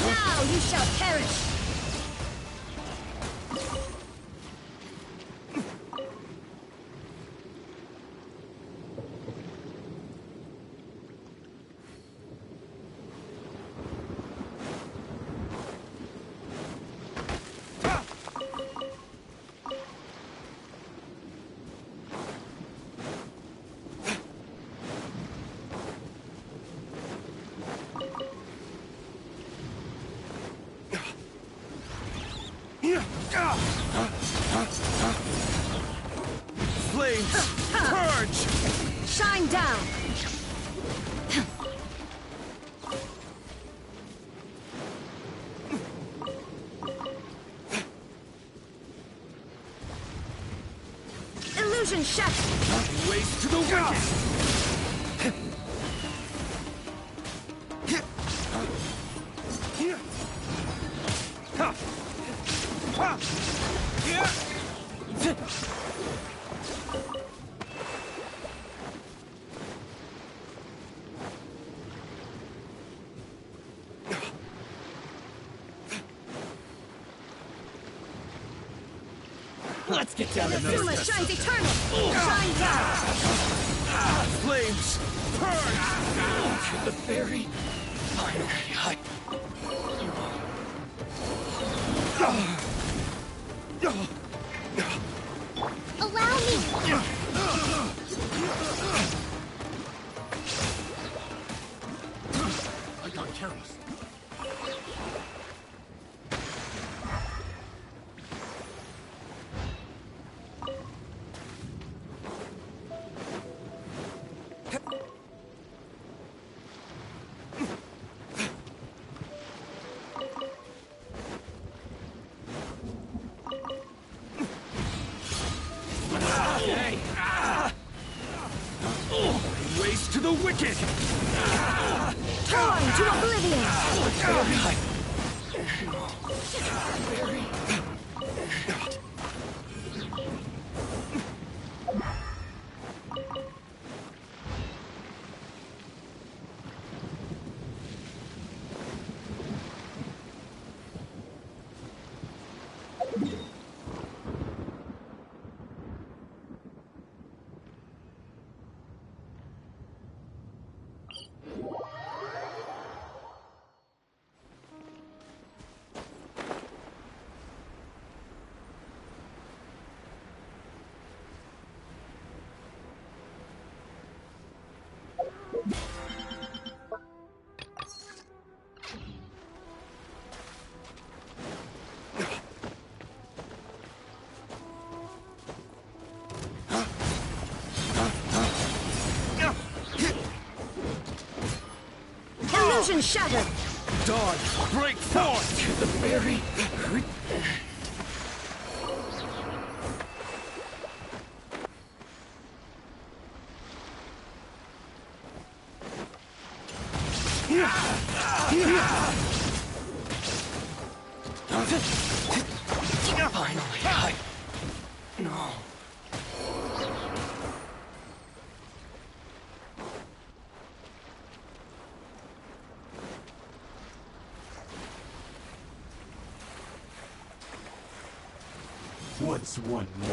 Now you shall perish! Flames! Purge! Shine down! Illusion shattered! Waste to the wicked! Let's get down to Inazuma business. shines eternal! Shine down! Flames! Burn! The fairy. Finally, Allow me! I got careless. Waste to the wicked! Torn to oblivion! Illusion shattered! Dawn, break forth! The fairy. Finally, No. What's one more?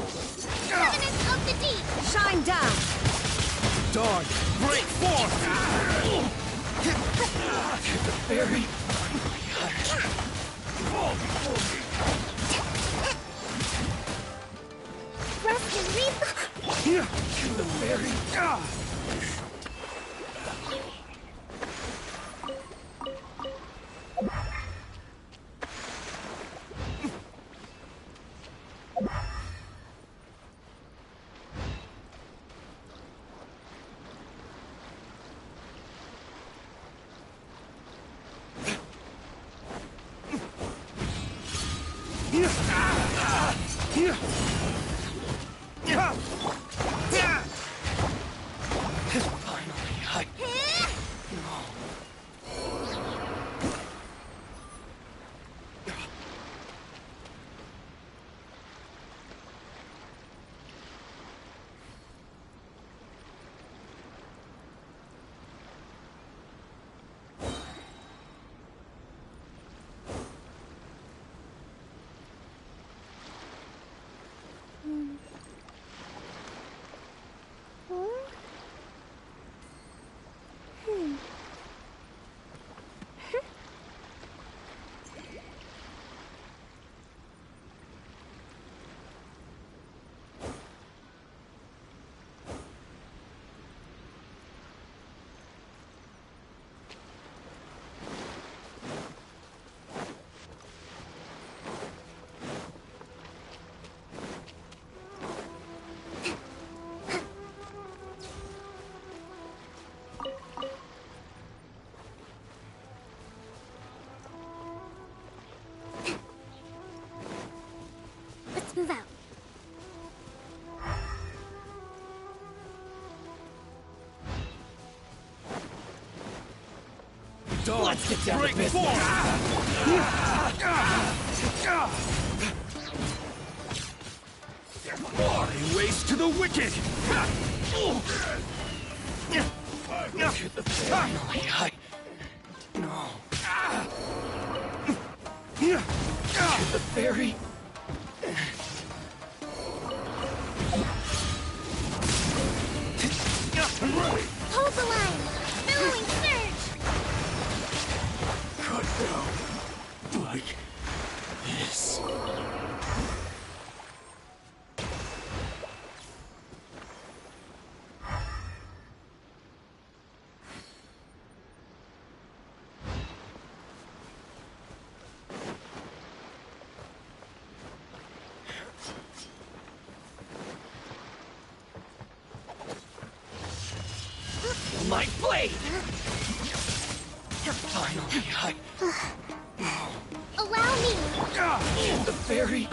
Remnants of the deep! Shine down! Dawn, break forth! The fairy. Rest and reap! The fairy. Dawn. Let's get down Break to business. Body waste to the wicked! No. The fairy. Hold the line! Billowing surge! Cut down like this. My blade! Finally, Allow me! The fairy